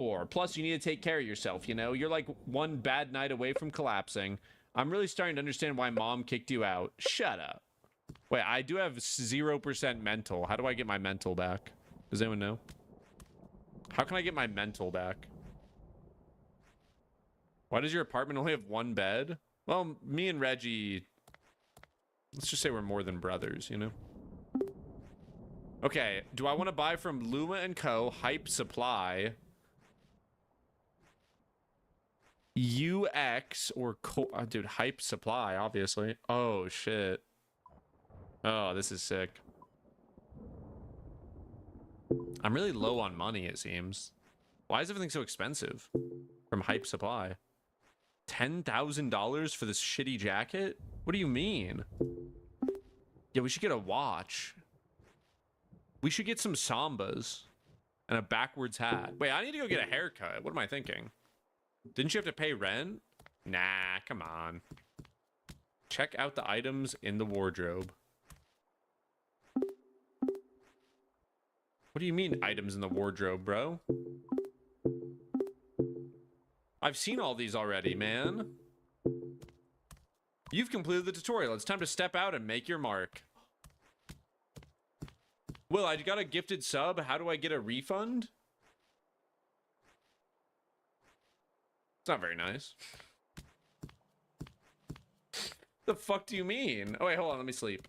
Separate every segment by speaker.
Speaker 1: Or plus, you need to take care of yourself. You know, you're like one bad night away from collapsing. I'm really starting to understand why mom kicked you out. Shut up. Wait, I do have 0% mental. How do I get my mental back? Does anyone know? How can I get my mental back? Why does your apartment only have one bed? Well, me and Reggie, let's just say we're more than brothers, you know? Okay, do I want to buy from Luma & Co. Hype Supply, UX, or dude, Hype Supply, obviously. Oh, shit. Oh, this is sick. I'm really low on money, it seems. Why is everything so expensive from Hype Supply? $10,000 for this shitty jacket? What do you mean? Yeah, we should get a watch. We should get some Sambas and a backwards hat. Wait, I need to go get a haircut. What am I thinking? Didn't you have to pay rent? Nah, come on. Check out the items in the wardrobe. What do you mean items in the wardrobe, bro? I've seen all these already, man. You've completed the tutorial. It's time to step out and make your mark. Will, I got a gifted sub. How do I get a refund? It's not very nice. The fuck do you mean? Oh, wait, hold on. Let me sleep.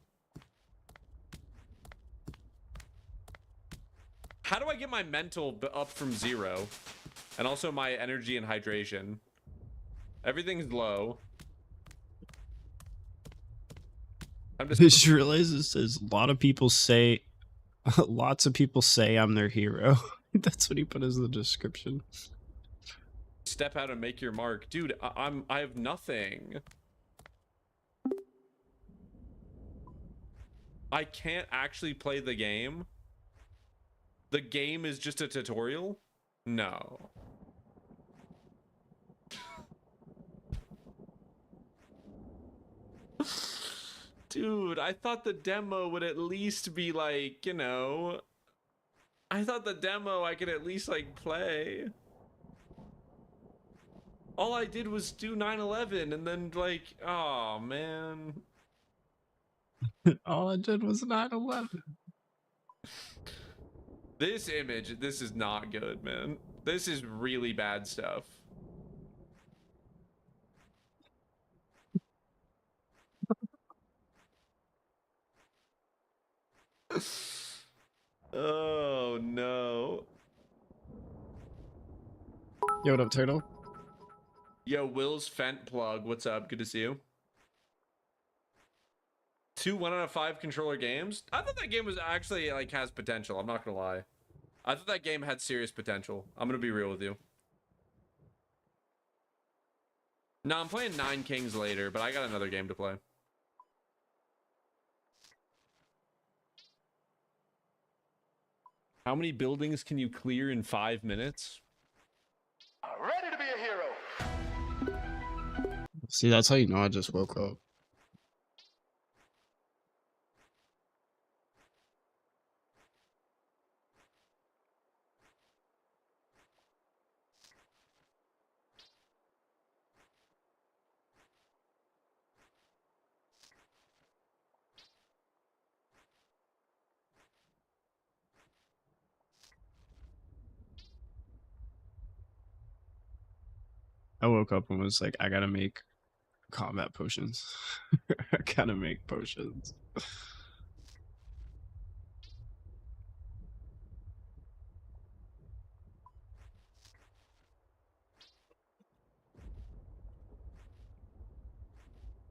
Speaker 1: How do I get my mental up from 0? And also my energy and hydration. Everything's low.
Speaker 2: I just realized it says lots of people say I'm their hero. That's what he put as the description.
Speaker 1: Step out and make your mark. Dude, I have nothing. I can't actually play the game. The game is just a tutorial? No. Dude, I thought the demo would at least be like, you know, I thought the demo I could at least like play. All I did was do 9/11 and then like, oh man.
Speaker 2: All I did was 9/11.
Speaker 1: This image, this is not good, man. This is really bad stuff. Oh no.
Speaker 2: Yo, what up, Turtle?
Speaker 1: Yo, Will's Fent plug. What's up? Good to see you. 2 1 out of 5 controller games. I thought that game was actually like has potential. I'm not gonna lie. I thought that game had serious potential. I'm gonna be real with you. No, I'm playing 9 Kings later, but I got another game to play. How many buildings can you clear in 5 minutes?
Speaker 3: Ready to be a hero.
Speaker 2: See, that's how you know I just woke up. I woke up and was like, I gotta make combat potions. I gotta make potions.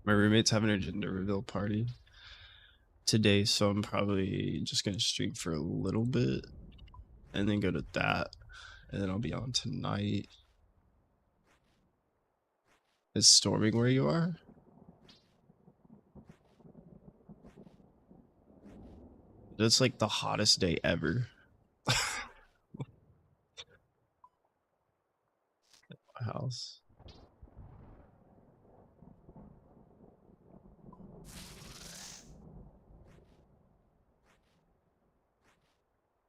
Speaker 2: My roommate's having a gender reveal party today, so I'm probably just gonna stream for a little bit and then go to that, and then I'll be on tonight. It's storming where you are? It's like the hottest day ever. My house.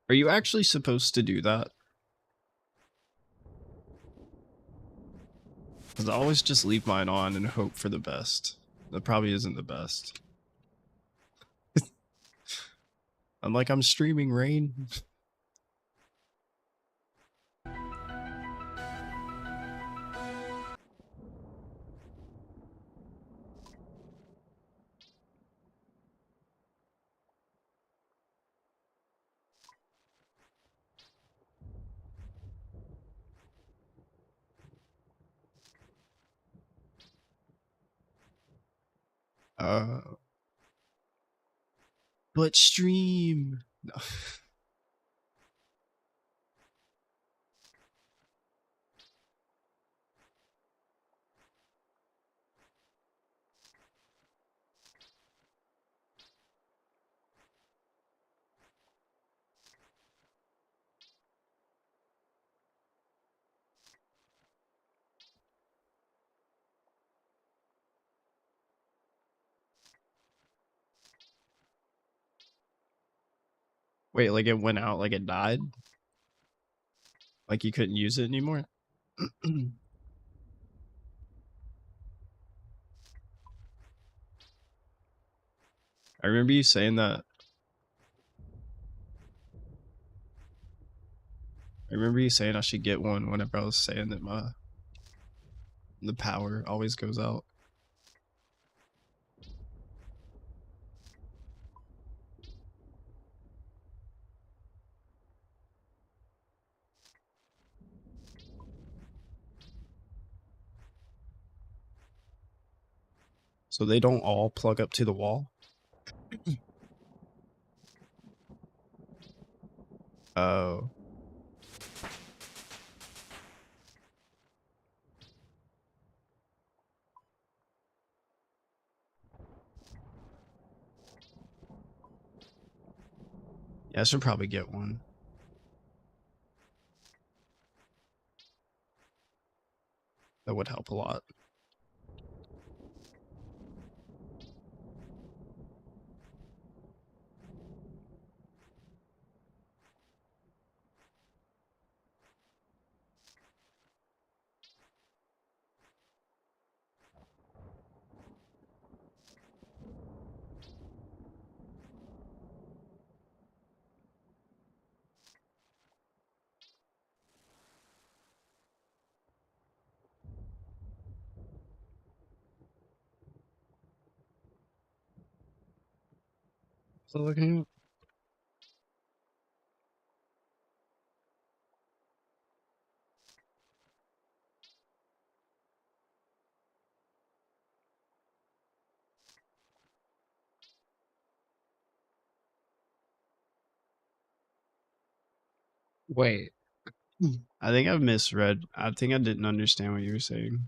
Speaker 2: Are you actually supposed to do that? Because I always just leave mine on and hope for the best. That probably isn't the best. I'm like, I'm streaming rain. But stream. No. Wait, like it went out, like it died? Like you couldn't use it anymore? I remember you saying that. I remember you saying I should get one whenever I was saying that the power always goes out. So they don't all plug up to the wall? Oh. Yeah, I should probably get one. That would help a lot. So looking at
Speaker 4: Wait,
Speaker 2: I think I misread. I think I didn't understand what you were saying.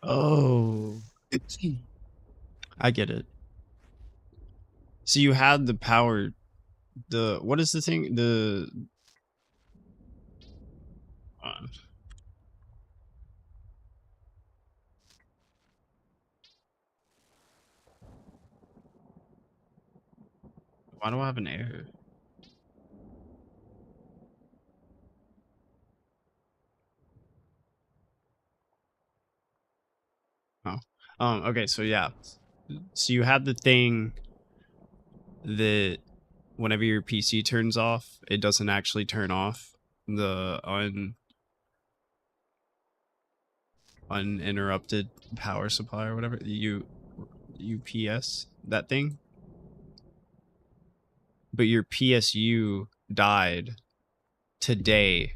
Speaker 2: Oh. I get it. So you had the power, what is the thing? Uh, why do I have an error? Oh. Okay, so yeah. So you had the thing that whenever your PC turns off, it doesn't actually turn off the uninterrupted power supply or whatever, UPS, that thing. But your PSU died today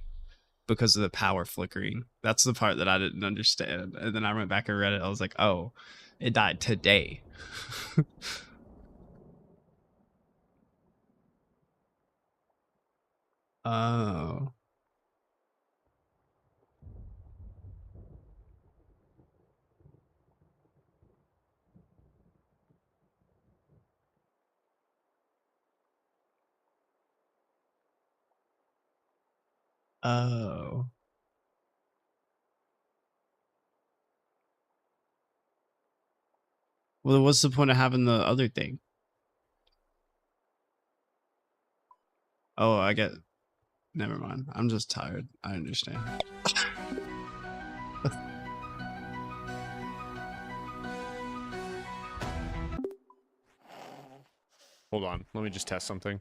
Speaker 2: because of the power flickering. That's the part that I didn't understand. And then I went back and read it. I was like, oh, it died today. Oh. Oh. Well, what's the point of having the other thing? Oh, I get. Never mind. I'm just tired. I understand.
Speaker 1: Hold on. Let me just test something.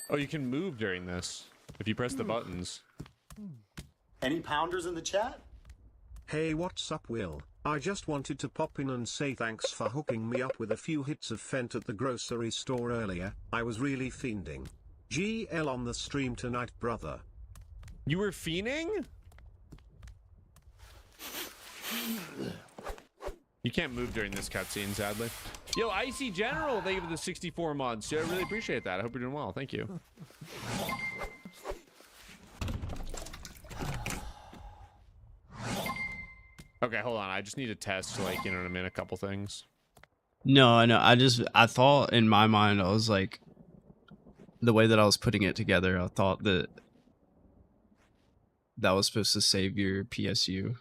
Speaker 1: Oh, you can move during this if you press the buttons.
Speaker 4: Any pounders in the chat?
Speaker 5: Hey, what's up, Will? I just wanted to pop in and say thanks for hooking me up with a few hits of Fent at the grocery store earlier. I was really fiending. GL on the stream tonight, brother.
Speaker 1: You were fiending? You can't move during this cutscene, sadly. Yo, Icy General, thank you for the 64 months. Yeah, I really appreciate that. I hope you're doing well. Thank you. Okay, hold on. I just need to test, like, you know what I mean, a couple things.
Speaker 2: No, I know. I thought in my mind, I was like, the way that I was putting it together, I thought that was supposed to save your PSU.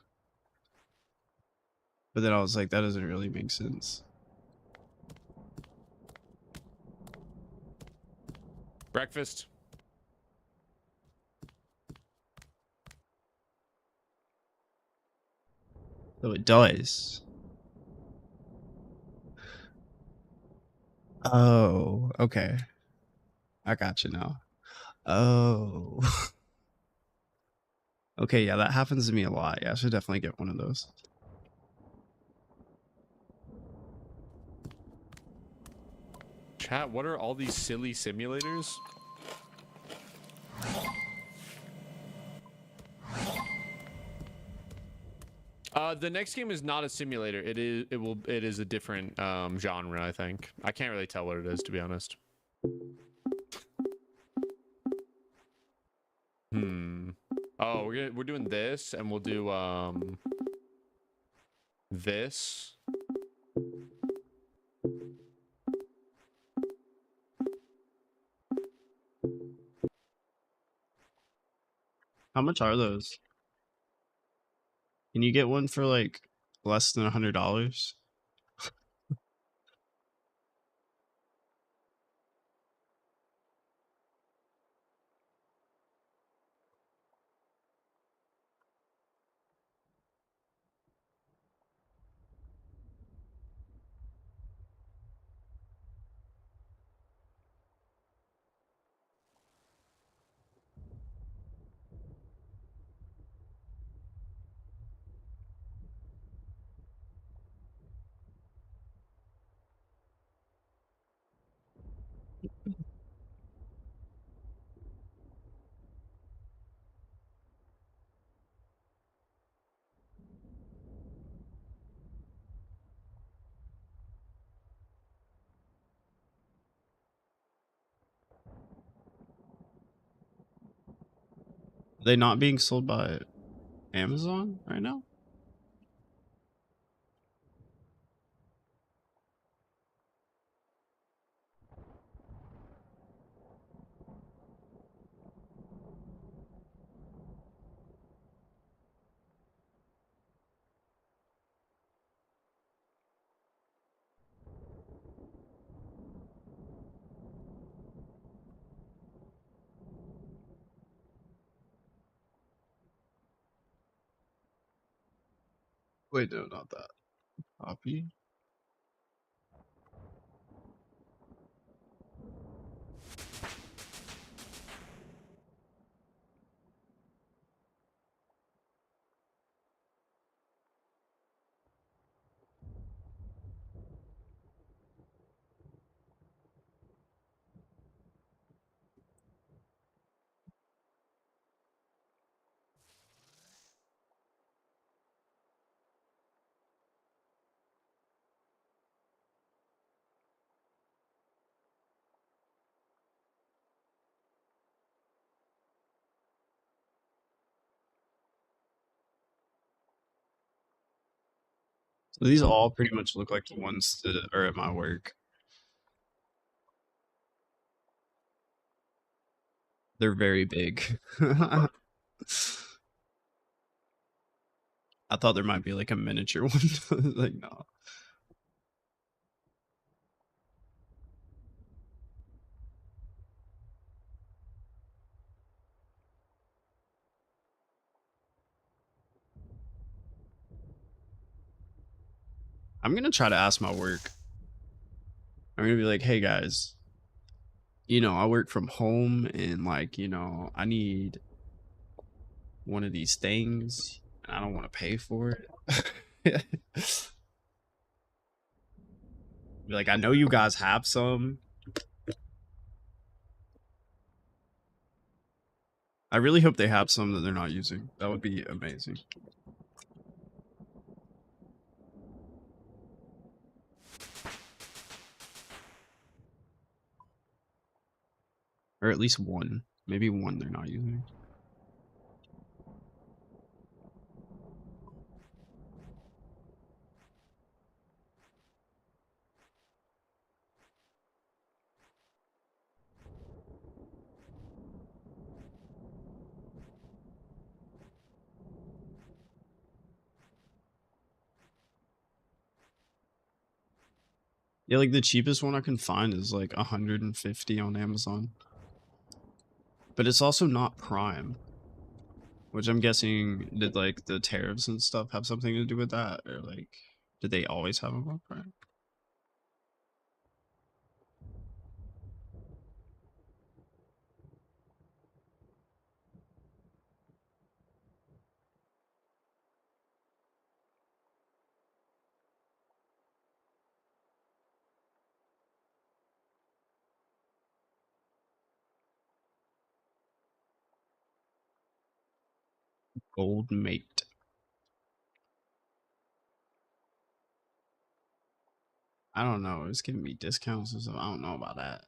Speaker 2: But then I was like, that doesn't really make sense.
Speaker 1: Breakfast.
Speaker 2: So it does. Oh, okay. I got you now. Oh. Okay, yeah, that happens to me a lot. Yeah, I should definitely get one of those.
Speaker 1: Chat, what are all these silly simulators? The next game is not a simulator. It is a different genre, I think. I can't really tell what it is, to be honest. Oh, we're doing this, and we'll do this.
Speaker 2: How much are those? Can you get one for like less than $100? Are they not being sold by Amazon right now? Wait, no, not that. Copy. So these all pretty much look like the ones that are at my work. They're very big. I thought there might be like a miniature one. Like, no. I'm gonna try to ask my work. I'm gonna be like, hey guys, you know, I work from home and like, you know, I need one of these things and I don't want to pay for it. Be like, I know you guys have some. I really hope they have some that they're not using. That would be amazing. Or at least one. Maybe one they're not using. Yeah, like the cheapest one I can find is like 150 on Amazon. But it's also not Prime. Which I'm guessing, did like the tariffs and stuff have something to do with that? Or like, did they always have them on Prime? Gold Mate. I don't know. It's giving me discounts and stuff. I don't know about that.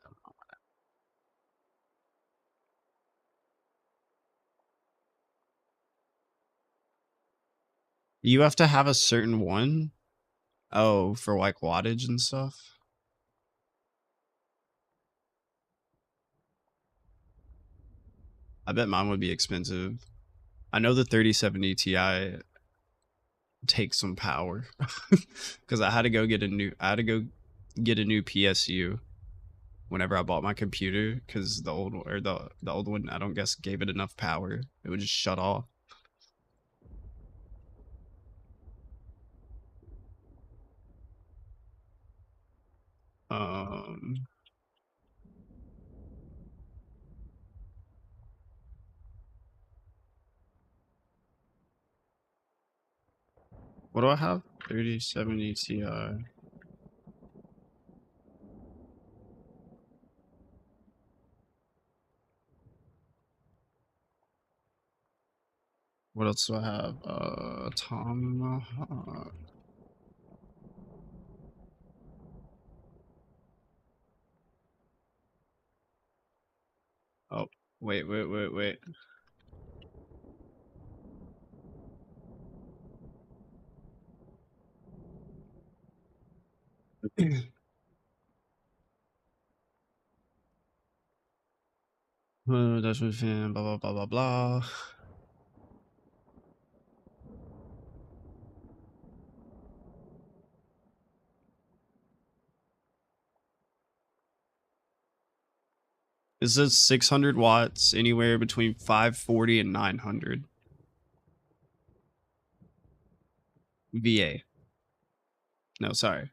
Speaker 2: You have to have a certain one? Oh, for like wattage and stuff? I bet mine would be expensive. I know the 3070 Ti takes some power. Because I had to go get a new PSU whenever I bought my computer, because the old one, I don't guess, gave it enough power. It would just shut off. What do I have? 3070 Ti. What else do I have? Tomahawk. Oh, wait. That's what fan, blah, blah, blah, blah, blah. It says 600 watts, anywhere between 540 and 900. VA. No, sorry.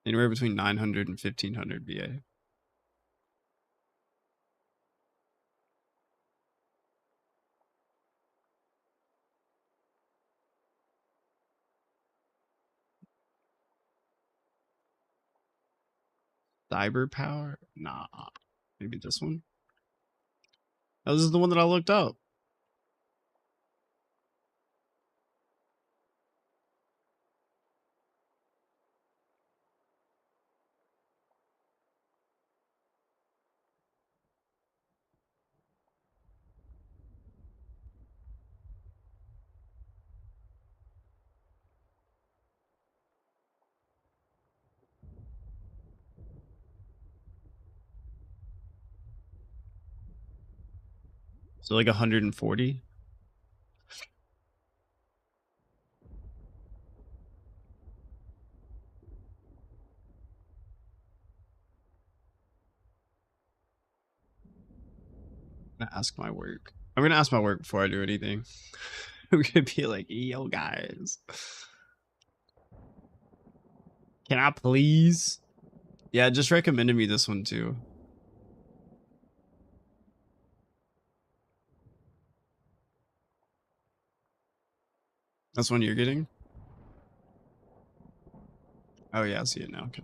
Speaker 2: Anywhere between 900 and 1500 VA. Cyber power? Nah. Maybe this one? Oh, this is the one that I looked up. So like 140. I'm gonna ask my work. I'm gonna ask my work before I do anything. I'm gonna be like, yo guys, can I please? Yeah, just recommended me this one too. That's one you're getting? Oh yeah, I see it now. Okay.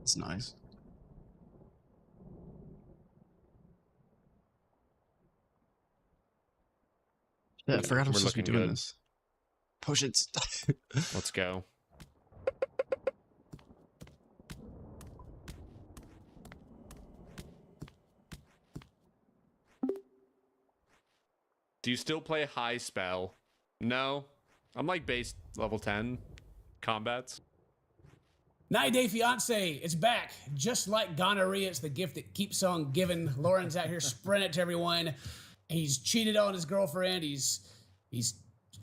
Speaker 2: It's nice. Yeah, I forgot I'm
Speaker 1: We're
Speaker 2: supposed to be
Speaker 1: looking
Speaker 2: doing
Speaker 1: good.
Speaker 2: this. Potions.
Speaker 1: Let's go. Do you still play high spell? No. I'm like base level 10 combats.
Speaker 6: 90-Day Fiance, it's back. Just like gonorrhea, it's the gift that keeps on giving. Lauren's out here spreading it to everyone. He's cheated on his girlfriend. He's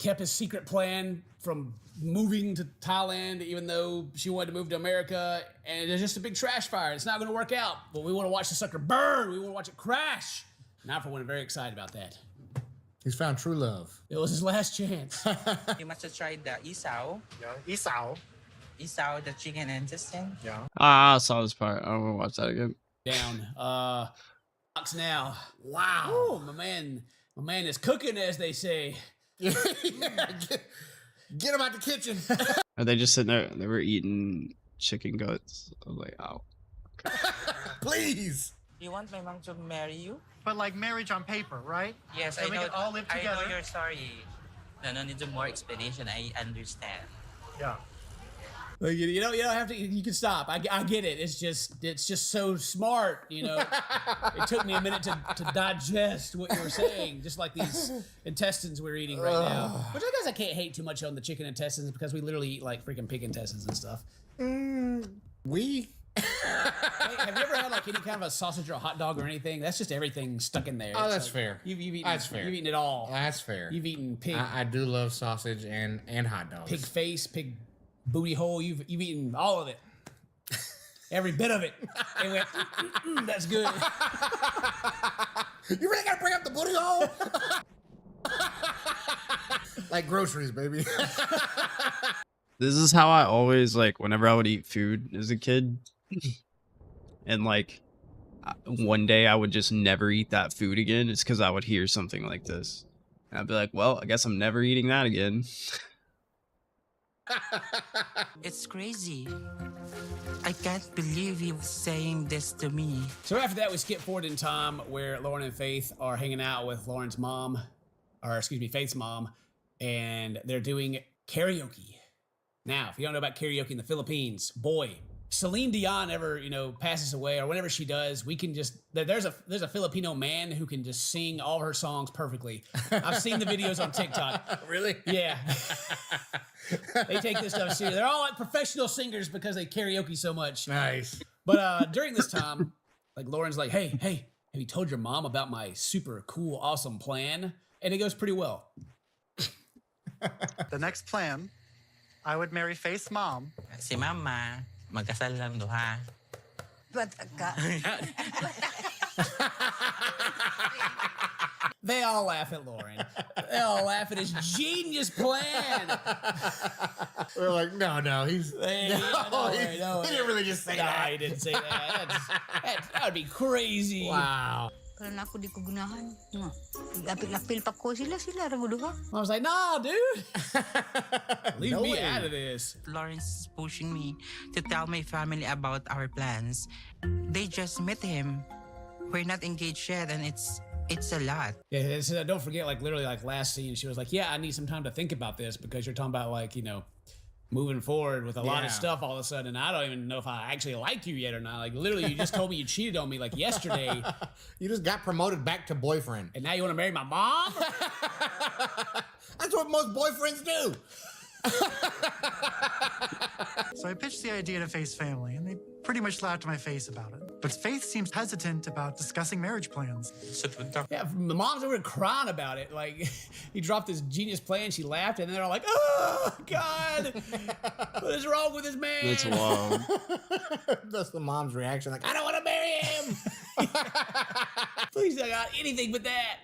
Speaker 6: kept his secret plan from moving to Thailand, even though she wanted to move to America. And it's just a big trash fire. It's not going to work out. But we want to watch the sucker burn. We want to watch it crash. Now for one, I'm very excited about that.
Speaker 7: He's found true love.
Speaker 6: It was his last chance.
Speaker 8: You must have tried the isaw.
Speaker 7: Yeah. Isao.
Speaker 8: Isaw, the chicken intestine.
Speaker 7: Yeah.
Speaker 2: Ah, I saw this part. I want to watch that again.
Speaker 6: Down. Box now. Wow. Ooh, my man is cooking, as they say.
Speaker 7: Yeah. Get him out the kitchen.
Speaker 2: Are they just sitting there? They were eating chicken guts. I was like, oh.
Speaker 7: Please.
Speaker 8: You want my mom to marry you?
Speaker 9: But like marriage on paper, right?
Speaker 8: Yes,
Speaker 9: And
Speaker 8: I
Speaker 9: we
Speaker 8: know.
Speaker 9: can all live
Speaker 8: I
Speaker 9: together.
Speaker 8: know your story. No need more explanation. I understand.
Speaker 9: Yeah.
Speaker 6: Like, you don't have to. You can stop. I get it. It's just so smart. You know, it took me a minute to digest what you were saying. Just like these intestines we're eating right now. Which I guess I can't hate too much on the chicken intestines because we literally eat like freaking pig intestines and stuff.
Speaker 7: We.
Speaker 6: Hey, have you ever had like any kind of a sausage or a hot dog or anything? That's just everything stuck in there.
Speaker 7: Oh,
Speaker 6: It's
Speaker 7: that's
Speaker 6: like,
Speaker 7: fair.
Speaker 6: You've eaten.
Speaker 7: That's fair.
Speaker 6: You've eaten it all.
Speaker 7: That's fair.
Speaker 6: You've eaten pig,
Speaker 7: I do love sausage and hot dogs.
Speaker 6: pig face, pig booty hole. You've eaten all of it. Every bit of it. It went, that's good.
Speaker 7: You really gotta bring up the booty hole? Like groceries, baby.
Speaker 2: This is how I always, like, whenever I would eat food as a kid. And, like, one day I would just never eat that food again. It's because I would hear something like this. And I'd be like, well, I guess I'm never eating that again.
Speaker 8: It's crazy. I can't believe he was saying this to me.
Speaker 6: So after that, we skip forward in time where Lauren and Faith are hanging out with Lauren's mom, or excuse me, Faith's mom, and they're doing karaoke. Now, if you don't know about karaoke in the Philippines, boy, Celine Dion ever, passes away or whenever she does, we can just, there's a Filipino man who can just sing all her songs perfectly. I've seen the videos on TikTok.
Speaker 7: Really?
Speaker 6: Yeah. They take this stuff seriously. They're all like professional singers because they karaoke so much.
Speaker 7: Nice.
Speaker 6: But during this time, like Lauren's like, hey, have you told your mom about my super cool, awesome plan? And it goes pretty well.
Speaker 9: The next plan, I would marry Faith's mom.
Speaker 8: Si mama, magkasal lang duha.
Speaker 6: They all laugh at Lauren. They all laugh at his genius plan.
Speaker 7: We're like, no, he's.
Speaker 6: He
Speaker 7: He didn't really just say that.
Speaker 6: He didn't say that. That would be crazy.
Speaker 7: Wow.
Speaker 10: Karena aku di kegunahan. Lapil-lapil pa ko sila rago duha.
Speaker 6: I was like, nah, dude. Leave
Speaker 7: No
Speaker 6: me
Speaker 7: way.
Speaker 6: out of this.
Speaker 8: Lawrence is pushing me to tell my family about our plans. They just met him. We're not engaged yet, and it's a lot.
Speaker 6: Yeah, so don't forget, like literally, like last scene, she was like, "Yeah, I need some time to think about this because you're talking about like moving forward with a lot of
Speaker 7: Yeah.
Speaker 6: stuff all of a sudden. I don't even know if I actually like you yet or not. Like literally, you just told me you cheated on me like yesterday,
Speaker 7: You just got promoted back to boyfriend.
Speaker 6: and now you want to marry my mom?
Speaker 7: That's what most boyfriends do.
Speaker 9: So I pitched the idea to Faith's family, and they pretty much laughed in my face about it. But Faith seems hesitant about discussing marriage plans.
Speaker 6: Yeah, the mom's over crying about it. Like, he dropped this genius plan, she laughed, and they're all like, oh, God, what is wrong with this man?
Speaker 2: That's wild.
Speaker 7: That's the mom's reaction. Like, I don't want to marry him.
Speaker 6: Please, I got anything but that.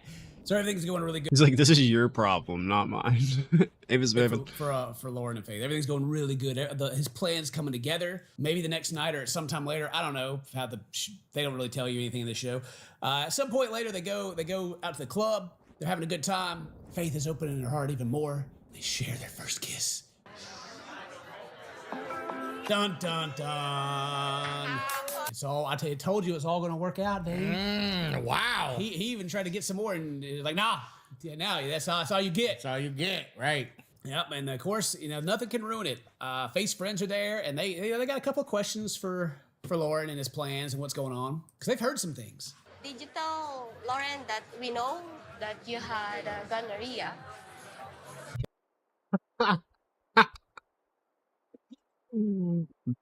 Speaker 6: So everything's going really good.
Speaker 2: He's like, this is your problem, not mine.
Speaker 6: For Lauren and Faith, everything's going really good. His plan's coming together. Maybe the next night or at some time later. I don't know how they don't really tell you anything in the show. At some point later, they go out to the club. They're having a good time. Faith is opening her heart even more. They share their first kiss. Dun dun dun. It's all I told you it's all gonna work out, Dave.
Speaker 7: Wow.
Speaker 6: He even tried to get some more and like, nah, yeah, now that's all you get.
Speaker 7: That's all you get, right?
Speaker 6: Yep, and of course, nothing can ruin it. Faith's friends are there, and they got a couple of questions for Lauren and his plans and what's going on because they've heard some things.
Speaker 11: Did you tell Lauren that we know that you had gonorrhea?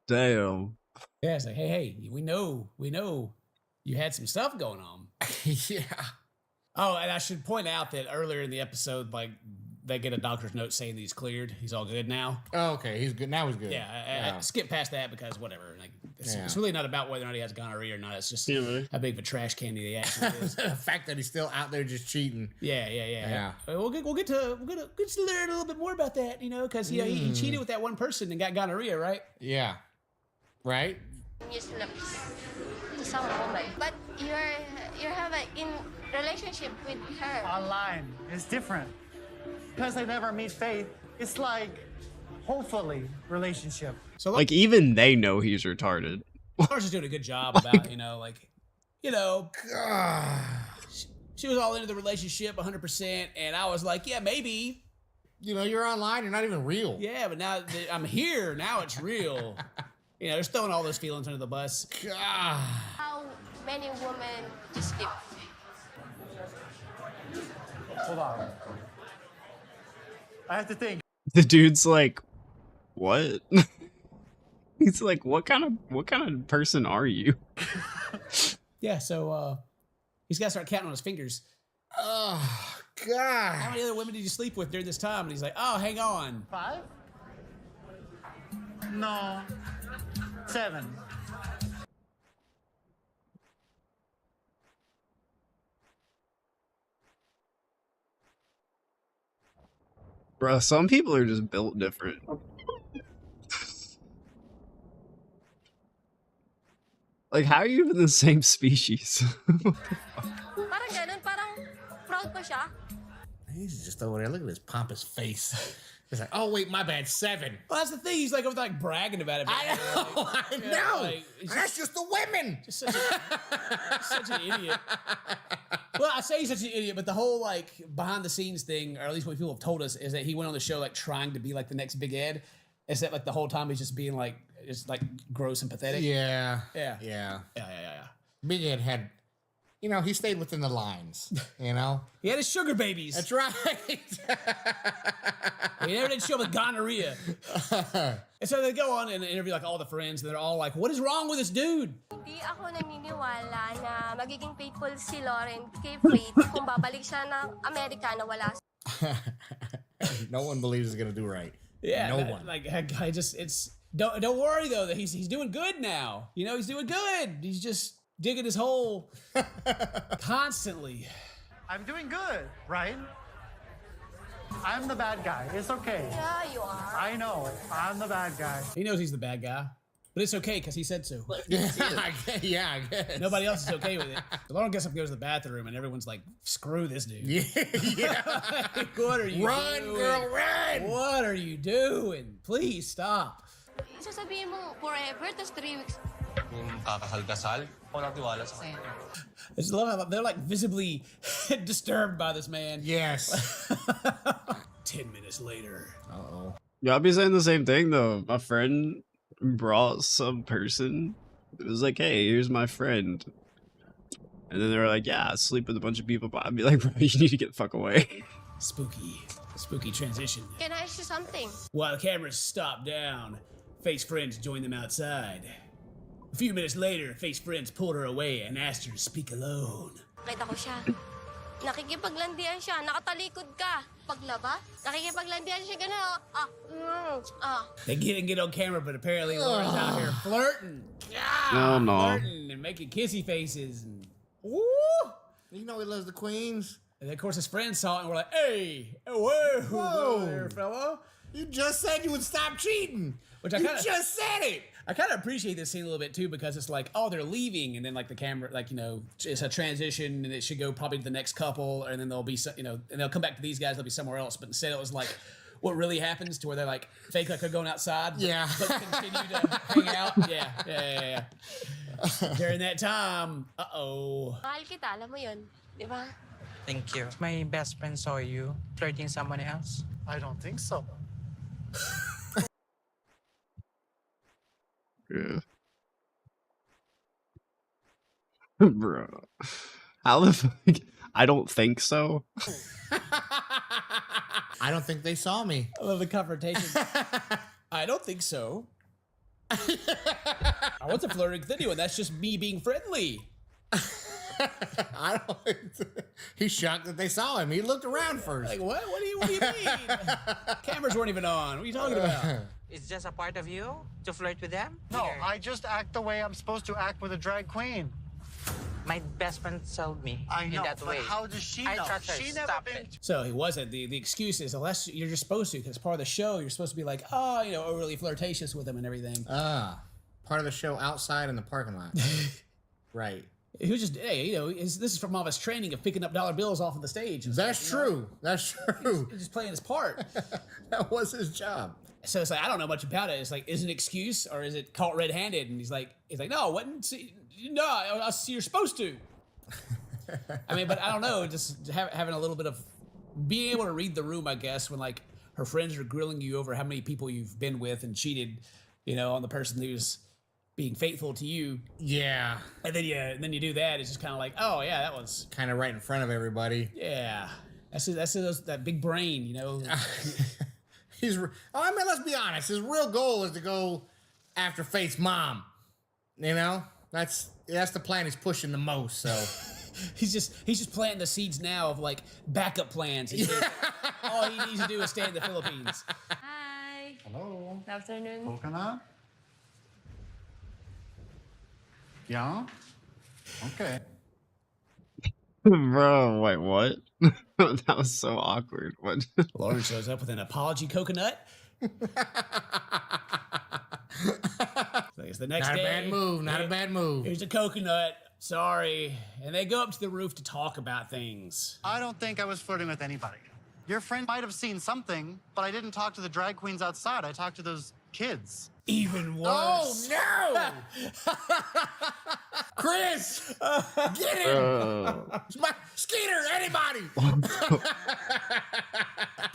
Speaker 2: Damn.
Speaker 6: Yeah, it's like, hey, we know you had some stuff going on.
Speaker 7: Yeah.
Speaker 6: Oh, and I should point out that earlier in the episode, like, they get a doctor's note saying that he's cleared. He's all good now.
Speaker 7: Oh, okay, he's good. Now he's good.
Speaker 6: Yeah, I skip past that because whatever. Like, it's really not about whether or not he has gonorrhea or not. It's just how big of a trash can he actually is.
Speaker 7: The fact that he's still out there just cheating.
Speaker 6: Yeah. We'll get to learn a little bit more about that, because he cheated with that one person and got gonorrhea, right?
Speaker 7: Yeah. Right.
Speaker 11: You slept to some woman, but you're having in relationship with her.
Speaker 9: Online is different. Because I never meet Faith, it's like, hopefully, relationship.
Speaker 6: So
Speaker 2: like even they know he's retarded.
Speaker 6: Laura's just doing a good job about, she was all into the relationship 100%, and I was like, yeah, maybe.
Speaker 7: You're online, you're not even real.
Speaker 6: Yeah, but now that I'm here, now it's real. Just throwing all those feelings under the bus.
Speaker 7: God.
Speaker 11: How many women you sleep?
Speaker 9: Hold on. I have to think.
Speaker 2: The dude's like, what? He's like, what kind of person are you?
Speaker 6: Yeah, so he's got to start counting on his fingers.
Speaker 7: Oh, God.
Speaker 6: How many other women did you sleep with during this time? And he's like, oh, hang on.
Speaker 9: 5? No. 7.
Speaker 2: Bro, some people are just built different. Like, how are you even the same species?
Speaker 11: Parang ganun, parang proud pa siya.
Speaker 7: He's just over there. Look at his pompous face. He's like, oh, wait, my bad, 7.
Speaker 6: Well, that's the thing. He's like bragging about it.
Speaker 7: I know. That's just the women.
Speaker 6: Just such an idiot. Well, I say he's such an idiot, but the whole behind the scenes thing, or at least what people have told us, is that he went on the show trying to be like the next Big Ed. Except the whole time he's just being just gross and pathetic.
Speaker 7: Yeah.
Speaker 6: Yeah.
Speaker 7: Big Ed had, he stayed within the lines, He
Speaker 6: had his sugar babies.
Speaker 7: That's right.
Speaker 6: He never did show with gonorrhea. And so they go on and interview all the friends, and they're all like, what is wrong with this dude?
Speaker 11: Hindi ako naniniwala na magiging faithful si Lauren kay Faith kung babalik siya ng Amerika na wala.
Speaker 7: No one believes he's gonna do right.
Speaker 6: Yeah,
Speaker 7: no one.
Speaker 6: Don't worry though that he's doing good now. He's doing good. He's just digging his hole constantly.
Speaker 9: I'm doing good, right? I'm the bad guy. It's okay.
Speaker 11: Yeah, you are.
Speaker 9: I know. I'm the bad guy.
Speaker 6: He knows he's the bad guy. But it's okay because he said so.
Speaker 7: Yeah, I guess.
Speaker 6: Nobody else is okay with it. Lauren gets up and goes to the bathroom, and everyone's like, screw this dude.
Speaker 7: Yeah.
Speaker 6: What are you
Speaker 7: run,
Speaker 6: doing?
Speaker 7: Girl, run!
Speaker 6: What are you doing? Please stop.
Speaker 11: Sasabihin mo forever, tas 3 weeks.
Speaker 12: Kakasal-kasal, wala tiwala sa kanya.
Speaker 6: I just love how they're visibly disturbed by this man.
Speaker 7: Yes.
Speaker 6: 10 minutes later.
Speaker 7: Uh-oh.
Speaker 2: Yeah, I'll be saying the same thing though. My friend brought some person. It was like, hey, here's my friend. And then they were like, yeah, I sleep with a bunch of people. But I'd be like, bro, you need to get the fuck away.
Speaker 6: Spooky. Spooky transition.
Speaker 11: Can I ask you something?
Speaker 6: While the cameras stop down, Faith's friends join them outside. A few minutes later, Faith's friends pulled her away and asked her to speak alone.
Speaker 11: Kita ko siya. Nakikipaglandian siya. Nakatalikod ka. Paglaba, nakikipaglandian siya gano'n.
Speaker 6: They didn't get on camera, but apparently Lauren's out here flirting.
Speaker 2: No.
Speaker 6: Flirting and making kissy faces. And, woo!
Speaker 7: You know he loves the queens.
Speaker 6: And then, of course, his friends saw it and were like, hey, whoa,
Speaker 7: Whoa.
Speaker 6: there, fella.
Speaker 7: You just said you would stop cheating.
Speaker 6: Which I
Speaker 7: You
Speaker 6: kinda,
Speaker 7: just said it.
Speaker 6: I kind of appreciate this scene a little bit too, because it's like, oh, they're leaving, and then like the camera, like, you know, it's a transition, and it should go probably to the next couple, and then there'll be, you know, and they'll come back to these guys, they'll be somewhere else. But instead, it was like, what really happens to where they're like fake like they're going outside, but continue to hang out. Yeah. During that time,
Speaker 11: Mahal kita, alam mo yun, di ba?
Speaker 8: Thank you. My best friend saw you flirting someone else.
Speaker 9: I don't think so.
Speaker 2: Yeah. Bro. How the fuck? I don't think so.
Speaker 7: I don't think they saw me.
Speaker 6: I love the confrontation. I don't think so. I wasn't flirting with anyone. That's just me being friendly.
Speaker 7: I don't. He's shocked that they saw him. He looked around first.
Speaker 6: Like, what? What do you mean? Cameras weren't even on. What are you talking about?
Speaker 8: It's just a part of you to flirt with them?
Speaker 9: No, I just act the way I'm supposed to act with a drag queen.
Speaker 8: My best friend told me
Speaker 9: I know,
Speaker 8: in that
Speaker 9: but
Speaker 8: way.
Speaker 9: how does she
Speaker 8: I
Speaker 9: know?
Speaker 8: trust her.
Speaker 9: She never
Speaker 8: Stop
Speaker 9: been
Speaker 8: it.
Speaker 6: So he wasn't. The excuse is, unless you're just supposed to, because part of the show, you're supposed to be like, oh, you know, overly flirtatious with him and everything.
Speaker 7: Part of the show outside in the parking lot. Right.
Speaker 6: He was just, hey, you know, this is from all his training of picking up dollar bills off of the stage. And
Speaker 7: That's
Speaker 6: stuff, you know?
Speaker 7: true. That's true.
Speaker 6: He's just playing his part.
Speaker 7: That was his job.
Speaker 6: So it's like, I don't know much about it. It's like, is it an excuse or is it caught red-handed? And he's like, no, you're supposed to. I mean, but I don't know. Just having a little bit of being able to read the room, I guess, when like her friends are grilling you over how many people you've been with and cheated, you know, on the person who's being faithful to you.
Speaker 7: Yeah.
Speaker 6: And then you do that. It's just kind of like, oh yeah, that was
Speaker 7: kind of right in front of everybody.
Speaker 6: Yeah. That's that big brain, you know.
Speaker 7: I mean, let's be honest. His real goal is to go after Faith's mom. You know, that's the plan he's pushing the most. So
Speaker 6: he's just planting the seeds now of like backup plans. All he needs to do is stay in the Philippines.
Speaker 11: Hi.
Speaker 9: Hello.
Speaker 11: Good afternoon.
Speaker 9: Coconut? Yeah? Okay.
Speaker 2: Bro, wait, what? That was so awkward. What?
Speaker 6: Lauren shows up with an apology coconut. It's the next
Speaker 7: Not
Speaker 6: day.
Speaker 7: a bad move. Not a bad move.
Speaker 6: Here's a coconut. Sorry. And they go up to the roof to talk about things.
Speaker 9: I don't think I was flirting with anybody. Your friend might have seen something, but I didn't talk to the drag queens outside. I talked to those kids.
Speaker 6: Even worse.
Speaker 7: Oh, no! Chris! Get him! Skeeter, anybody!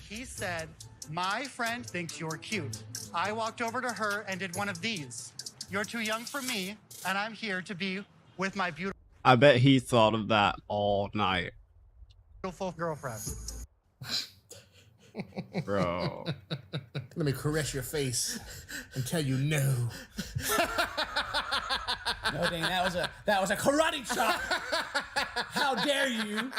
Speaker 9: He said, my friend thinks you're cute. I walked over to her and did one of these. You're too young for me, and I'm here to be with my
Speaker 2: I bet he thought of that all night.
Speaker 9: beautiful girlfriend.
Speaker 2: Bro.
Speaker 7: Let me caress your face and tell you no.
Speaker 6: No, dang, that was a karate chop. How dare you?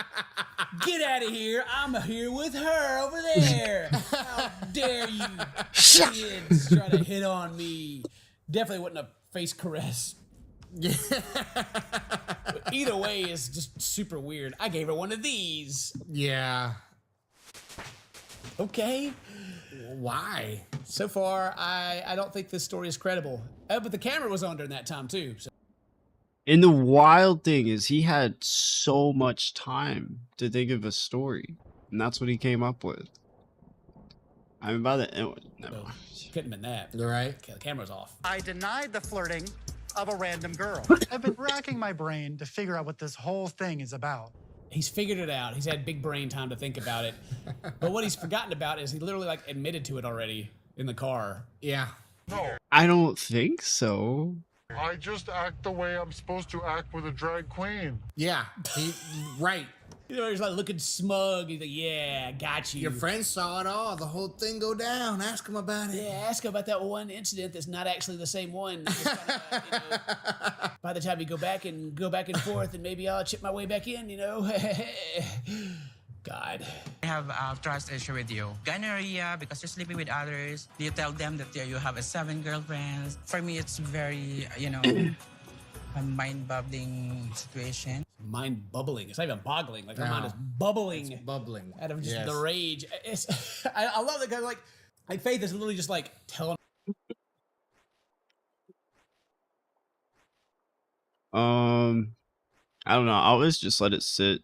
Speaker 6: Get out of here. I'm here with her over there. How dare you? Kids try to hit on me. Definitely wasn't a face caress. But either way is just super weird. I gave her one of these.
Speaker 7: Yeah.
Speaker 6: Okay.
Speaker 7: Why?
Speaker 6: So far, I don't think this story is credible. But the camera was on during that time too. So.
Speaker 2: And the wild thing is he had so much time to think of a story. And that's what he came up with. I mean, by the end, never mind.
Speaker 6: Couldn't have been that.
Speaker 7: You're right.
Speaker 6: Okay, the camera's off.
Speaker 9: I denied the flirting of a random girl. I've been racking my brain to figure out what this whole thing is about.
Speaker 6: He's figured it out. He's had big brain time to think about it. But what he's forgotten about is he literally like admitted to it already in the car.
Speaker 7: Yeah.
Speaker 9: No.
Speaker 2: I don't think so.
Speaker 13: I just act the way I'm supposed to act with a drag queen.
Speaker 7: Yeah. Right.
Speaker 6: You know, he's like looking smug. He's like, yeah, I got you.
Speaker 7: Your friends saw it all, the whole thing go down. Ask them about it.
Speaker 6: Yeah, ask him about that one incident that's not actually the same one. Just kinda, you know, by the time you go back and forth, and maybe I'll chip my way back in, you know. God.
Speaker 8: I have a trust issue with you. Gonorrhea because you're sleeping with others. You tell them that you have 7 girlfriends. For me, it's very, you know, a mind-boggling situation.
Speaker 6: Mind-bubbling. It's not even boggling. Like, her mind is bubbling.
Speaker 7: It's bubbling.
Speaker 6: Out of just the rage. It's, I love that guy. Like Faith is literally just like telling.
Speaker 2: I don't know. I always just let it sit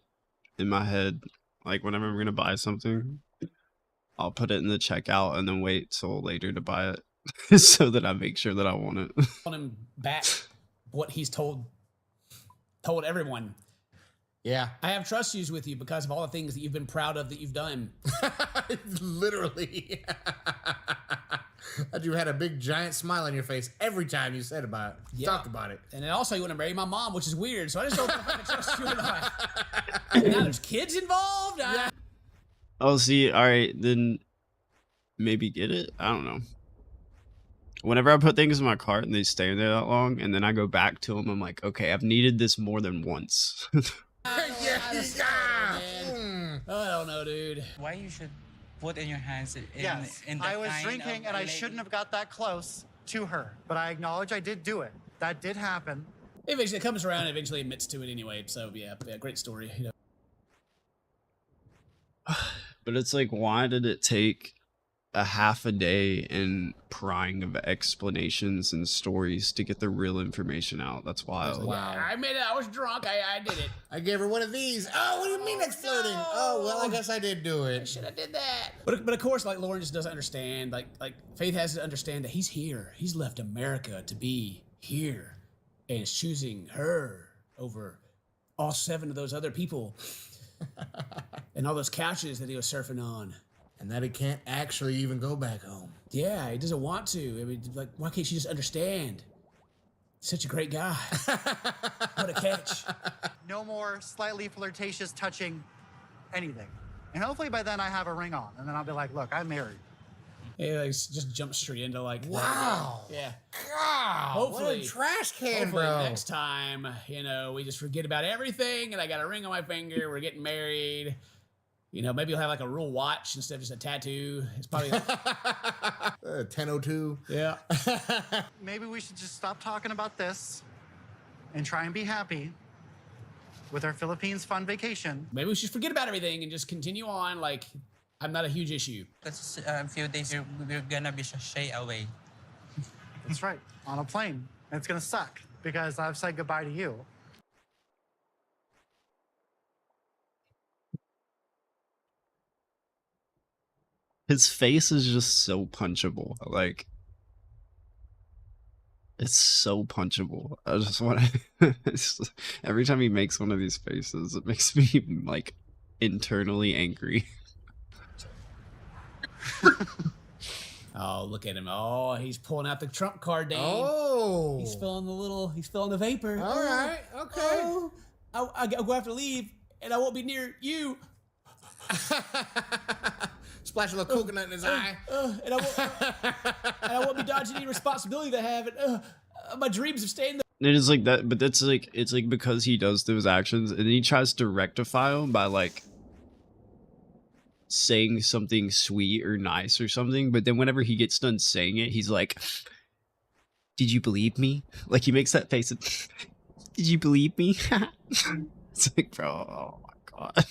Speaker 2: in my head. Like whenever I'm gonna buy something, I'll put it in the checkout and then wait till later to buy it, so that I make sure that I want it.
Speaker 6: On him back what he's told everyone.
Speaker 7: Yeah.
Speaker 6: I have trust issues with you because of all the things that you've been proud of that you've done.
Speaker 7: Literally. You had a big giant smile on your face every time you said about it. Talked about it.
Speaker 6: And then also you want to marry my mom, which is weird. So I just don't know if I can trust you or not. And now there's kids involved.
Speaker 2: Oh, see, all right, then maybe get it. I don't know. Whenever I put things in my cart and they stay in there that long, and then I go back to them, I'm like, okay, I've needed this more than once.
Speaker 6: I don't know, dude.
Speaker 8: Why you should put in your hands in that
Speaker 9: I was
Speaker 8: kind
Speaker 9: drinking
Speaker 8: of
Speaker 9: and I
Speaker 8: lady.
Speaker 9: shouldn't have got that close to her, but I acknowledge I did do it. That did happen.
Speaker 6: Eventually, it comes around and eventually admits to it anyway. So, yeah, great story. You know.
Speaker 2: But it's like, why did it take a half a day and prying of explanations and stories to get the real information out? That's wild.
Speaker 6: Wow. Yeah, I made it. I was drunk. I did it.
Speaker 7: I gave her one of these. Oh, what do you mean that's flirting? Oh, well, I guess I did do it.
Speaker 6: I should have did that. But of course, like, Lauren just doesn't understand. Like Faith has to understand that he's here. He's left America to be here, and is choosing her over all 7 of those other people and all those couches that he was surfing on.
Speaker 7: And that he can't actually even go back home.
Speaker 6: Yeah, he doesn't want to. I mean, like, why can't she just understand? Such a great guy. What a catch.
Speaker 9: No more slightly flirtatious touching anything. And hopefully by then I have a ring on. And then I'll be like, look, I'm married.
Speaker 6: Yeah, like, just jump straight into like,
Speaker 7: wow.
Speaker 6: Yeah.
Speaker 7: God,
Speaker 6: Hopefully,
Speaker 7: what a trash can,
Speaker 6: hopefully
Speaker 7: bro.
Speaker 6: next time, you know, we just forget about everything and I got a ring on my finger. We're getting married. You know, maybe you'll have like a real watch instead of just a tattoo. It's probably like
Speaker 7: 1002.
Speaker 6: Yeah.
Speaker 9: Maybe we should just stop talking about this and try and be happy with our Philippines fun vacation.
Speaker 6: Maybe we should forget about everything and just continue on like I'm not a huge issue.
Speaker 8: That's a few days we're gonna be shay away.
Speaker 9: That's right, on a plane. And it's gonna suck because I've said goodbye to you.
Speaker 2: His face is just so punchable. Like, it's so punchable. I just want to. Every time he makes one of these faces, it makes me like internally angry.
Speaker 6: Oh, look at him. Oh, he's pulling out the trump card, Dane.
Speaker 7: Oh.
Speaker 6: He's feeling the vapor.
Speaker 7: All right, okay.
Speaker 6: Oh, I'll go have to leave, and I won't be near you.
Speaker 7: Splash a little coconut in his eye.
Speaker 6: And I won't be dodging any responsibility that I have. And, my dreams of staying there.
Speaker 2: It is like that, but that's like, it's like because he does those actions and then he tries to rectify them by like saying something sweet or nice or something, but then whenever he gets done saying it, he's like, did you believe me? Like he makes that face of, did you believe me? It's like, bro, oh my god.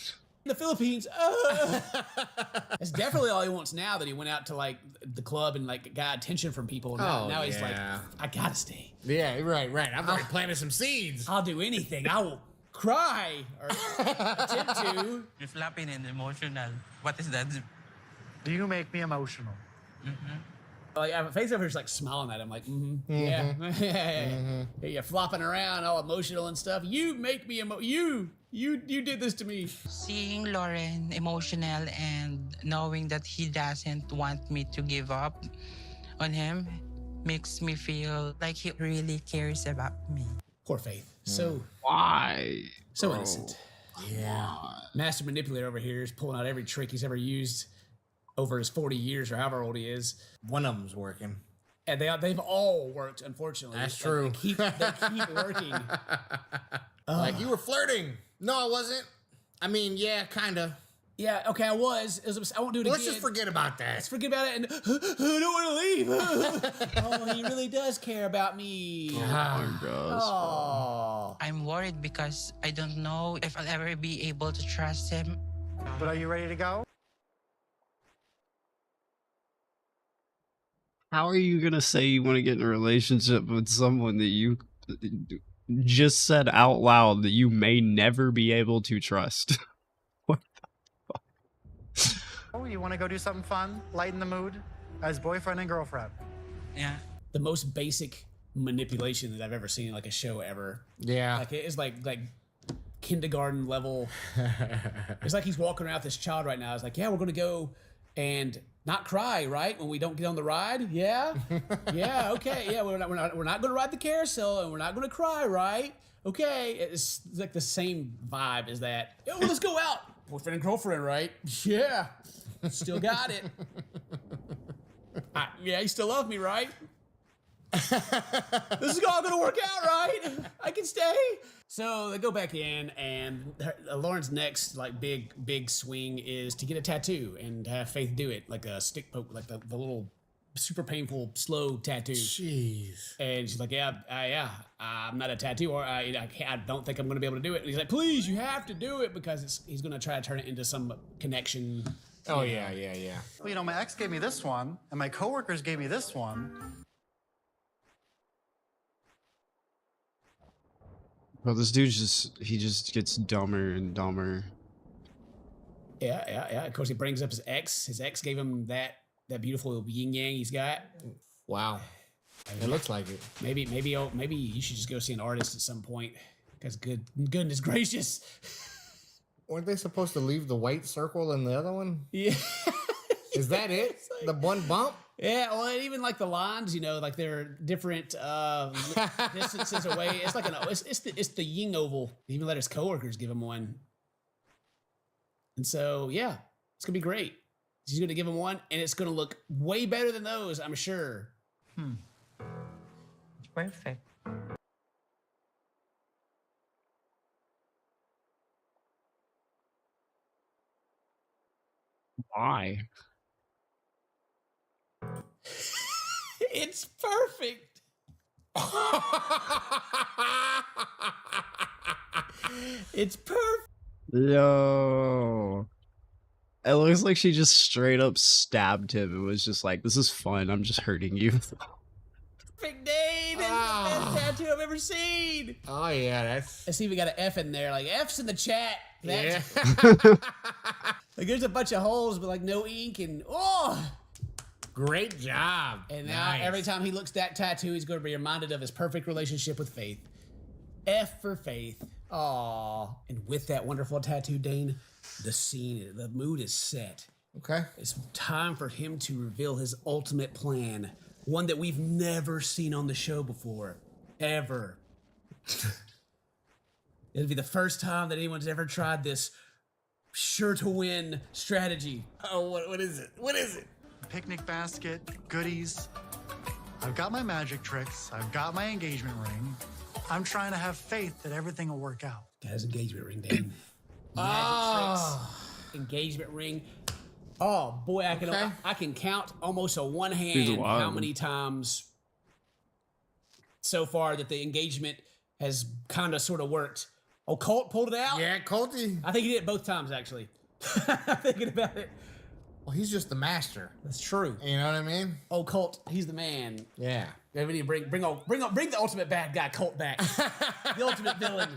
Speaker 6: In the Philippines. That's definitely all he wants now that he went out to like the club and like got attention from people. Now he's like, I gotta stay.
Speaker 7: Yeah, right. I've already planted some seeds.
Speaker 6: I'll do anything. I will cry or attempt to.
Speaker 8: You're flapping and emotional. What is that?
Speaker 9: You make me emotional.
Speaker 8: Mm-hmm.
Speaker 6: Like I have a face over here just like smiling at him, like, yeah. You're flopping around, all emotional and stuff. You make me You did this to me.
Speaker 8: Seeing Lauren emotional and knowing that he doesn't want me to give up on him makes me feel like he really cares about me.
Speaker 6: Poor Faith. So
Speaker 2: why?
Speaker 6: So
Speaker 2: bro?
Speaker 6: innocent. Yeah. Master Manipulator over here is pulling out every trick he's ever used over his 40 years or however old he is.
Speaker 7: One of them's working.
Speaker 6: And they've all worked, unfortunately.
Speaker 7: That's true.
Speaker 6: They keep working.
Speaker 7: Like, you were flirting. No, I wasn't. I mean, yeah, kind of.
Speaker 6: Yeah, okay, I was. I won't do it again.
Speaker 7: Let's just forget about that.
Speaker 6: Let's forget about it and I don't want to leave. Oh, he really does care about me.
Speaker 2: Oh my gosh.
Speaker 6: Oh.
Speaker 8: I'm worried because I don't know if I'll ever be able to trust him.
Speaker 9: But are you ready to go?
Speaker 2: How are you gonna say you want to get in a relationship with someone that you just said out loud that you may never be able to trust? What the fuck?
Speaker 9: Oh, you want to go do something fun? Lighten the mood as boyfriend and girlfriend.
Speaker 8: Yeah.
Speaker 6: The most basic manipulation that I've ever seen in like a show ever.
Speaker 7: Yeah.
Speaker 6: Like it's like kindergarten level. It's like he's walking around with this child right now. It's like, yeah, we're gonna go and not cry, right? When we don't get on the ride, yeah, yeah, okay, yeah. We're not gonna ride the carousel, and we're not gonna cry, right? Okay, it's like the same vibe as that. Yeah, well, let's go out, boyfriend and girlfriend, right? Yeah, still got it. Yeah, you still love me, right? This is all gonna work out, right? I can stay. So they go back in, and Lauren's next like big swing is to get a tattoo and have Faith do it, like a stick poke, like the little super painful slow tattoo.
Speaker 7: Jeez.
Speaker 6: And she's like, yeah, I'm not a tattoo, or I don't think I'm gonna be able to do it. And he's like, please, you have to do it because he's gonna try to turn it into some connection.
Speaker 7: Oh yeah.
Speaker 9: Well, you know, my ex gave me this one, and my coworkers gave me this one.
Speaker 2: Well, this dude just gets dumber and dumber.
Speaker 6: Yeah. Of course, he brings up his ex. His ex gave him that beautiful yin yang he's got.
Speaker 7: Wow. It looks like it.
Speaker 6: Maybe you should just go see an artist at some point. Because goodness gracious.
Speaker 7: Weren't they supposed to leave the white circle in the other one?
Speaker 6: Yeah.
Speaker 7: Is that it? The one bump?
Speaker 6: Yeah, well, and even like the lines, you know, like they're different distances away. It's like it's the yin oval. He even let his coworkers give him one. And so, yeah, it's gonna be great. He's gonna give him one, and it's gonna look way better than those, I'm sure.
Speaker 8: Perfect.
Speaker 2: Why?
Speaker 6: It's perfect. It's perfect.
Speaker 2: Yo. It looks like she just straight up stabbed him. It was just like, this is fun. I'm just hurting you.
Speaker 6: Perfect day. This is the best tattoo I've ever seen.
Speaker 7: Oh yeah, that's.
Speaker 6: I see we got an F in there. Like F's in the chat.
Speaker 7: Yeah.
Speaker 6: Like there's a bunch of holes, but like no ink and
Speaker 7: Great job.
Speaker 6: And now every time he looks at that tattoo, he's going to be reminded of his perfect relationship with Faith. F for Faith. Aw. And with that wonderful tattoo, Dane, the mood is set.
Speaker 7: Okay.
Speaker 6: It's time for him to reveal his ultimate plan. One that we've never seen on the show before. Ever. It'll be the first time that anyone's ever tried this sure-to-win strategy.
Speaker 7: Oh, what is it? What is it?
Speaker 9: Picnic basket, goodies. I've got my magic tricks. I've got my engagement ring. I'm trying to have faith that everything will work out.
Speaker 6: Got his engagement ring, Dan. Magic tricks, engagement ring. Oh boy, I can count almost on one hand how many times so far that the engagement has kind of sort of worked. Oh, Colt pulled it out?
Speaker 7: Yeah, Colty.
Speaker 6: I think he did it both times, actually. I'm thinking about it.
Speaker 7: Well, he's just the master.
Speaker 6: That's true.
Speaker 7: You know what I mean?
Speaker 6: Oh, Colt, he's the man.
Speaker 7: Yeah.
Speaker 6: We need to bring the ultimate bad guy, Colt, back. The ultimate villain.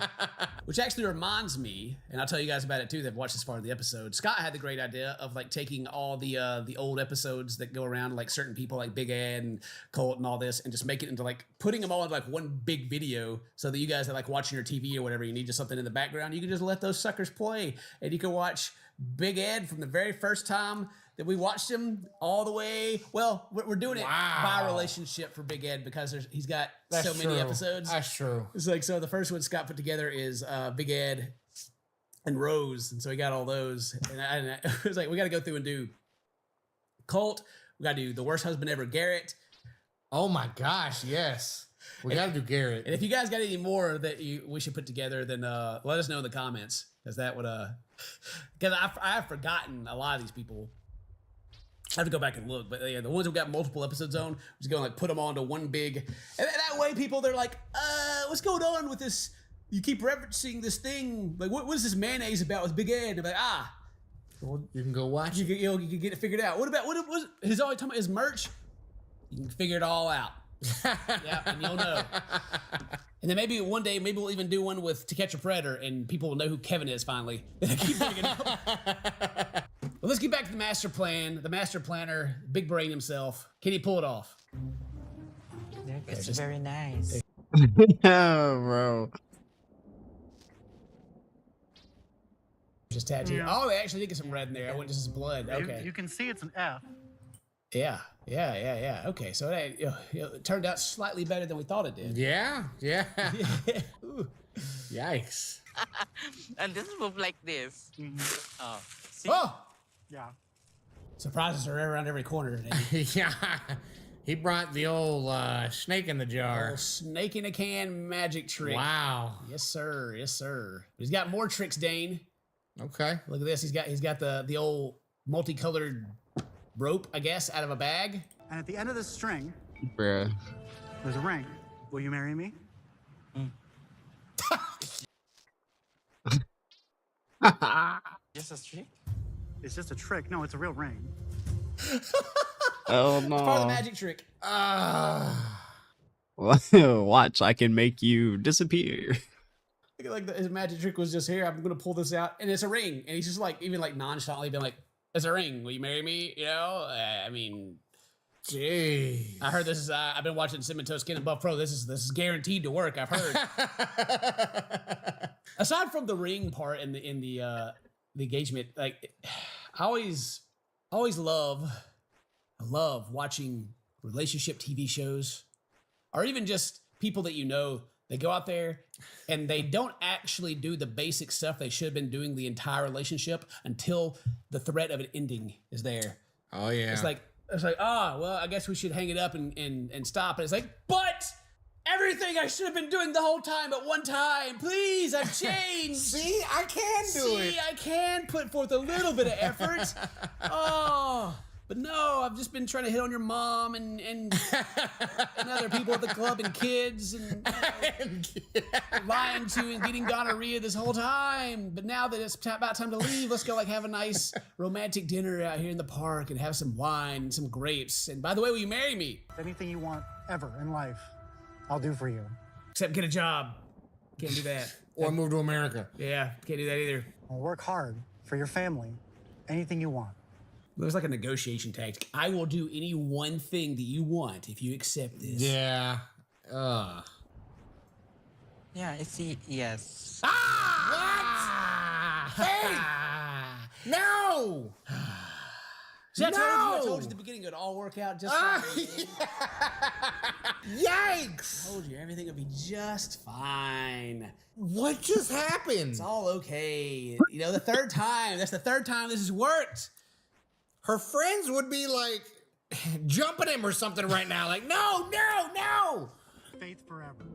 Speaker 6: Which actually reminds me, and I'll tell you guys about it too that have watched this far in the episode. Scott had the great idea of like taking all the old episodes that go around, like certain people like Big Ed and Colt and all this, and just make it into like putting them all into like one big video, so that you guys that like watching your TV or whatever, you need just something in the background, you can just let those suckers play, and you can watch Big Ed from the very first time that we watched him all the way. Well, we're doing it by relationship for Big Ed because he's got so many episodes.
Speaker 7: That's true.
Speaker 6: It's like, so the first one Scott put together is Big Ed and Rose, and so we got all those. And I was like, we got to go through and do Colt. We got to do the worst husband ever, Garrett.
Speaker 7: Oh my gosh, yes. We got to do Garrett.
Speaker 6: And if you guys got any more that we should put together, then let us know in the comments, because that would because I've forgotten a lot of these people. I have to go back and look, but yeah, the ones who got multiple episodes on, we're just gonna like put them onto one big, and that way people they're like, what's going on with this? You keep referencing this thing, like what is this mayonnaise about with Big Ed? They're like,
Speaker 7: well, you can go watch.
Speaker 6: You can get it figured out. What was he's always talking about his merch? You can figure it all out. Yeah, and you'll know. And then maybe one day, maybe we'll even do one with To Catch a Predator, and people will know who Kevin is finally. I keep bringing it up. Well, let's get back to the master plan. The master planner, big brain himself. Can he pull it off?
Speaker 8: It's very nice.
Speaker 2: Oh, bro.
Speaker 6: Just tattoo. Oh, they actually did get some red in there. I went just as blood. Okay.
Speaker 9: You can see it's an F.
Speaker 6: Yeah. Okay, so it turned out slightly better than we thought it did.
Speaker 7: Yeah. Yikes.
Speaker 8: And this move like this. Oh. See?
Speaker 6: Oh!
Speaker 9: Yeah.
Speaker 6: Surprises are around every corner today.
Speaker 7: Yeah. He brought the old snake in the jar.
Speaker 6: Old snake in a can magic trick.
Speaker 7: Wow.
Speaker 6: Yes, sir. He's got more tricks, Dane.
Speaker 7: Okay.
Speaker 6: Look at this. He's got the old multicolored rope, I guess, out of a bag.
Speaker 9: And at the end of this string,
Speaker 2: Bruh.
Speaker 9: there's a ring. Will you marry me?
Speaker 8: Just a trick?
Speaker 9: It's just a trick. No, it's a real ring.
Speaker 2: Oh no.
Speaker 6: It's part of the magic trick.
Speaker 2: Watch, I can make you disappear.
Speaker 6: Like his magic trick was just here. I'm gonna pull this out, and it's a ring. And he's just like, even like nonchalantly been like, "It's a ring. Will you marry me?" You know, I mean,
Speaker 7: gee.
Speaker 6: I heard this is. I've been watching Cinnamon Toast Skin and Buff Pro. This is guaranteed to work. I've heard. Aside from the ring part and the engagement, like I always love watching relationship TV shows, or even just people that you know. They go out there and they don't actually do the basic stuff they should have been doing the entire relationship until the threat of it ending is there.
Speaker 7: Oh yeah.
Speaker 6: It's like, well, I guess we should hang it up and stop. And it's like, but everything I should have been doing the whole time at one time. Please, I've changed.
Speaker 7: See, I can do it.
Speaker 6: See, I can put forth a little bit of effort. But no, I've just been trying to hit on your mom and other people at the club and kids and lying to and getting gonorrhea this whole time. But now that it's about time to leave, let's go like have a nice romantic dinner out here in the park and have some wine and some grapes. And by the way, will you marry me?
Speaker 9: Anything you want ever in life, I'll do for you.
Speaker 6: Except get a job. Can't do that.
Speaker 7: Or move to America.
Speaker 6: Yeah, can't do that either.
Speaker 9: I'll work hard for your family. Anything you want.
Speaker 6: Looks like a negotiation tactic. I will do any one thing that you want if you accept this.
Speaker 7: Yeah.
Speaker 8: Yeah, I see. Yes.
Speaker 7: What? Hey! No!
Speaker 6: See, I told you at the beginning it would all work out just fine.
Speaker 7: Yikes!
Speaker 6: I told you everything would be just fine.
Speaker 7: What just happened?
Speaker 6: It's all okay. You know, that's the third time this has worked.
Speaker 7: Her friends would be like jumping him or something right now. Like, no.
Speaker 9: Faith forever.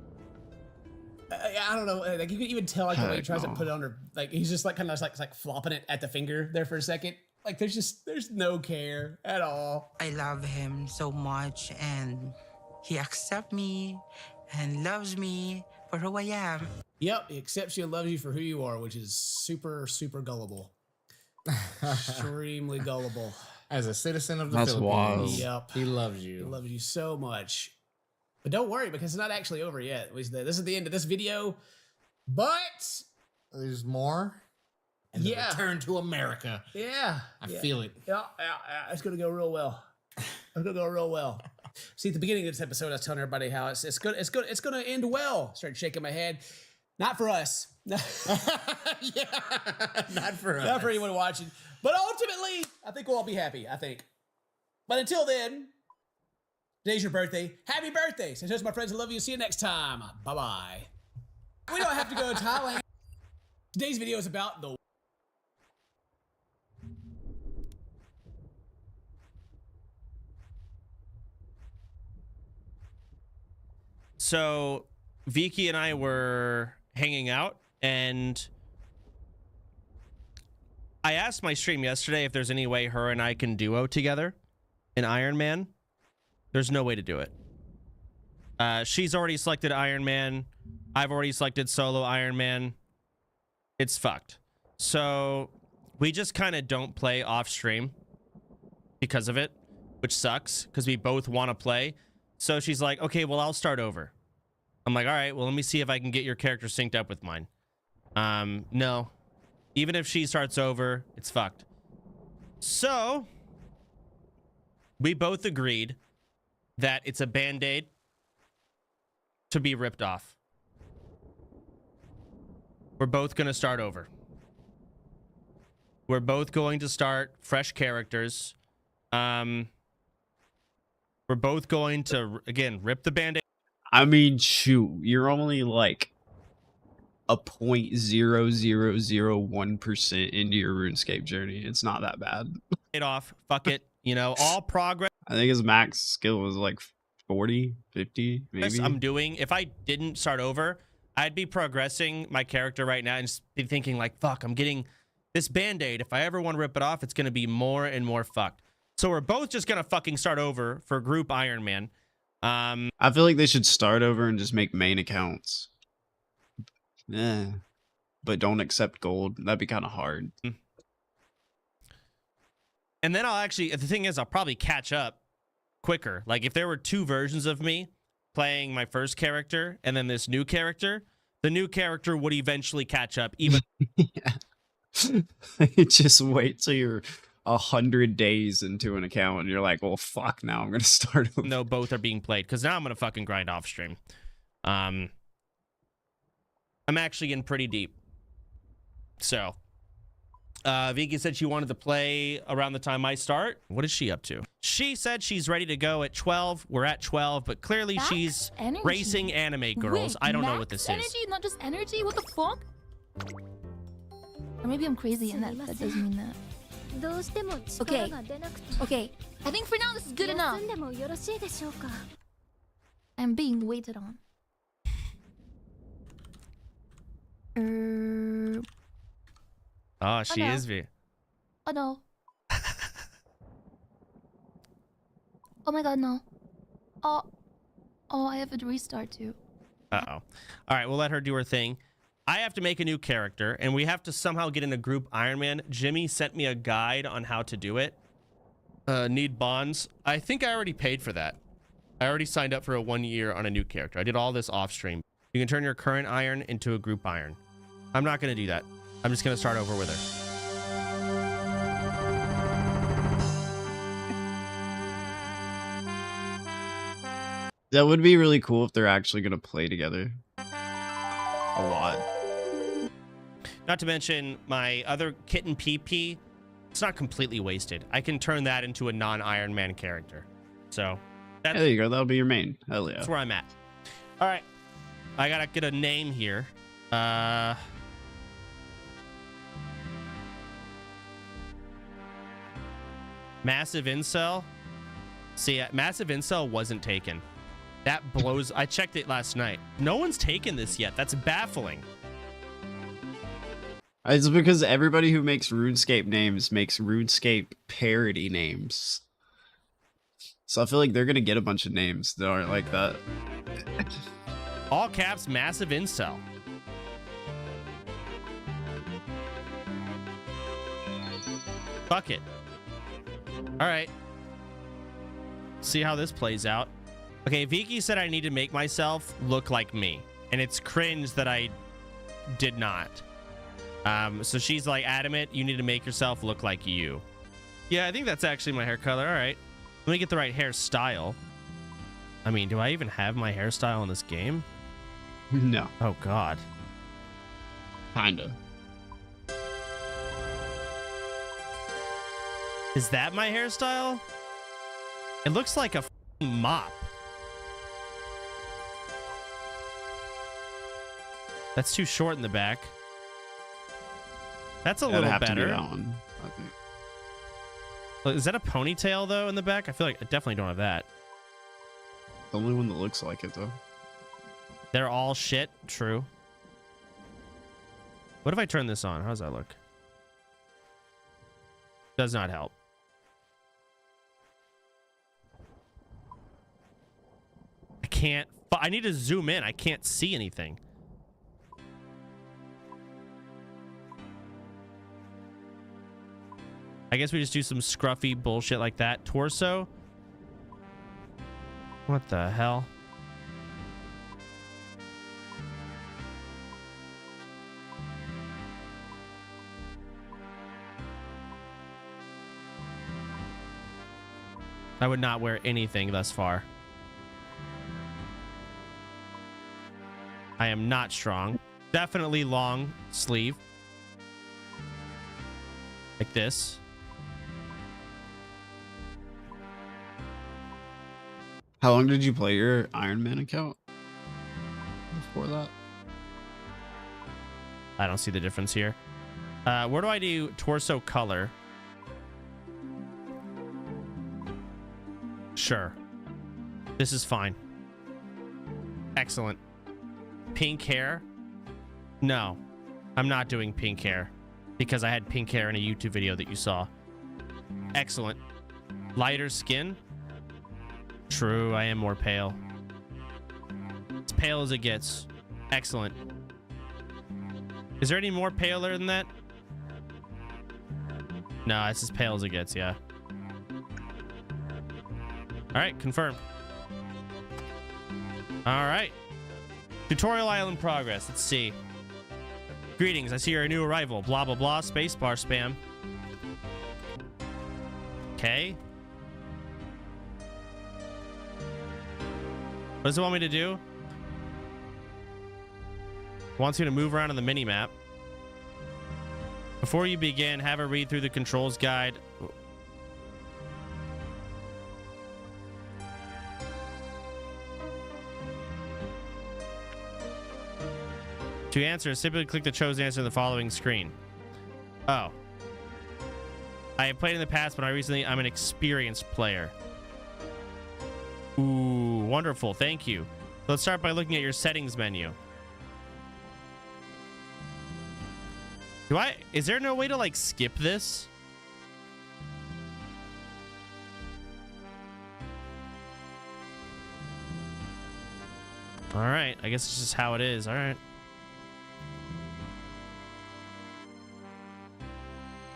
Speaker 6: I don't know. Like you can even tell like the way he tries to put it on her. Like he's just like kind of like flopping it at the finger there for a second. Like there's no care at all.
Speaker 8: I love him so much, and he accepts me and loves me for who I am.
Speaker 6: Yep, he accepts you and loves you for who you are, which is super, super gullible. Extremely gullible.
Speaker 7: As a citizen of the
Speaker 2: That's
Speaker 7: Philippines.
Speaker 2: wild.
Speaker 6: Yep.
Speaker 7: He loves you.
Speaker 6: He loves you so much. But don't worry, because it's not actually over yet. This is the end of this video. But
Speaker 7: there's more. And the return to America.
Speaker 6: Yeah.
Speaker 7: I feel it.
Speaker 6: Yeah. It's gonna go real well. See, at the beginning of this episode, I was telling everybody how it's gonna end well. Started shaking my head. Not for us.
Speaker 7: Yeah, not for us.
Speaker 6: Not for anyone watching. But ultimately, I think we'll all be happy, I think. But until then, today's your birthday. Happy birthday. So my friends, I love you. See you next time. Bye-bye. We don't have to go to Thailand. Today's video is about the
Speaker 13: So Vicky and I were hanging out, and I asked my stream yesterday if there's any way her and I can duo together in Iron Man. There's no way to do it. She's already selected Iron Man. I've already selected solo Iron Man. It's fucked. So we just kind of don't play off stream because of it, which sucks because we both want to play. So she's like, okay, well, I'll start over. I'm like, all right, well, let me see if I can get your character synced up with mine. No. Even if she starts over, it's fucked. So we both agreed that it's a band-aid to be ripped off. We're both going to start over. We're both going to start fresh characters. We're both going to, again, rip the band-aid.
Speaker 2: I mean, shoot, you're only like a 0.0001% into your RuneScape journey. It's not that bad.
Speaker 13: Off. Fuck it. You know, all progress.
Speaker 2: I think his max skill was like 40, 50, maybe.
Speaker 13: I'm doing, if I didn't start over, I'd be progressing my character right now and just be thinking like, fuck, I'm getting this band-aid. If I ever want to rip it off, it's going to be more and more fucked. So we're both just going to fucking start over for group Iron Man.
Speaker 2: I feel like they should start over and just make main accounts. Yeah. But don't accept gold. That'd be kind of hard.
Speaker 13: And then I'll actually, the thing is, I'll probably catch up quicker. Like if there were two versions of me playing my first character and then this new character, the new character would eventually catch up. Even
Speaker 2: just wait till you're 100 days into an account and you're like, well, fuck, now I'm gonna start over.
Speaker 13: No, both are being played because now I'm gonna fucking grind off stream. I'm actually in pretty deep. So Vicky said she wanted to play around the time I start. What is she up to? She said she's ready to go at 12. We're at 12, but clearly she's racing anime girls.
Speaker 14: Wait,
Speaker 13: I don't know what this
Speaker 14: energy,
Speaker 13: is.
Speaker 14: not just energy? What the fuck? Or maybe I'm crazy and that doesn't mean that. Okay. Okay. I think for now this is good enough. I'm being waited on.
Speaker 13: Oh, she is V.
Speaker 14: Oh no. Oh my god, no. Oh, I have to restart too.
Speaker 13: Uh-oh. All right, we'll let her do her thing. I have to make a new character, and we have to somehow get in a group Iron Man. Jimmy sent me a guide on how to do it. Need bonds. I think I already paid for that. I already signed up for a 1 year on a new character. I did all this off stream. You can turn your current Iron into a group Iron. I'm not going to do that. I'm just going to start over with her.
Speaker 2: That would be really cool if they're actually going to play together. A lot.
Speaker 13: Not to mention my other kitten PP. It's not completely wasted. I can turn that into a non-Iron Man character. So
Speaker 2: Yeah, there you go. That'll be your main. Hell yeah.
Speaker 13: That's where I'm at. All right. I got to get a name here. Massive Incel. See, Massive Incel wasn't taken. That blows. I checked it last night. No one's taken this yet. That's baffling.
Speaker 2: It's because everybody who makes RuneScape names makes RuneScape parody names. So I feel like they're going to get a bunch of names that aren't like that.
Speaker 13: All caps, Massive Incel. Fuck it. All right. See how this plays out. Okay, Vicky said I need to make myself look like me. And it's cringe that I did not. So she's like adamant, you need to make yourself look like you. Yeah, I think that's actually my hair color. All right. Let me get the right hairstyle. I mean, do I even have my hairstyle in this game?
Speaker 2: No.
Speaker 13: Oh, God.
Speaker 2: Kinda.
Speaker 13: Is that my hairstyle? It looks like a f***ing mop. That's too short in the back. That's a
Speaker 2: It'd
Speaker 13: little
Speaker 2: have to be
Speaker 13: better.
Speaker 2: that one, I think.
Speaker 13: Is that a ponytail though in the back? I feel like I definitely don't have that.
Speaker 2: The only one that looks like it though.
Speaker 13: They're all shit. True. What if I turn this on? How does that look? Does not help. I can't. I need to zoom in. I can't see anything. I guess we just do some scruffy bullshit like that. Torso? What the hell? I would not wear anything thus far. I am not strong. Definitely long sleeve. Like this.
Speaker 2: How long did you play your Iron Man account before that?
Speaker 13: I don't see the difference here. Where do I do torso color? Sure. This is fine. Excellent. Pink hair? No. I'm not doing pink hair because I had pink hair in a YouTube video that you saw. Excellent. Lighter skin? True, I am more pale. As pale as it gets. Excellent. Is there any more paler than that? No, it's as pale as it gets, yeah. All right, confirmed. All right. Tutorial island progress. Let's see. Greetings, I see you're a new arrival. Blah, blah, blah. Spacebar spam. Okay. What does it want me to do? It wants you to move around on the mini-map. Before you begin, have a read through the controls guide. To answer, simply click the chosen answer in the following screen. Oh. I have played in the past, but I'm an experienced player. Ooh, wonderful. Thank you. Let's start by looking at your settings menu. Is there no way to like skip this? All right. I guess it's just how it is. All right.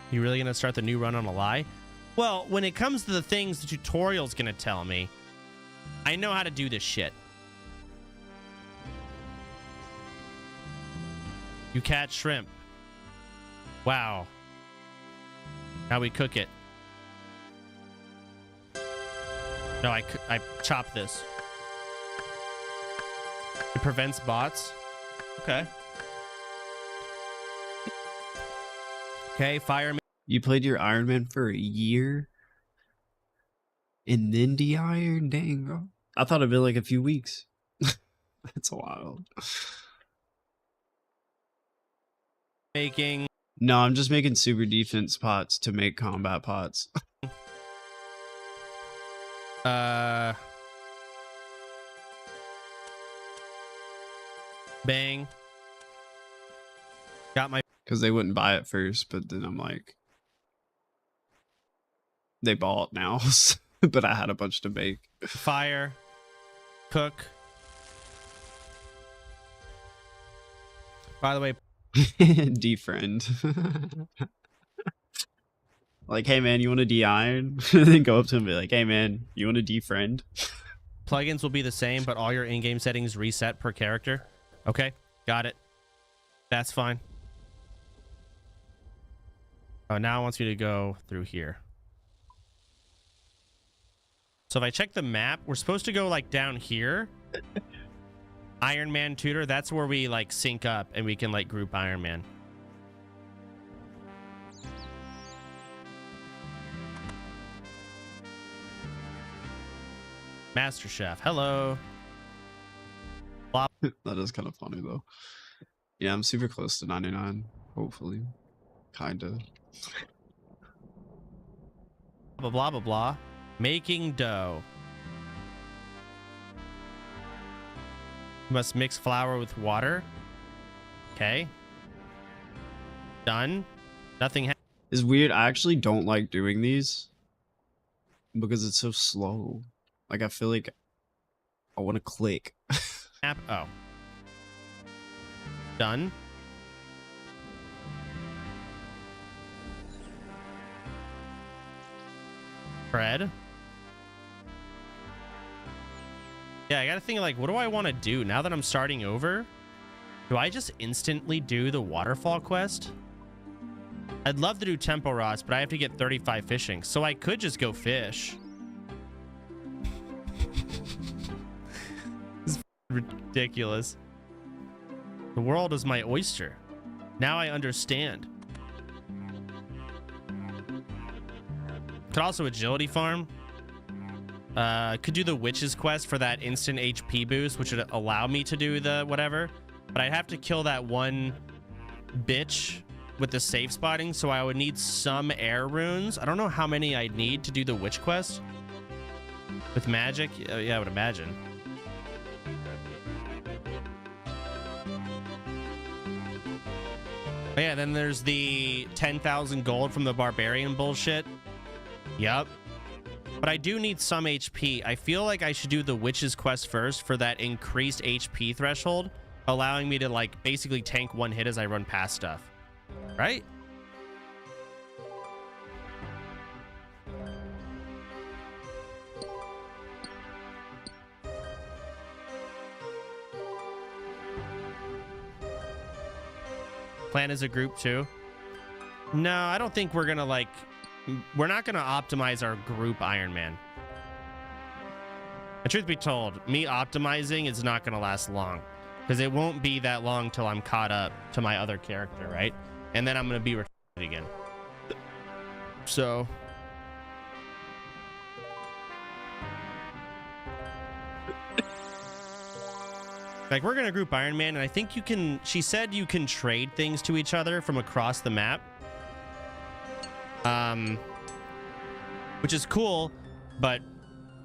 Speaker 13: You really gonna start the new run on a lie? Well, when it comes to the things the tutorial's gonna tell me, I know how to do this shit. You catch shrimp. Wow. How we cook it. No, I chop this. It prevents bots. Okay. Okay, fire me.
Speaker 2: You played your Iron Man for a year? And then de-iron? Dang, bro. I thought it'd been like a few weeks. That's wild.
Speaker 13: Making.
Speaker 2: No, I'm just making super defense pots to make combat pots.
Speaker 13: Bang. Got my.
Speaker 2: Because they wouldn't buy it first, but then I'm like, they bought now, but I had a bunch to bake.
Speaker 13: Fire. Cook. By the way,
Speaker 2: defriend. Like, hey man, you want to de-iron? Then go up to him and be like, hey man, you want to defriend?
Speaker 13: plugins will be the same, but all your in-game settings reset per character. Okay, got it. That's fine. Oh, now it wants me to go through here. So if I check the map, we're supposed to go like down here. Iron Man tutor, that's where we like sync up and we can like group Iron Man. Master Chef, hello.
Speaker 2: That is kind of funny though. Yeah, I'm super close to 99, hopefully. Kinda.
Speaker 13: Blah, blah, blah, blah. Making dough. You must mix flour with water. Okay. Done. Nothing.
Speaker 2: It's weird. I actually don't like doing these because it's so slow. Like, I feel like I want to click.
Speaker 13: Oh. Done. Bread. Yeah, I gotta think, like, what do I want to do now that I'm starting over? Do I just instantly do the waterfall quest? I'd love to do tempo rods, but I have to get 35 fishing, so I could just go fish. This is ridiculous. The world is my oyster. Now I understand. Could also agility farm. Could do the witch's quest for that instant HP boost, which would allow me to do the whatever. But I'd have to kill that one bitch with the safe spotting, so I would need some air runes. I don't know how many I'd need to do the witch quest. With magic? Yeah, I would imagine. But yeah, then there's the 10,000 gold from the barbarian bullshit. Yup. But I do need some HP. I feel like I should do the witch's quest first for that increased HP threshold, allowing me to, like, basically tank one hit as I run past stuff. Right? Plan as a group too? No, I don't think we're gonna, like, we're not gonna optimize our group Iron Man. And truth be told, me optimizing is not gonna last long, because it won't be that long till I'm caught up to my other character, right? And then I'm gonna be retarded again. So like, we're gonna group Iron Man, and I think you can, she said you can trade things to each other from across the map. Which is cool, but,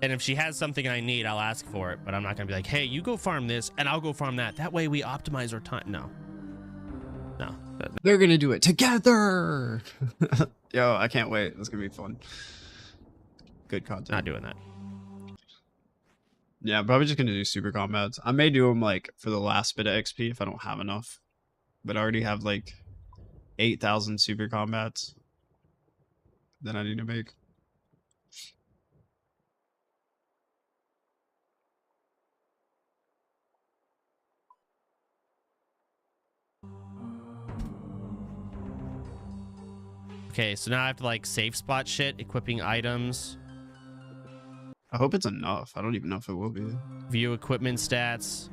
Speaker 13: and if she has something I need, I'll ask for it, but I'm not gonna be like, hey, you go farm this and I'll go farm that. That way we optimize our time. No.
Speaker 2: They're gonna do it together. Yo, I can't wait. That's gonna be fun. Good content.
Speaker 13: Not doing that.
Speaker 2: Yeah, I'm probably just gonna do super combats. I may do them, like, for the last bit of XP if I don't have enough, but I already have like 8,000 super combats that I need to make.
Speaker 13: Okay, so now I have to, like, safe spot shit, equipping items.
Speaker 2: I hope it's enough. I don't even know if it will be.
Speaker 13: View equipment stats.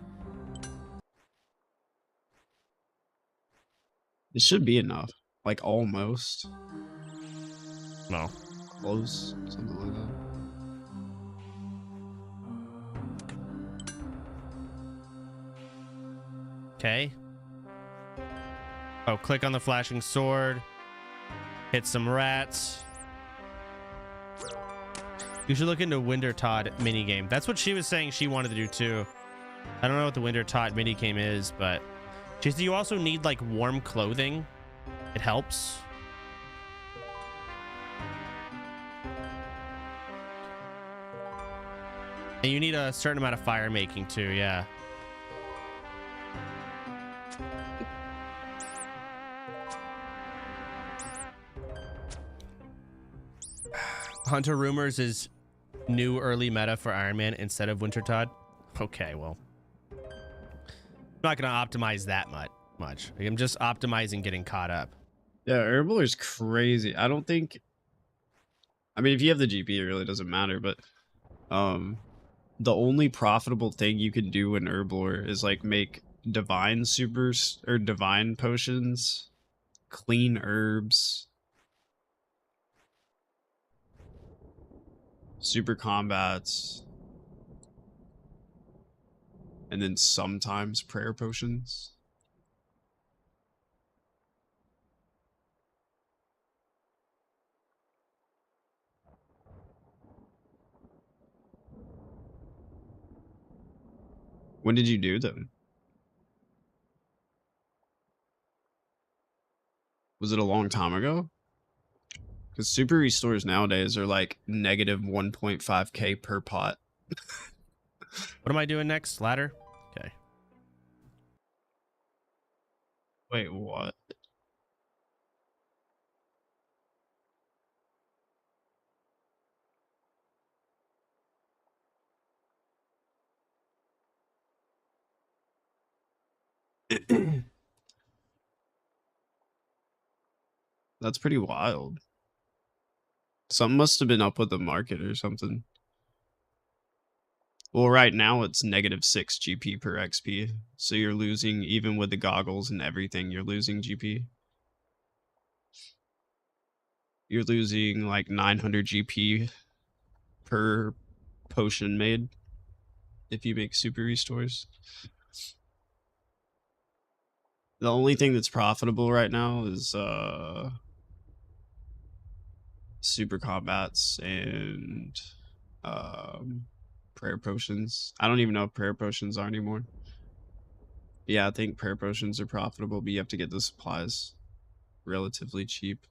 Speaker 2: It should be enough. Like, almost.
Speaker 13: No.
Speaker 2: Close. Something like that.
Speaker 13: Okay. Oh, click on the flashing sword. Hit some rats. You should look into Winter Todd minigame. That's what she was saying she wanted to do too. I don't know what the Winter Todd minigame is, but she said you also need, like, warm clothing. It helps. And you need a certain amount of fire making too, yeah. Hunter Rumors is new early meta for Iron Man instead of Winter Todd. Okay, well, I'm not gonna optimize that much. Like, I'm just optimizing getting caught up.
Speaker 2: Yeah, Herbal is crazy. I don't think, I mean, if you have the GP, it really doesn't matter, but the only profitable thing you can do in Herblore is, like, make divine supers or divine potions, clean herbs, super combats, and then sometimes prayer potions. When did you do them? Was it a long time ago? Because super restores nowadays are like negative 1.5k per pot.
Speaker 13: What am I doing next? Ladder? Okay.
Speaker 2: Wait, what? That's pretty wild. Something must have been up with the market or something. Well, right now it's negative 6 GP per XP. So you're losing, even with the goggles and everything, you're losing GP. You're losing like 900 GP per potion made if you make super restores. The only thing that's profitable right now is super combats and prayer potions. I don't even know if prayer potions are anymore. Yeah, I think prayer potions are profitable, but you have to get the supplies relatively cheap.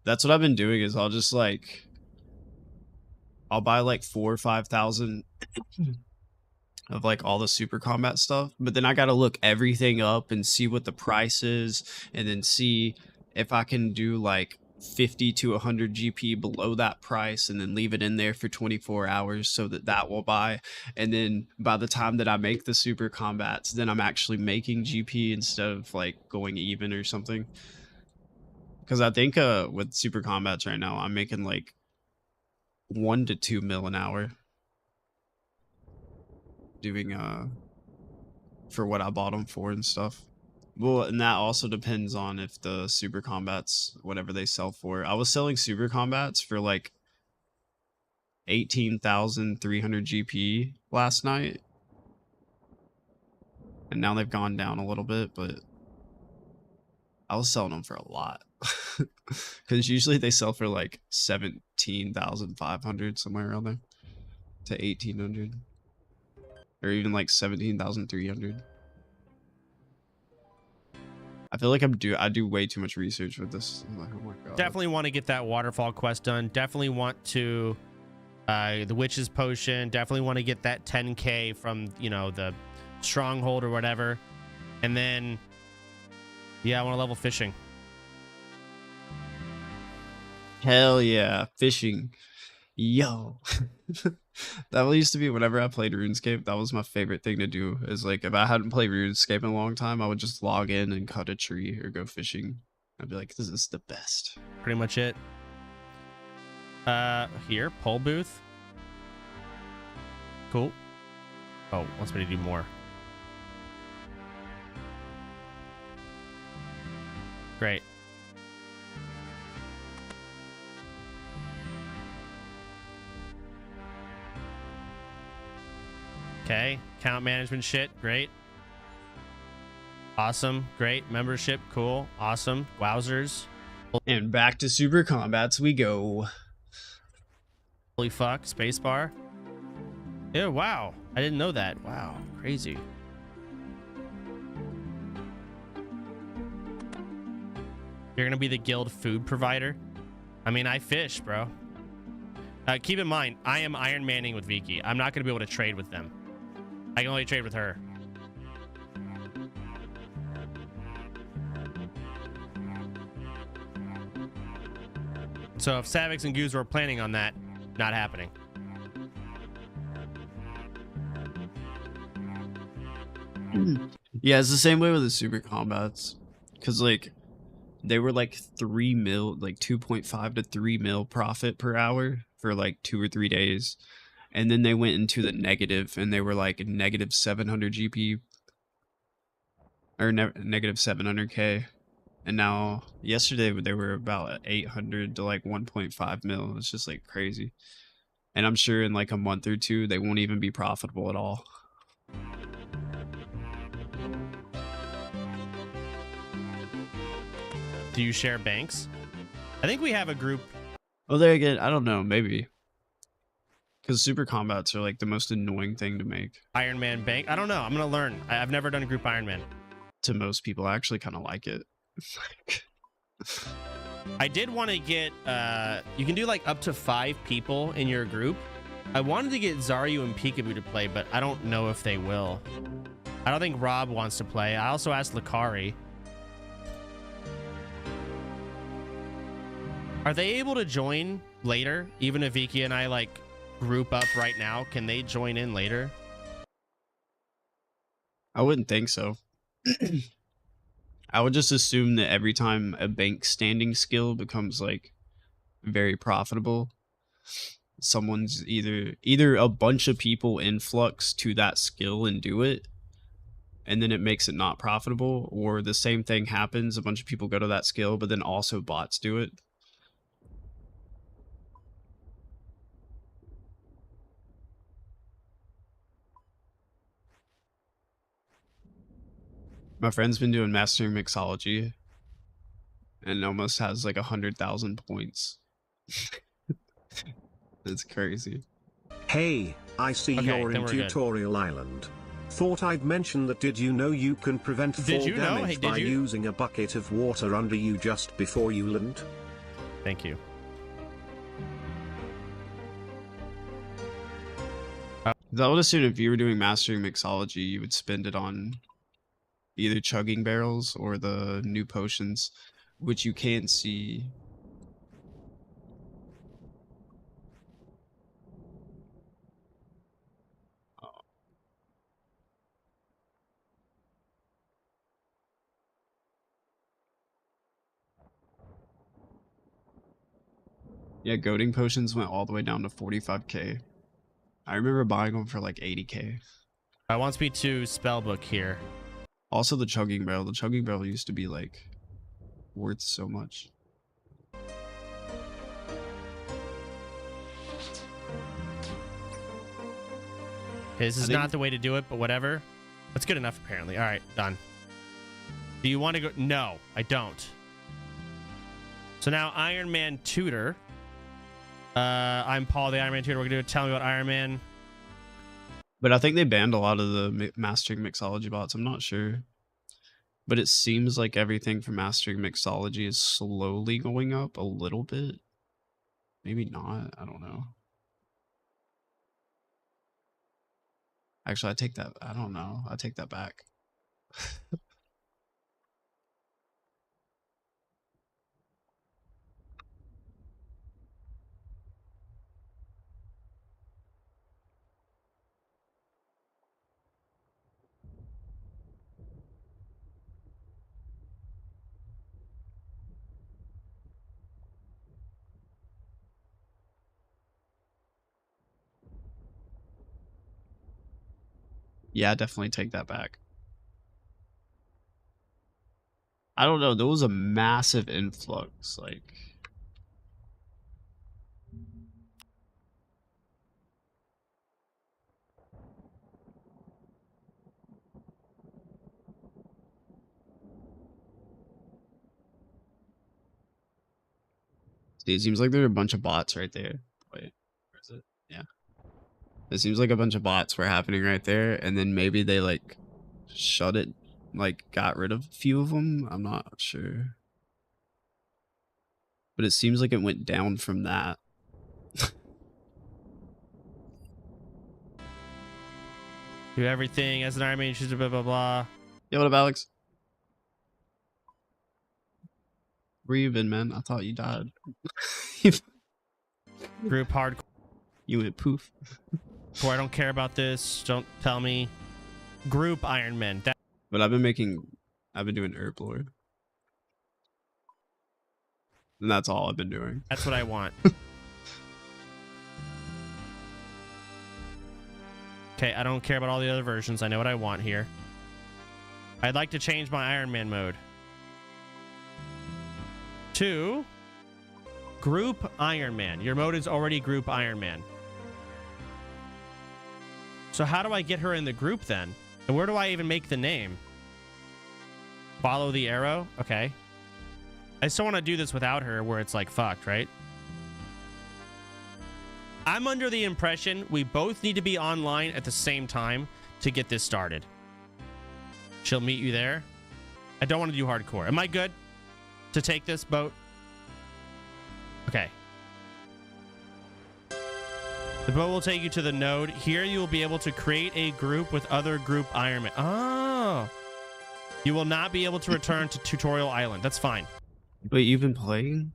Speaker 2: That's what I've been doing is I'll just like I'll buy like 4,000 or 5,000 of like all the super combat stuff, but then I gotta look everything up and see what the price is, and then see if I can do like 50 to 100 GP below that price, and then leave it in there for 24 hours so that will buy. And then by the time that I make the super combats, then I'm actually making GP instead of like going even or something. Because I think with super combats right now, I'm making like 1 to 2 mil an hour doing for what I bought them for and stuff. Well, and that also depends on if the super combats, whatever they sell for. I was selling super combats for like 18,300 GP last night, and now they've gone down a little bit, but I was selling them for a lot. Because usually they sell for like 17,500, somewhere around there, to 1,800, or even like 17,300. I feel like I do way too much research with this. I'm like, oh my god.
Speaker 13: Definitely want to get that waterfall quest done. Definitely want to the witch's potion. Definitely want to get that 10k from, you know, the stronghold or whatever. And then yeah, I want to level fishing.
Speaker 2: Hell yeah, fishing. Yo. That used to be whenever I played RuneScape, that was my favorite thing to do. Is like if I hadn't played RuneScape in a long time, I would just log in and cut a tree or go fishing. I'd be like, this is the best.
Speaker 13: Pretty much it. Here, pole booth. Cool. Oh, wants me to do more. Great. Okay, account management shit, great. Awesome, great. Membership, cool, awesome. Wowzers.
Speaker 2: And back to super combats we go.
Speaker 13: Holy fuck, spacebar. Yeah, wow. I didn't know that. Wow, crazy. You're gonna be the guild food provider? I mean, I fish, bro. Keep in mind, I am Iron Manning with Viki. I'm not gonna be able to trade with them. I can only trade with her. So if Savix and Goose were planning on that, not happening.
Speaker 2: Yeah, it's the same way with the super combats. Because like they were like 3 mil, like 2.5 to 3 mil profit per hour for like 2 or 3 days. And then they went into the negative, and they were like negative 700 GP or negative 700k. And now yesterday they were about 800 to like 1.5 mil. It's just like crazy. And I'm sure in like a month or two they won't even be profitable at all.
Speaker 13: Do you share banks? I think we have a group.
Speaker 2: Oh, there again, I don't know, maybe. Because super combats are like the most annoying thing to make.
Speaker 13: Iron Man bank. I don't know. I'm gonna learn. I've never done a group Iron Man.
Speaker 2: To most people, I actually kind of like it.
Speaker 13: I did want to get. You can do like up to 5 people in your group. I wanted to get Zaryu and Peekaboo to play, but I don't know if they will. I don't think Rob wants to play. I also asked Lakari. Are they able to join later? Even if Viki and I like group up right now, can they join in later?
Speaker 2: I wouldn't think so. I would just assume that every time a bank standing skill becomes like very profitable, someone's either a bunch of people influx to that skill and do it, and then it makes it not profitable, or the same thing happens, a bunch of people go to that skill, but then also bots do it. My friend's been doing mastering mixology and almost has like 100,000 points. That's crazy.
Speaker 5: Hey, I see you're in Tutorial Island. Thought I'd mention that. Did you know you can prevent fall damage by using a bucket of water under you just before you land?
Speaker 13: Thank you.
Speaker 2: I would assume if you were doing mastering mixology, you would spend it on either chugging barrels or the new potions, which you can see. Yeah, goading potions went all the way down to 45k. I remember buying them for like 80k.
Speaker 13: I wants me to spellbook here.
Speaker 2: Also the chugging barrel. The chugging barrel used to be like worth so much.
Speaker 13: Okay, this is not the way to do it, but whatever. That's good enough, apparently. All right, done. Do you want to go? No, I don't. So now Iron Man Tutor. I'm Paul, the Iron Man Tutor. We're going to tell me about Iron Man.
Speaker 2: But I think they banned a lot of the mastering mixology bots. I'm not sure. But it seems like everything for mastering mixology is slowly going up a little bit. Maybe not. I don't know. Actually, I take that. I don't know. I take that back. Yeah, definitely take that back. I don't know. There was a massive influx. Like, see, it seems like there are a bunch of bots right there. Wait, where is it? Yeah. It seems like a bunch of bots were happening right there, and then maybe they like shut it, like got rid of a few of them. I'm not sure. But it seems like it went down from that.
Speaker 13: Do everything as an Iron Man, blah, blah, blah.
Speaker 2: Yeah, what up, Alex? Where you been, man? I thought you died.
Speaker 13: Group hardcore.
Speaker 2: You went poof.
Speaker 13: Boy, I don't care about this. Don't tell me. Group Iron Man.
Speaker 2: But I've been doing Herb Lord. And that's all I've been doing.
Speaker 13: That's what I want. Okay, I don't care about all the other versions. I know what I want here. I'd like to change my Iron Man mode to Group Iron Man. Your mode is already Group Iron Man. So how do I get her in the group then? And where do I even make the name? Follow the arrow? Okay. I still want to do this without her where it's like fucked, right? I'm under the impression we both need to be online at the same time to get this started. She'll meet you there. I don't want to do hardcore. Am I good to take this boat? Okay. The boat will take you to the node. Here you will be able to create a group with other group Iron Man. Oh. You will not be able to return to Tutorial Island. That's fine.
Speaker 2: Wait, you've been playing?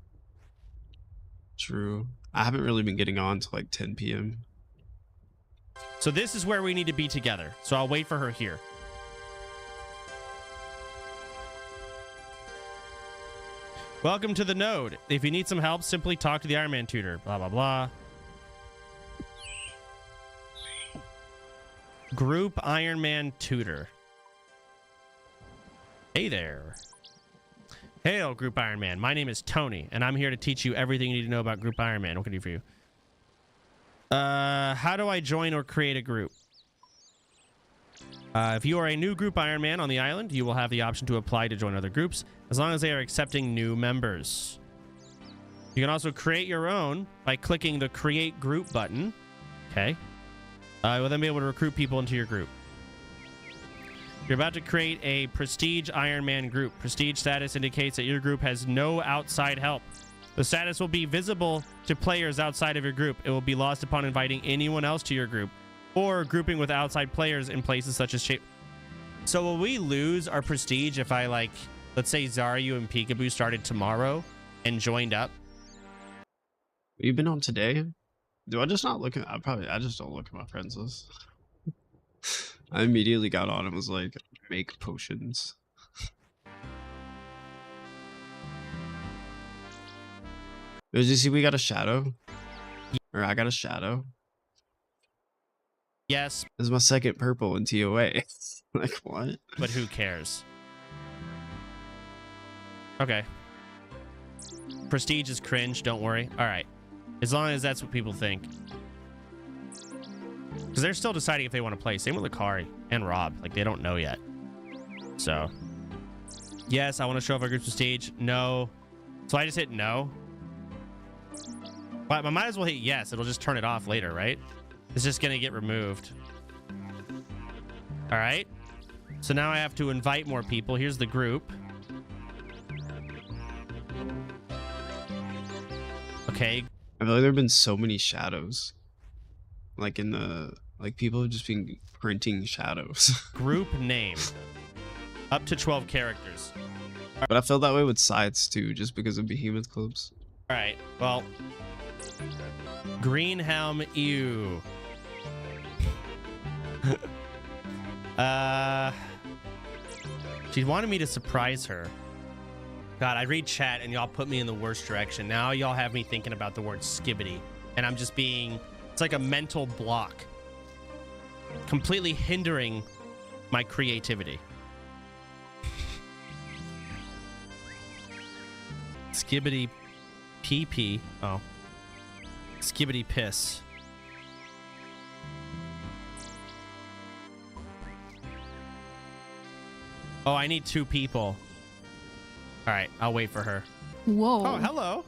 Speaker 2: True. I haven't really been getting on till like 10 p.m.
Speaker 13: So this is where we need to be together. So I'll wait for her here. Welcome to the node. If you need some help, simply talk to the Iron Man tutor. Blah, blah, blah. Group Iron Man tutor. Hey there. Hail, Group Iron Man. My name is Tony, and I'm here to teach you everything you need to know about Group Iron Man. What can I do for you? How do I join or create a group? If you are a new Group Iron Man on the island, you will have the option to apply to join other groups, as long as they are accepting new members. You can also create your own by clicking the Create Group button. Okay. You'll then be able to recruit people into your group. You're about to create a Prestige Iron Man group. Prestige status indicates that your group has no outside help. The status will be visible to players outside of your group. It will be lost upon inviting anyone else to your group or grouping with outside players in places such as shape. So will we lose our prestige if I, like, let's say Zaryu and Peekaboo started tomorrow and joined up?
Speaker 2: You've been on today? Do I just not look at... I just don't look at my friends list. I immediately got on and was like, make potions. Did you see we got a shadow? Or I got a shadow?
Speaker 13: Yes.
Speaker 2: This is my second purple in TOA. Like, what?
Speaker 13: But who cares? Okay. Prestige is cringe, don't worry. All right. As long as that's what people think. Because they're still deciding if they want to play. Same with Lakari and Rob. Like, they don't know yet. So, yes, I want to show off our group's prestige. No. So I just hit no. But I might as well hit yes. It'll just turn it off later, right? It's just going to get removed. All right. So now I have to invite more people. Here's the group. Okay.
Speaker 2: I feel like there have been so many shadows. Like in the... Like, people have just been printing shadows.
Speaker 13: Group name. Up to 12 characters.
Speaker 2: But I felt that way with sides, too, just because of Behemoth Clubs.
Speaker 13: All right. Well... Green Helm Ew. She wanted me to surprise her. God, I read chat and y'all put me in the worst direction. Now y'all have me thinking about the word skibbity. And I'm just being... It's like a mental block. Completely hindering my creativity. Skibbity pee. Oh. Skibbity piss. Oh, I need 2 people. All right, I'll wait for her.
Speaker 14: Whoa.
Speaker 13: Oh, hello.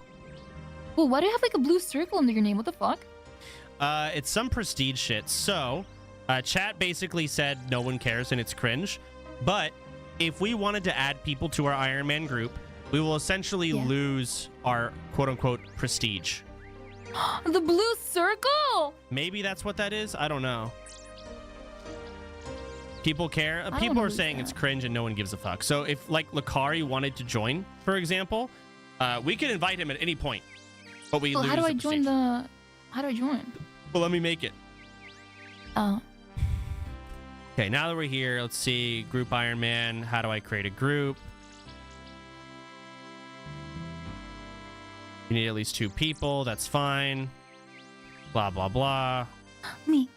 Speaker 14: Well, why do you have like a blue circle under your name? What the fuck?
Speaker 13: It's some prestige shit. So, chat basically said no one cares and it's cringe. But if we wanted to add people to our Iron Man group, we will essentially lose our quote-unquote prestige.
Speaker 14: The blue circle?
Speaker 13: Maybe that's what that is. I don't know. People care. People are saying it's cringe and no one gives a fuck. So if, like, Lakari wanted to join, for example, we could invite him at any point. But we lose
Speaker 14: how do I
Speaker 13: the
Speaker 14: join
Speaker 13: prestige.
Speaker 14: How do I join?
Speaker 13: Well, let me make it.
Speaker 14: Oh.
Speaker 13: Okay, now that we're here, let's see. Group Iron Man. How do I create a group? You need at least 2 people. That's fine. Blah, blah, blah.
Speaker 14: Me.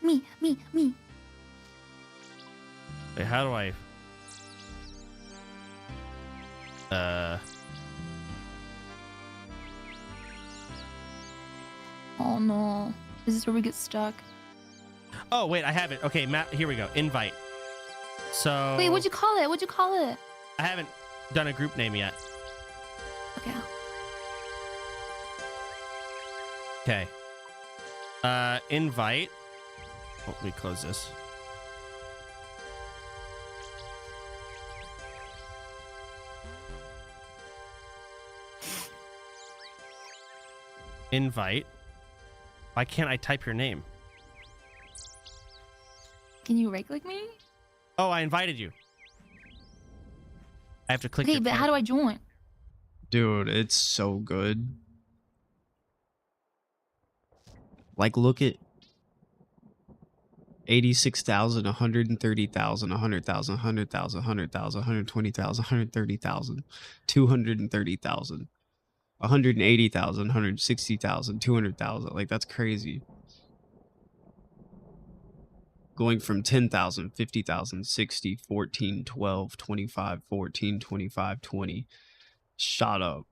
Speaker 13: Wait, how do I...
Speaker 14: Oh no. Is this where we get stuck?
Speaker 13: Oh, wait, I have it. Okay, Matt, here we go. Invite. So...
Speaker 14: Wait, what'd you call it?
Speaker 13: I haven't done a group name yet.
Speaker 14: Okay.
Speaker 13: Okay. Invite. Oh, let me close this. Invite. Why can't I type your name?
Speaker 14: Can you right click me?
Speaker 13: Oh, I invited you. I have to click.
Speaker 14: Okay, but how do I join?
Speaker 2: Dude, it's so good. Like, look at 86,000, 130,000, 100,000, 100,000, 100,000, 120,000, 130,000, 230,000, 180,000, 160,000, 200,000. Like, that's crazy. Going from 10,000, 50,000, 60, 14, 12, 25, 14, 25, 20. Shot up.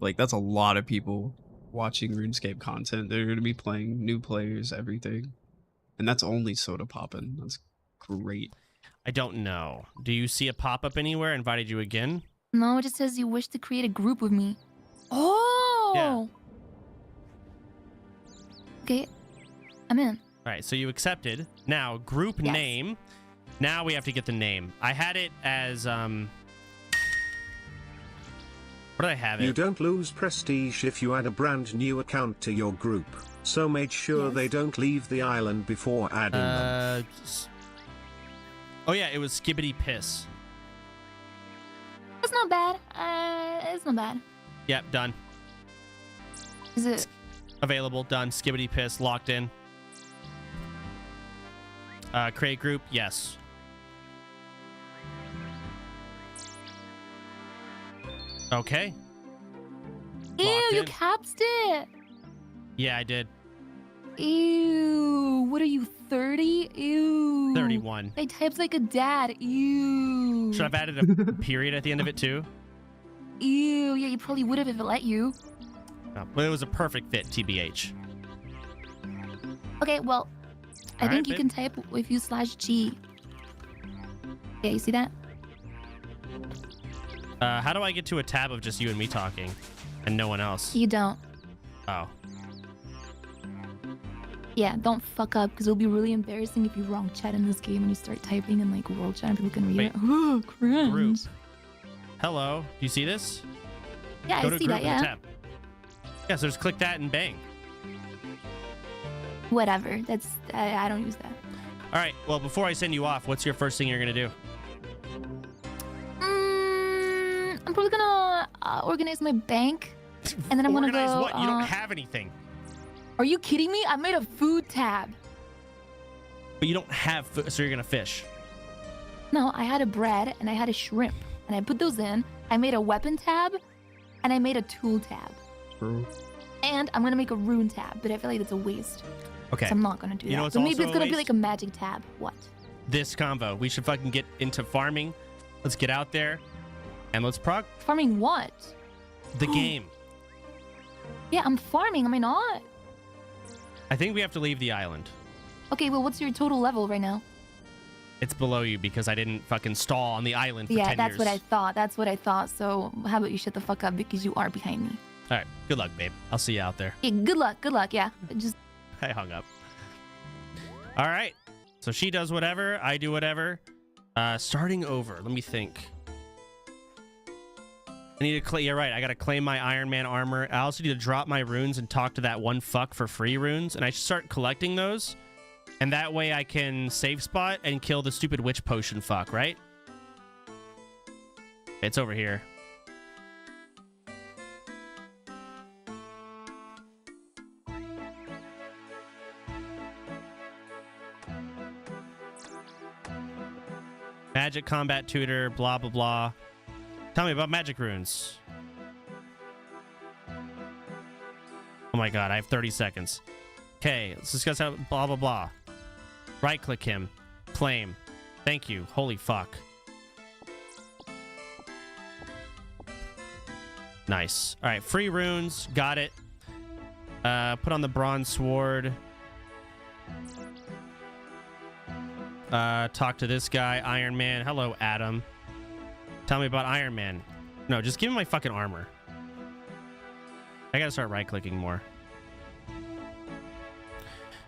Speaker 2: Like, that's a lot of people watching RuneScape content. They're going to be playing, new players, everything. And that's only soda poppin'. That's great.
Speaker 13: I don't know. Do you see a pop-up anywhere? Invited you again?
Speaker 14: No, it just says you wish to create a group with me. Oh!
Speaker 13: Yeah.
Speaker 14: Okay, I'm in.
Speaker 13: All right, so you accepted. Now, group name. Now we have to get the name. I had it as, what did I have it?
Speaker 5: You don't lose prestige if you add a brand new account to your group, so make sure they don't leave the island before adding them.
Speaker 13: Oh yeah, it was Skibbity Piss.
Speaker 14: It's not bad. It's not bad.
Speaker 13: Yep, done.
Speaker 14: Is it
Speaker 13: available? Done. Skibbity Piss locked in. Create group, yes. Okay.
Speaker 14: Ew,
Speaker 13: Locked
Speaker 14: you
Speaker 13: in.
Speaker 14: capsed it.
Speaker 13: Yeah, I did.
Speaker 14: Ew, what are you, 30? Ew.
Speaker 13: 31.
Speaker 14: They types like a dad. Ew.
Speaker 13: Should I have added a period at the end of it too?
Speaker 14: Ew, yeah, you probably would have if it let you.
Speaker 13: No, but it was a perfect fit, TBH.
Speaker 14: Okay, well, I
Speaker 13: All
Speaker 14: think
Speaker 13: right,
Speaker 14: you
Speaker 13: babe.
Speaker 14: can type if you /G. Yeah, you see that?
Speaker 13: How do I get to a tab of just you and me talking and no one else?
Speaker 14: You don't.
Speaker 13: Oh.
Speaker 14: Yeah, don't fuck up, because it'll be really embarrassing if you wrong chat in this game and you start typing in like world chat and people can read
Speaker 13: Wait.
Speaker 14: it. Ooh, cringe.
Speaker 13: Group. Hello. Do you see this?
Speaker 14: Yeah,
Speaker 13: Go
Speaker 14: I
Speaker 13: to
Speaker 14: see
Speaker 13: group
Speaker 14: that,
Speaker 13: with a
Speaker 14: yeah.
Speaker 13: tab. Yeah, so just click that and bang.
Speaker 14: Whatever. That's I don't use that.
Speaker 13: All right. Well, before I send you off, what's your first thing you're gonna do?
Speaker 14: I'm probably gonna organize my bank, and then I'm gonna go.
Speaker 13: Organize what? You don't have anything.
Speaker 14: Are you kidding me? I made a food tab.
Speaker 13: But you don't have food, so you're gonna fish.
Speaker 14: No, I had a bread and I had a shrimp, and I put those in. I made a weapon tab, and I made a tool tab.
Speaker 2: True.
Speaker 14: And I'm gonna make a rune tab, but I feel like it's a waste.
Speaker 13: Okay.
Speaker 14: So I'm not gonna do
Speaker 13: You know
Speaker 14: that.
Speaker 13: what's
Speaker 14: But maybe
Speaker 13: also
Speaker 14: it's
Speaker 13: a
Speaker 14: gonna be
Speaker 13: waste?
Speaker 14: like a magic tab. What?
Speaker 13: This convo. We should fucking get into farming. Let's get out there, and let's prog
Speaker 14: Farming what?
Speaker 13: the game.
Speaker 14: Yeah, I'm farming. Am I not?
Speaker 13: I think we have to leave the island.
Speaker 14: Okay, well, what's your total level right now?
Speaker 13: It's below you because I didn't fucking stall on the island for 10
Speaker 14: Yeah,
Speaker 13: years.
Speaker 14: that's what I thought. That's what I thought. So how about you shut the fuck up because you are behind me.
Speaker 13: All right. Good luck, babe. I'll see you out there.
Speaker 14: Yeah, good luck. Good luck. Yeah, just
Speaker 13: I hung up. All right. So she does whatever. I do whatever. Starting over. Let me think. I need to claim. You're right. I got to claim my Iron Man armor. I also need to drop my runes and talk to that one fuck for free runes. And I should start collecting those. And that way I can save spot and kill the stupid witch potion fuck, right? It's over here. Magic combat tutor, blah, blah, blah. Tell me about magic runes. Oh my god, I have 30 seconds. Okay, let's discuss how blah, blah, blah. Right-click him. Claim. Thank you. Holy fuck. Nice. All right, free runes. Got it. Put on the bronze sword. Talk to this guy, Iron Man. Hello, Adam. Tell me about Iron Man. No, just give me my fucking armor. I gotta start right-clicking more.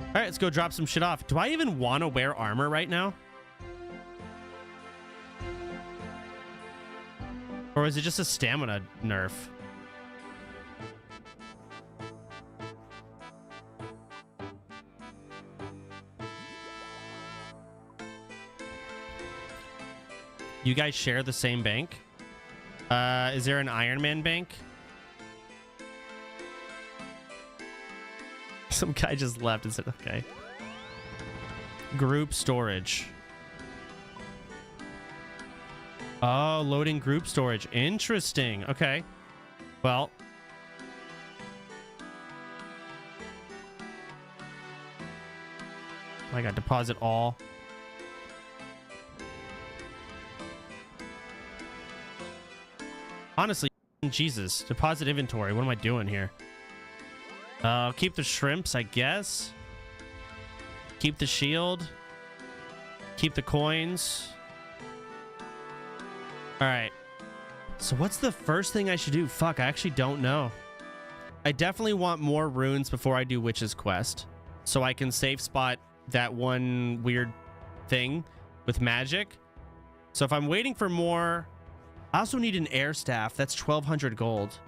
Speaker 13: All right, let's go drop some shit off. Do I even want to wear armor right now? Or is it just a stamina nerf? You guys share the same bank? Is there an Iron Man bank? Some guy just left and said, okay. Group storage. Oh, loading group storage. Interesting. Okay. Well. I got deposit all. Honestly, Jesus. Deposit inventory. What am I doing here? Keep the shrimps, I guess. Keep the shield. Keep the coins. All right. So what's the first thing I should do? Fuck, I actually don't know. I definitely want more runes before I do Witch's Quest, so I can safe spot that one weird thing with magic. So if I'm waiting for more, I also need an air staff. That's 1,200 gold.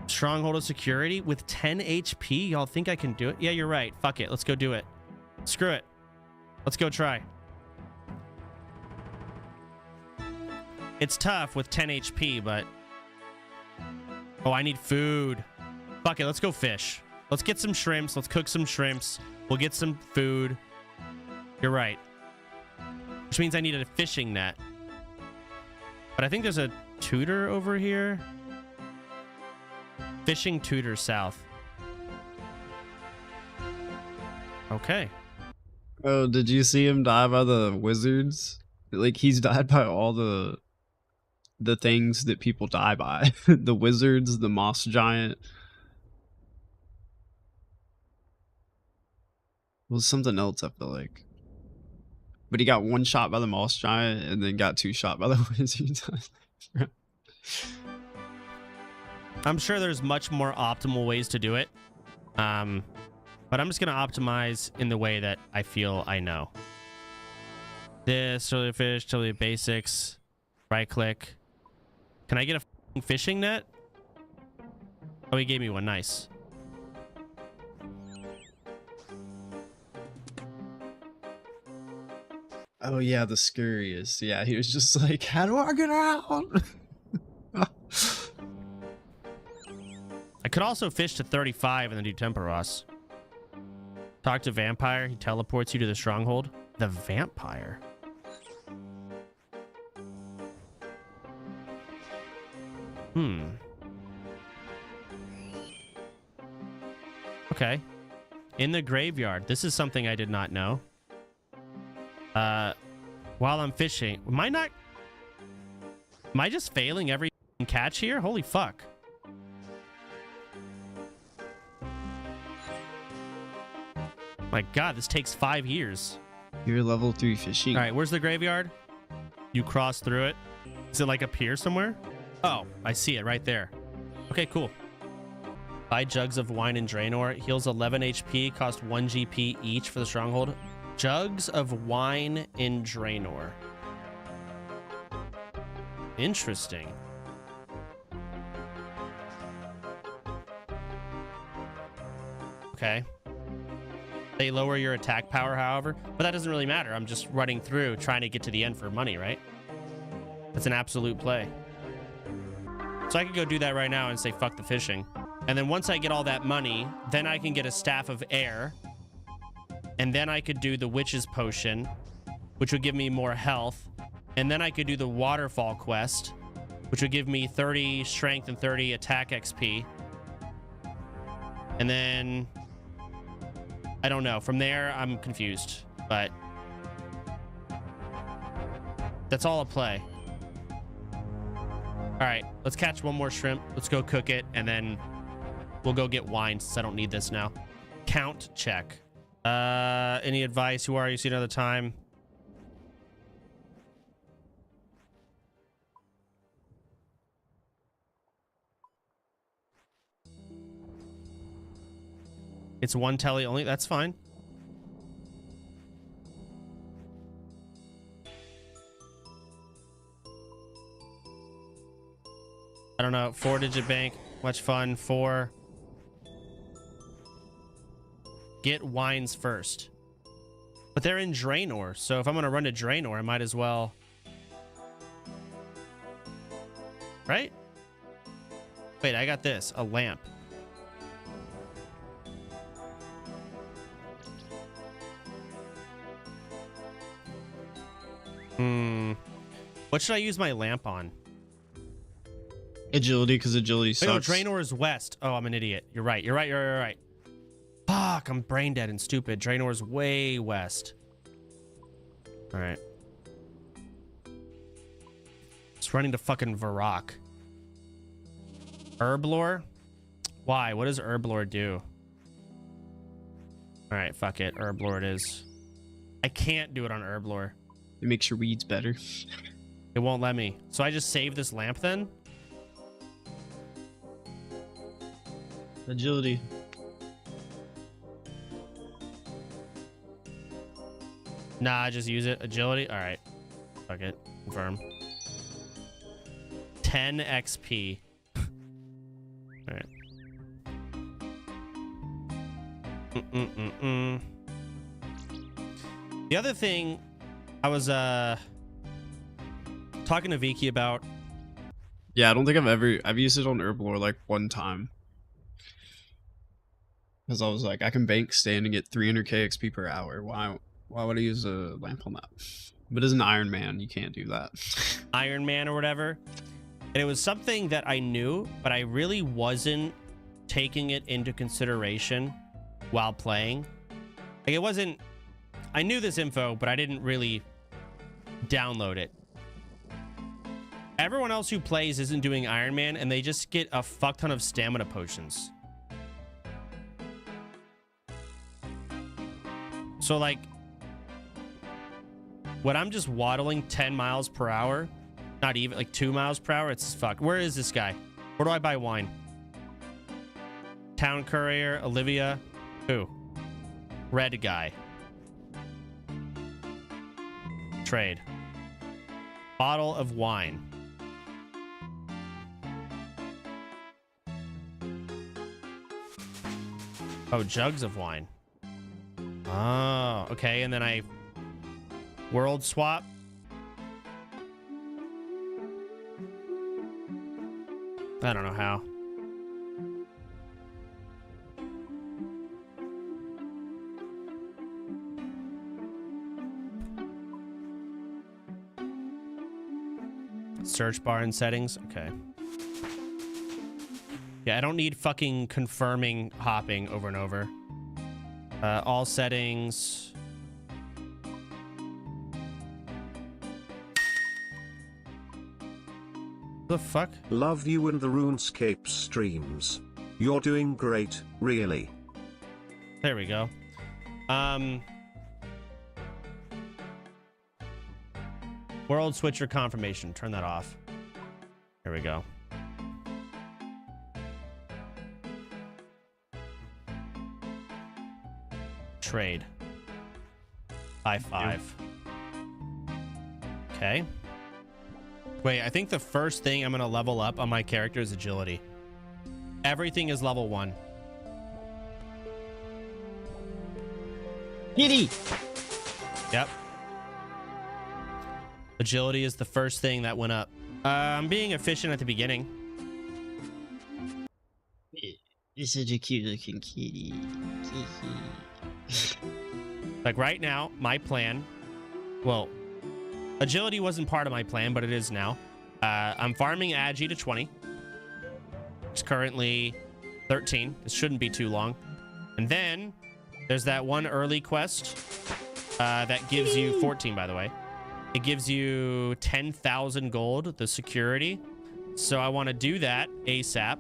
Speaker 13: Stronghold of Security with 10 HP. Y'all think I can do it? Yeah, you're right. Fuck it. Let's go do it. Screw it. Let's go try. It's tough with 10 HP, but... Oh, I need food. Fuck it. Let's go fish. Let's get some shrimps. Let's cook some shrimps. We'll get some food. You're right. Which means I needed a fishing net. But I think there's a tutor over here. Fishing tutor south. Okay.
Speaker 2: Oh, did you see him die by the wizards? Like, he's died by all the things that people die by. The wizards, the moss giant. It was something else, I feel like. But he got one shot by the moss giant and then got two shot by the wizards.
Speaker 13: I'm sure there's much more optimal ways to do it. But I'm just going to optimize in the way that I feel I know. This, totally fish, totally basics. Right click. Can I get a fishing net? Oh, he gave me one. Nice.
Speaker 2: Oh yeah, the scurriest. Yeah, he was just like, how do I get out?
Speaker 13: I could also fish to 35 and then do Temporos. Talk to Vampire. He teleports you to the Stronghold. The Vampire. Okay. In the graveyard. This is something I did not know. While I'm fishing. Am I just failing every catch here? Holy fuck. My god, this takes 5 years.
Speaker 2: You're level 3 fishing.
Speaker 13: All right, where's the graveyard? You cross through it. Is it like up here somewhere? Oh, I see it right there. Okay, cool. Buy jugs of wine in Draenor. Heals 11 HP, cost 1 GP each for the Stronghold. Jugs of wine in Draenor. Interesting. Okay. They lower your attack power, however, but that doesn't really matter. I'm just running through trying to get to the end for money, right? That's an absolute play. So I could go do that right now and say fuck the fishing. And then once I get all that money, then I can get a Staff of Air. And then I could do the Witch's Potion, which would give me more health. And then I could do the Waterfall quest, which would give me 30 strength and 30 attack XP. And then... I don't know. From there, I'm confused. But... that's all a play. Alright, let's catch one more shrimp. Let's go cook it, and then we'll go get wine since I don't need this now. Count check. Any advice? Who are you? See another time. It's one telly only. That's fine. don't know. 4-digit bank. Much fun. 4. Get wines first. But they're in Draenor, so if I'm gonna run to Draenor, I might as well. Right? Wait, I got this. A lamp. What should I use my lamp on?
Speaker 2: Agility, because agility
Speaker 13: Oh, no,
Speaker 2: sucks.
Speaker 13: Draenor is west. Oh, I'm an idiot. You're right. You're right. Fuck, I'm brain dead and stupid. Draenor is way west. All right. It's running to fucking Varrock. Herblore? Why? What does Herblore do? All right, fuck it. Herblore it is. I can't do it on Herblore.
Speaker 2: It makes your weeds better.
Speaker 13: It won't let me. So I just save this lamp then?
Speaker 2: Agility.
Speaker 13: Nah, just use it. Agility? All right. Fuck it. Confirm. 10 XP. All right. The other thing I was talking to Viki about.
Speaker 2: Yeah, I don't think I've used it on Herblore like one time. Because I was like, I can bank stand and get 300k XP per hour. Why would I use a lamp on that? But as an Iron Man, you can't do that.
Speaker 13: Iron Man or whatever. And it was something that I knew, but I really wasn't taking it into consideration while playing. Like it wasn't, I knew this info, but I didn't really download it. Everyone else who plays isn't doing Iron Man, and they just get a fuck ton of stamina potions. So like, when I'm just waddling 10 miles per hour, not even like 2 miles per hour, it's fuck. Where is this guy? Where do I buy wine? Town courier, Olivia. Who? Red guy. Trade. Bottle of wine. Oh, jugs of wine. Oh, okay. And then I world swap. I don't know how. Search bar and settings. Okay. Yeah, I don't need fucking confirming hopping over and over. All settings. The fuck?
Speaker 5: Love you and the RuneScape streams. You're doing great, really.
Speaker 13: There we go. World switcher confirmation. Turn that off. Here we go. Trade. High five. Okay. Wait, I think the first thing I'm going to level up on my character is agility. Everything is level 1.
Speaker 2: Giddy!
Speaker 13: Yep. Agility is the first thing that went up. I'm being efficient at the beginning.
Speaker 2: You're such a cute looking kitty.
Speaker 13: Like right now, my plan, well, agility wasn't part of my plan, but it is now. I'm farming Agi to 20. It's currently 13. This shouldn't be too long. And then there's that one early quest that gives you 14, by the way. It gives you 10,000 gold, the security. So I want to do that ASAP.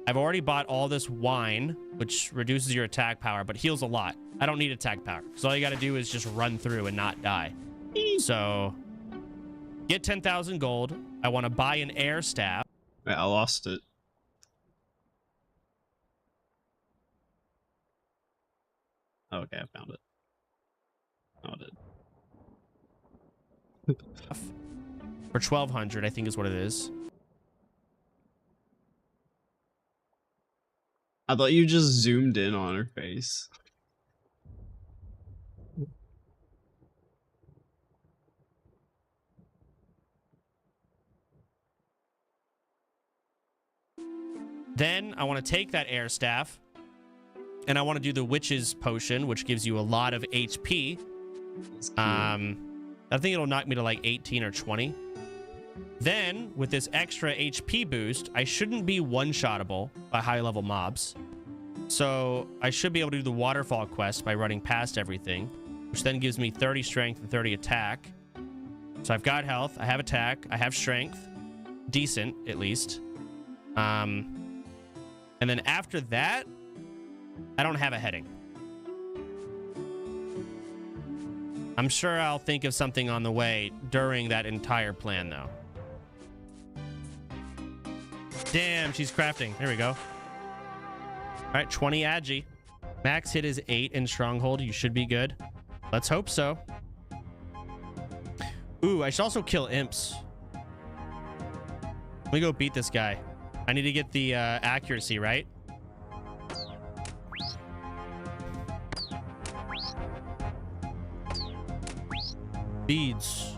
Speaker 13: I've already bought all this wine, which reduces your attack power, but heals a lot. I don't need attack power, because all you got to do is just run through and not die. So get 10,000 gold. I want to buy an air staff.
Speaker 2: Wait, I lost it. Oh, okay, I found it. Found it.
Speaker 13: For 1,200, I think is what it is.
Speaker 2: I thought you just zoomed in on her face.
Speaker 13: Then I want to take that air staff and I want to do the witch's potion, which gives you a lot of HP. I think it'll knock me to like 18 or 20. Then with this extra HP boost, I shouldn't be one-shottable by high-level mobs. So I should be able to do the Waterfall quest by running past everything, which then gives me 30 strength and 30 attack. So I've got health, I have attack, I have strength. Decent, at least. And then after that, I don't have a heading. I'm sure I'll think of something on the way during that entire plan, though. Damn, she's crafting. There we go. All right, 20 agi. Max hit is 8 in Stronghold. You should be good. Let's hope so. Ooh, I should also kill imps. Let me go beat this guy. I need to get the accuracy, right? Beads.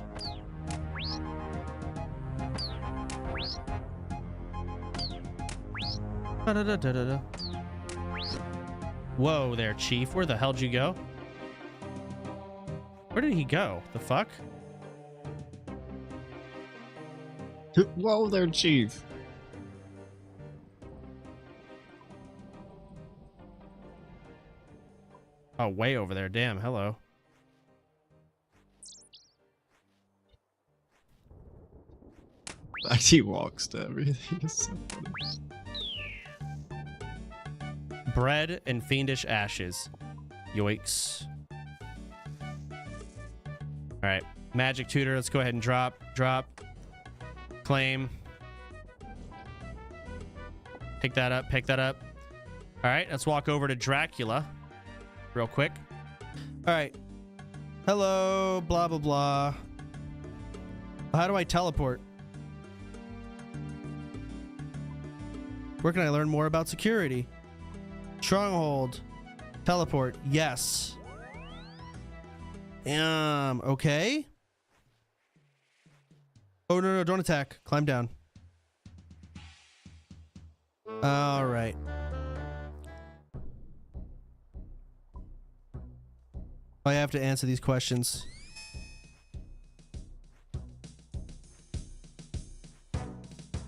Speaker 13: Da-da-da-da-da-da. Whoa there, Chief. Where the hell did you go? Where did he go? The fuck?
Speaker 2: Whoa there, Chief.
Speaker 13: Oh, way over there. Damn, hello.
Speaker 2: Like he walks to everything. It's so funny.
Speaker 13: Bread and fiendish ashes. Yoicks. All right. Magic tutor. Let's go ahead and drop. Drop. Claim. Pick that up. Pick that up. All right. Let's walk over to Dracula real quick. All right. Hello. Blah, blah, blah. How do I teleport? Where can I learn more about security? Stronghold. Teleport. Yes. Okay. Oh, no, don't attack. Climb down. All right. I have to answer these questions.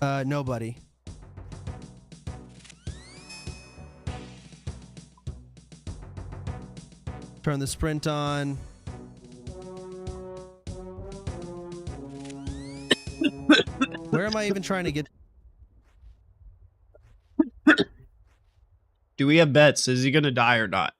Speaker 13: Nobody. Turn the sprint on. Where am I even trying to get?
Speaker 2: Do we have bets? Is he gonna die or not?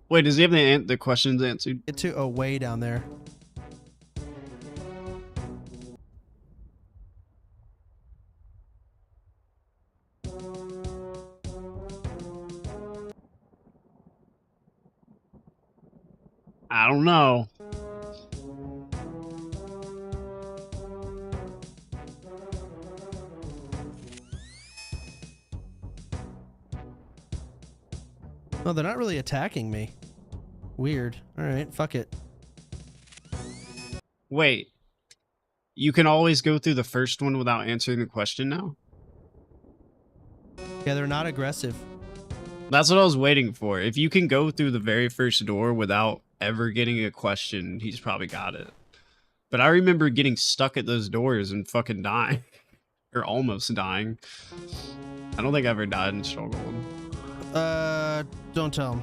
Speaker 2: Wait, does he have the questions answered?
Speaker 13: Get to way down there.
Speaker 2: I don't know.
Speaker 13: Oh, they're not really attacking me. Weird. All right, fuck it.
Speaker 2: Wait. You can always go through the first one without answering the question now?
Speaker 13: Yeah, they're not aggressive.
Speaker 2: That's what I was waiting for. If you can go through the very first door without ever getting a question, he's probably got it. But I remember getting stuck at those doors and fucking dying. Or almost dying. I don't think I ever died in Stronghold.
Speaker 13: Don't tell him.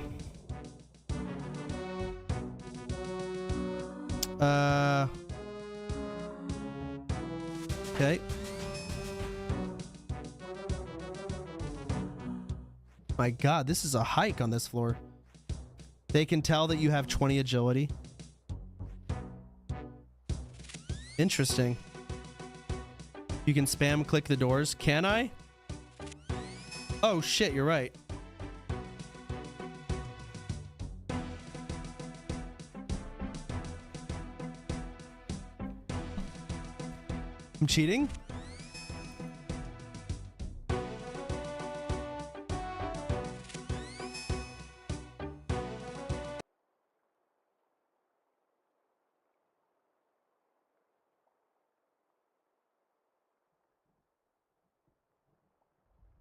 Speaker 13: Okay. My God, this is a hike on this floor. They can tell that you have 20 agility. Interesting. You can spam click the doors. Can I? Oh shit, you're right. I'm cheating?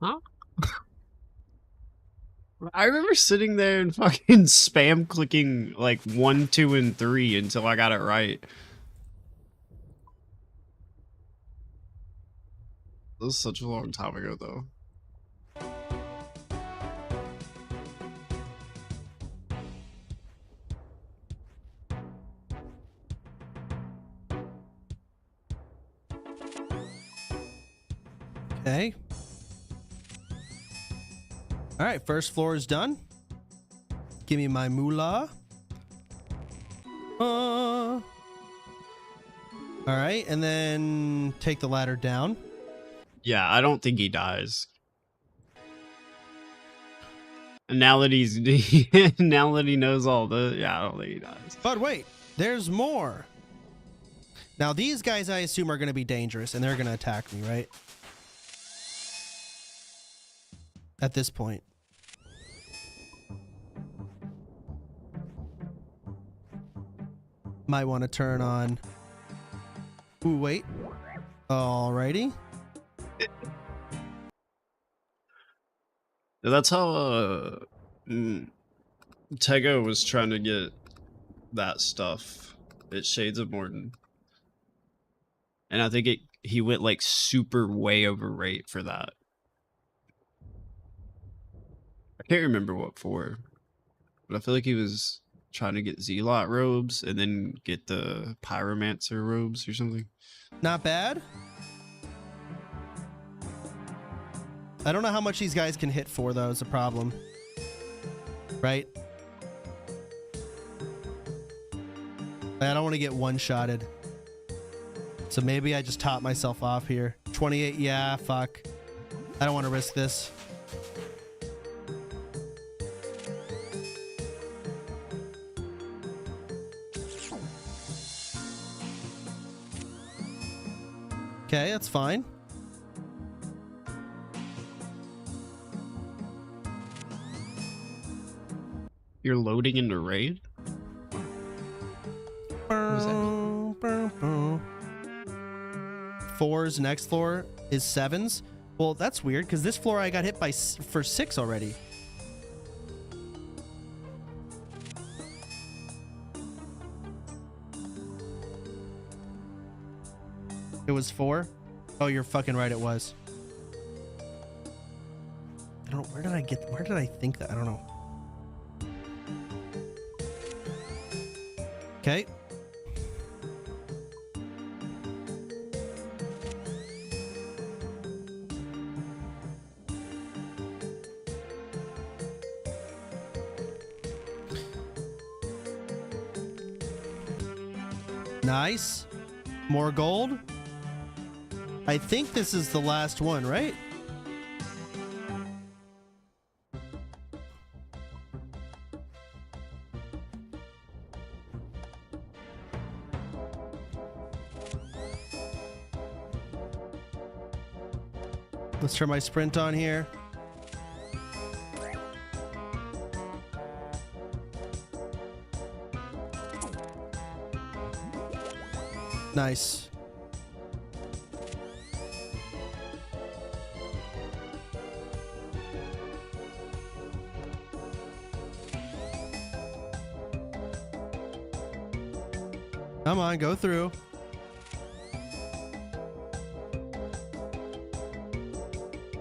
Speaker 2: Huh? I remember sitting there and fucking spam clicking like 1, 2, and 3 until I got it right. That was such a long time ago, though.
Speaker 13: Okay. All right, first floor is done. Give me my moolah. All right, and then take the ladder down.
Speaker 2: Yeah, I don't think he dies. And now that he's now that he knows all the, yeah, I don't think he dies.
Speaker 13: But wait, there's more. Now these guys, I assume, are going to be dangerous, and they're going to attack me, right? At this point. Might want to turn on. Ooh, wait. Alrighty.
Speaker 2: That's how Tego was trying to get that stuff at Shades of Mordor. And I think he went like super way over rate for that. I can't remember what for, but I feel like he was trying to get Zealot robes and then get the Pyromancer robes or something.
Speaker 13: Not bad. I don't know how much these guys can hit for, though, is a problem. Right? I don't want to get one-shotted. So maybe I just top myself off here. 28, yeah, fuck. I don't want to risk this. Okay, that's fine.
Speaker 2: You're loading into raid?
Speaker 13: Fours, next floor is sevens. Well, that's weird because this floor I got hit by for 6 already. It was 4? Oh, you're fucking right, it was. I don't, where did I think that? I don't know. Okay. Nice. More gold. I think this is the last one, right? Let's turn my sprint on here. Nice. Come on, go through.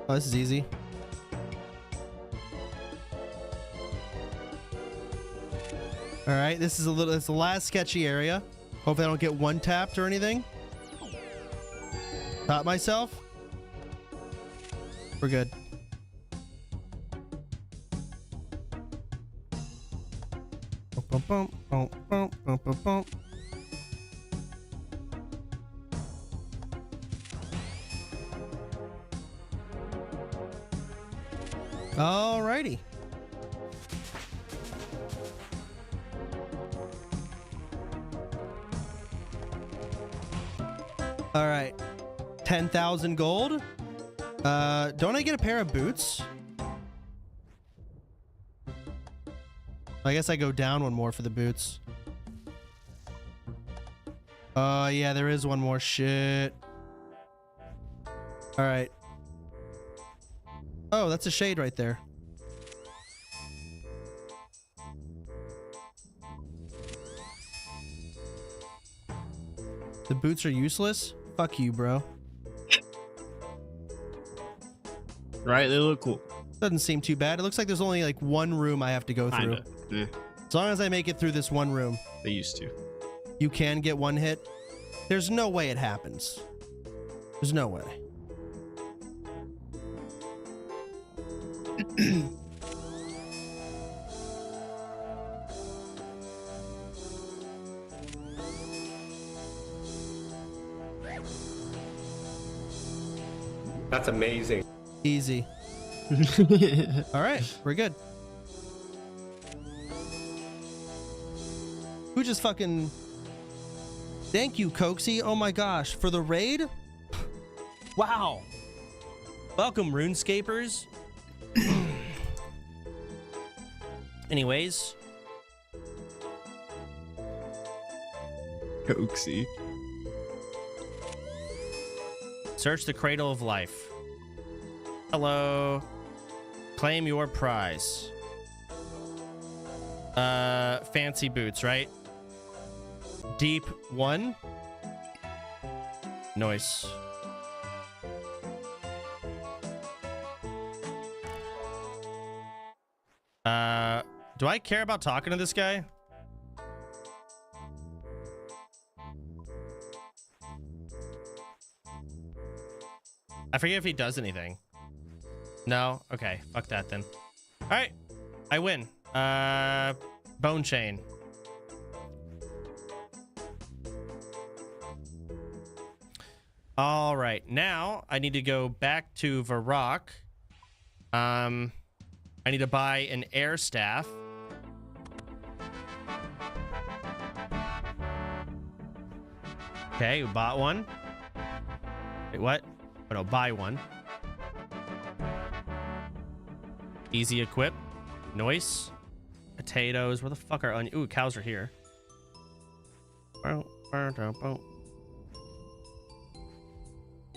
Speaker 13: Oh, this is easy. All right, this is it's the last sketchy area. Hope I don't get one tapped or anything. Top myself. We're good. Bum, bum, bum, bum, bum, bum, bum. Alrighty. All right. 10,000 gold. Don't I get a pair of boots? I guess I go down one more for the boots. Yeah, there is one more. Shit. All right. Oh, that's a shade right there. The boots are useless? Fuck you, bro.
Speaker 2: Right, they look cool.
Speaker 13: Doesn't seem too bad. It looks like there's only like one room I have to go through.
Speaker 2: Kinda. Yeah.
Speaker 13: As long as I make it through this one room.
Speaker 2: They used to.
Speaker 13: You can get one hit. There's no way it happens. There's no way.
Speaker 15: That's amazing.
Speaker 13: Easy. All right, we're good. Who just fucking... Thank you, Coxie. Oh my gosh, for the raid? Wow. Welcome, RuneScapers. Anyways.
Speaker 2: Coxie.
Speaker 13: Search the Cradle of Life. Hello. Claim your prize. Fancy boots, right? Deep 1. Nice. Do I care about talking to this guy? I forget if he does anything. No? Okay, fuck that then. All right, I win. Bone chain. All right, now I need to go back to Varrock. I need to buy an air staff. Okay, we bought one. Wait, what? Oh no, buy one. Easy equip. Noise. Potatoes. Where the fuck are onions? Ooh, cows are here. Yeah,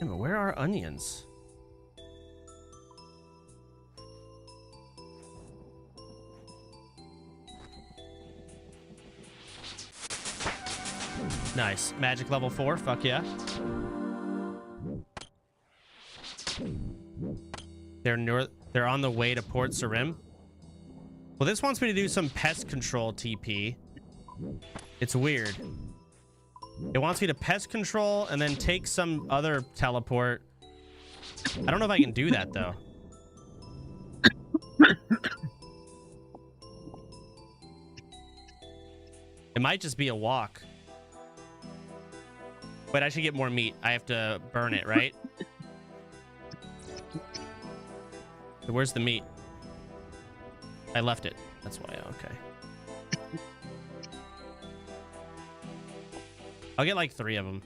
Speaker 13: but where are onions? Nice. Magic level 4. Fuck yeah. They're on the way to Port Sarim. Well, this wants me to do some pest control TP. It's weird. It wants me to pest control and then take some other teleport. I don't know if I can do that, though. It might just be a walk. But I should get more meat. I have to burn it, right? Where's the meat? I left it. That's why. Okay. I'll get like 3 of them.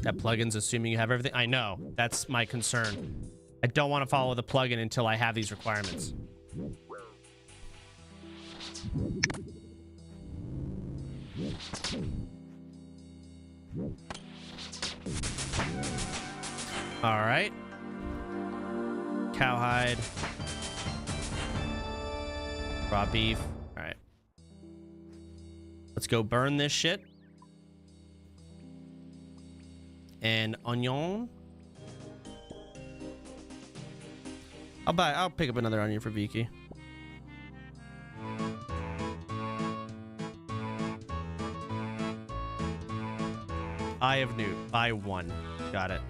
Speaker 13: That plugin's assuming you have everything. I know. That's my concern. I don't want to follow the plugin until I have these requirements. All right. Cowhide. Raw beef. All right. Let's go burn this shit. And onion. I'll pick up another onion for Vicky. Eye of Newt. Buy 1. Got it.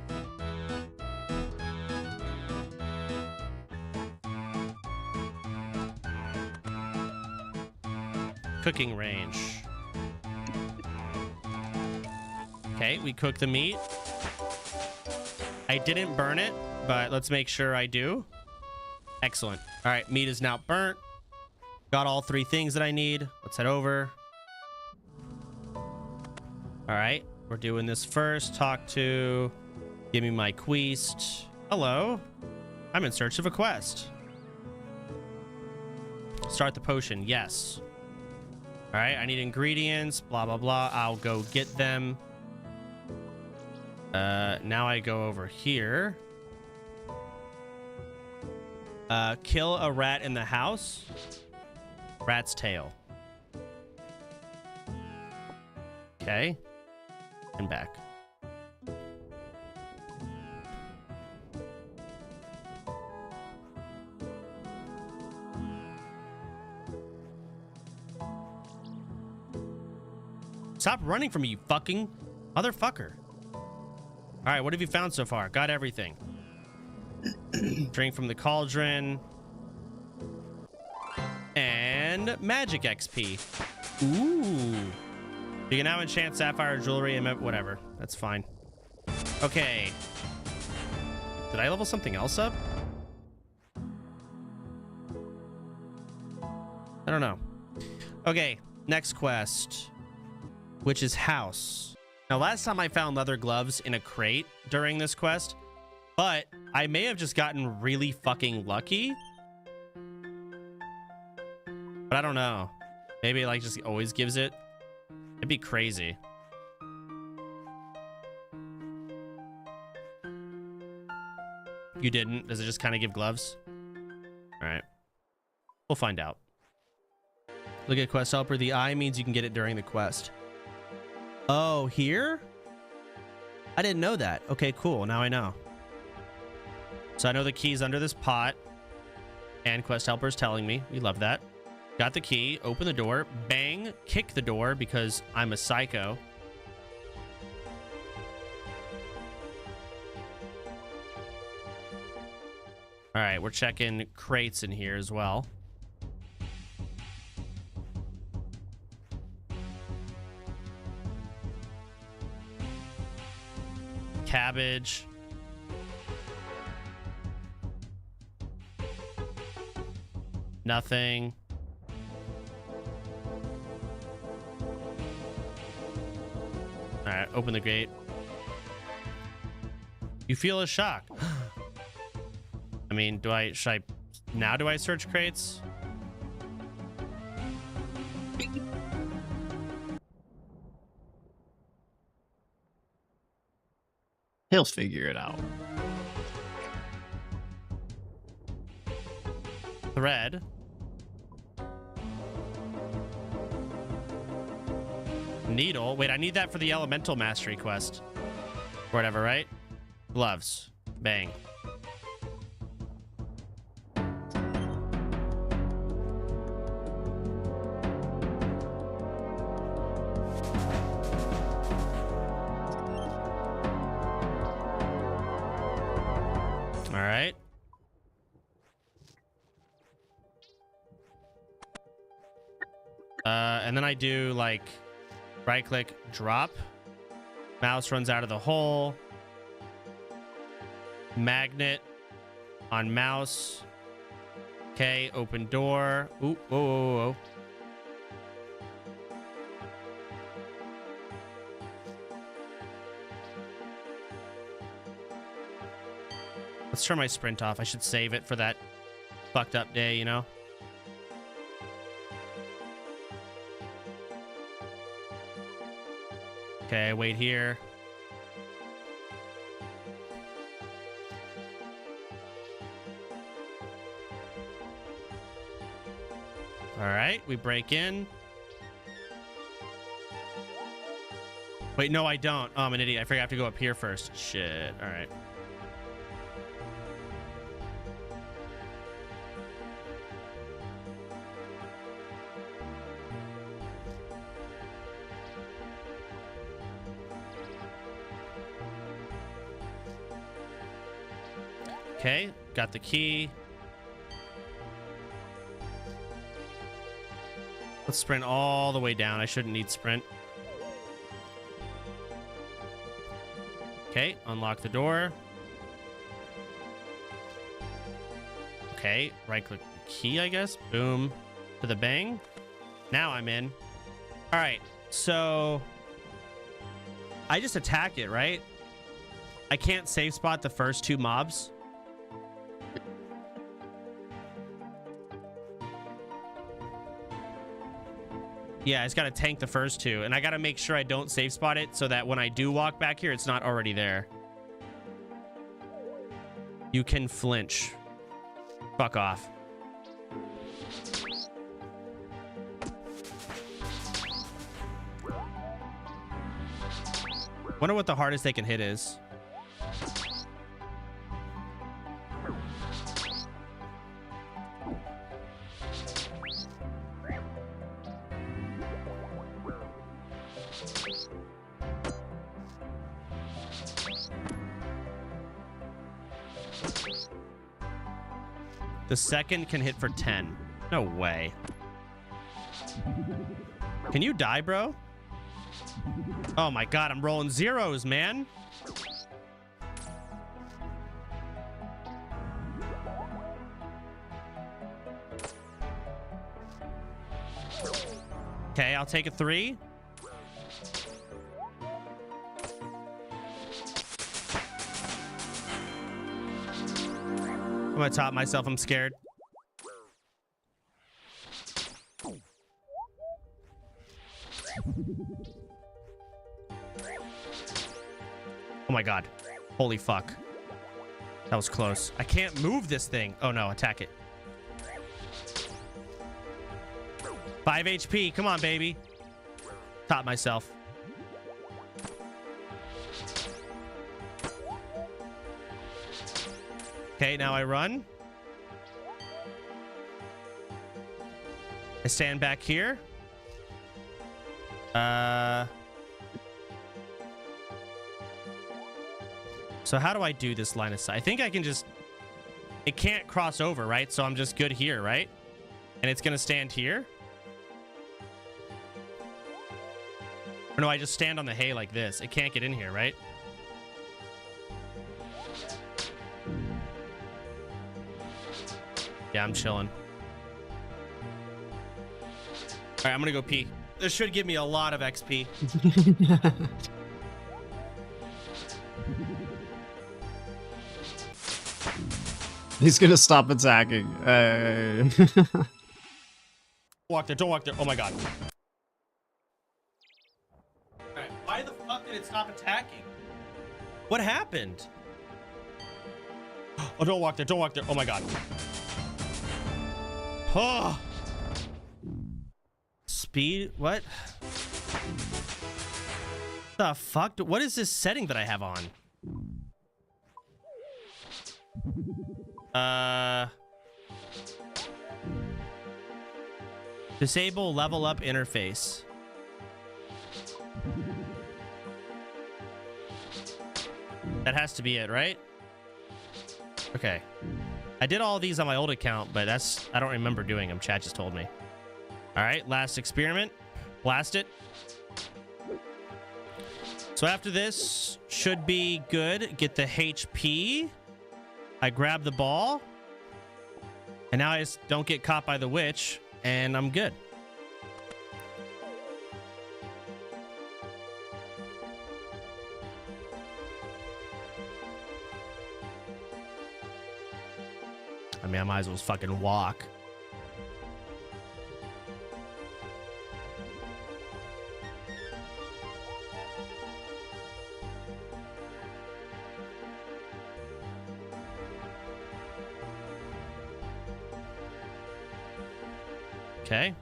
Speaker 13: Cooking range. Okay, we cook the meat. I didn't burn it, but let's make sure I do. Excellent. All right, meat is now burnt. Got all 3 things that I need. Let's head over. All right, we're doing this first. Talk to... Give me my quest. Hello. I'm in search of a quest. Start the potion. Yes. All right, I need ingredients. Blah, blah, blah. I'll go get them. Now I go over here. Kill a rat in the house. Rat's tail. Okay. And back. Stop running from me, you fucking motherfucker. All right, what have you found so far? Got everything. Drink from the cauldron. And magic XP. Ooh. You can now enchant sapphire jewelry and whatever. That's fine. Okay. Did I level something else up? I don't know. Okay, next quest, which is house. Now, last time I found leather gloves in a crate during this quest, but I may have just gotten really fucking lucky. But I don't know. Maybe it like just always gives it. It'd be crazy. You didn't? Does it just kind of give gloves? All right. We'll find out. Look at quest helper. The eye means you can get it during the quest. Oh, here? I didn't know that. Okay, cool. Now I know. So I know the key's under this pot. And quest helper's telling me. We love that. Got the key. Open the door. Bang. Kick the door because I'm a psycho. All right, we're checking crates in here as well. Cabbage. Nothing. All right, open the gate. You feel a shock. I mean, do I search crates?
Speaker 2: He'll figure it out.
Speaker 13: Thread. Needle. Wait, I need that for the elemental mastery quest. Or whatever, right? Gloves. Bang. All right. And then I do like right click, drop. Mouse runs out of the hole. Magnet on mouse. Okay, open door. Ooh, whoa, whoa, whoa. Let's turn my sprint off. I should save it for that fucked up day, you know? Okay, wait here. All right, we break in. Wait, no, I don't. Oh, I'm an idiot. I forgot I have to go up here first. Shit. All right. Okay, got the key. Let's sprint all the way down. I shouldn't need sprint. Okay, unlock the door. Okay, right-click the key, I guess. Boom. To the bang. Now I'm in. All right, so I just attack it, right? I can't save spot the first two mobs. Yeah, I just gotta tank the first two, and I gotta make sure I don't save spot it so that when I do walk back here, it's not already there. You can flinch. Fuck off. Wonder what the hardest they can hit is. The second can hit for 10. No way. Can you die, bro? Oh my god, I'm rolling zeros, man. Okay, I'll take a 3. I'm gonna top myself. I'm scared. Oh my god. Holy fuck. That was close. I can't move this thing. Oh no, attack it. 5 HP. Come on, baby. Top myself. Okay, now I run. I stand back here. So how do I do this line of sight? I think I can just... It can't cross over, right? So I'm just good here, right? And it's gonna stand here? Or no, I just stand on the hay like this. It can't get in here, right? Yeah, I'm chilling. All right, I'm gonna go pee. This should give me a lot of XP.
Speaker 2: He's gonna stop attacking.
Speaker 13: Walk there, don't walk there. Oh my god. Alright, why the fuck did it stop attacking? What happened? Oh, don't walk there, don't walk there. Oh my god. Oh. Speed, what? The fuck? What is this setting that I have on? Disable level up interface. That has to be it, right? Okay. I did all these on my old account, but I don't remember doing them. Chat just told me. All right, last experiment. Blast it. So after this, should be good. Get the HP. I grab the ball. And now I just don't get caught by the witch, and I'm good. I mean, I might as well fucking walk. Okay.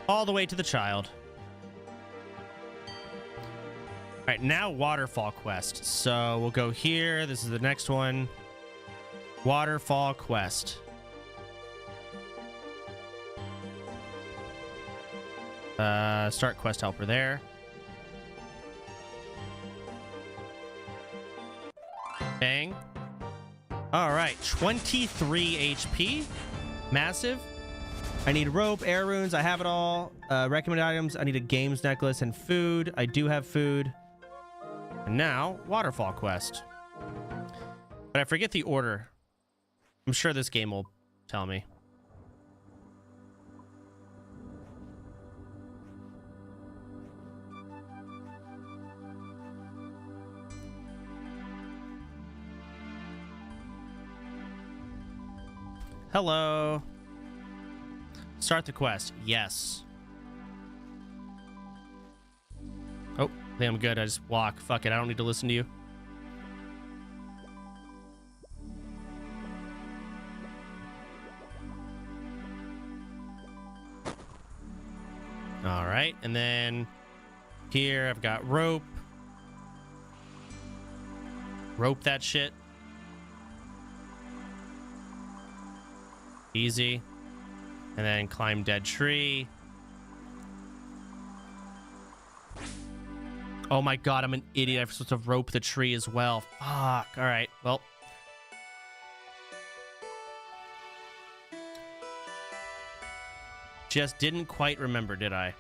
Speaker 13: All the way to the child. All right, now Waterfall quest. So we'll go here. This is the next one. Waterfall quest. Start quest helper there. Bang. All right, 23 HP. Massive. I need rope, air runes. I have it all. Recommended items. I need a games necklace and food. I do have food. And now, Waterfall quest. But I forget the order. I'm sure this game will tell me. Hello. Start the quest. Yes. Oh, I think I'm good. I just walk. Fuck it. I don't need to listen to you. All right. And then here I've got rope. Rope that shit. Easy. And then climb dead tree. Oh my god, I'm an idiot. I'm supposed to rope the tree as well. Fuck. All right. Well. Just didn't quite remember, did I?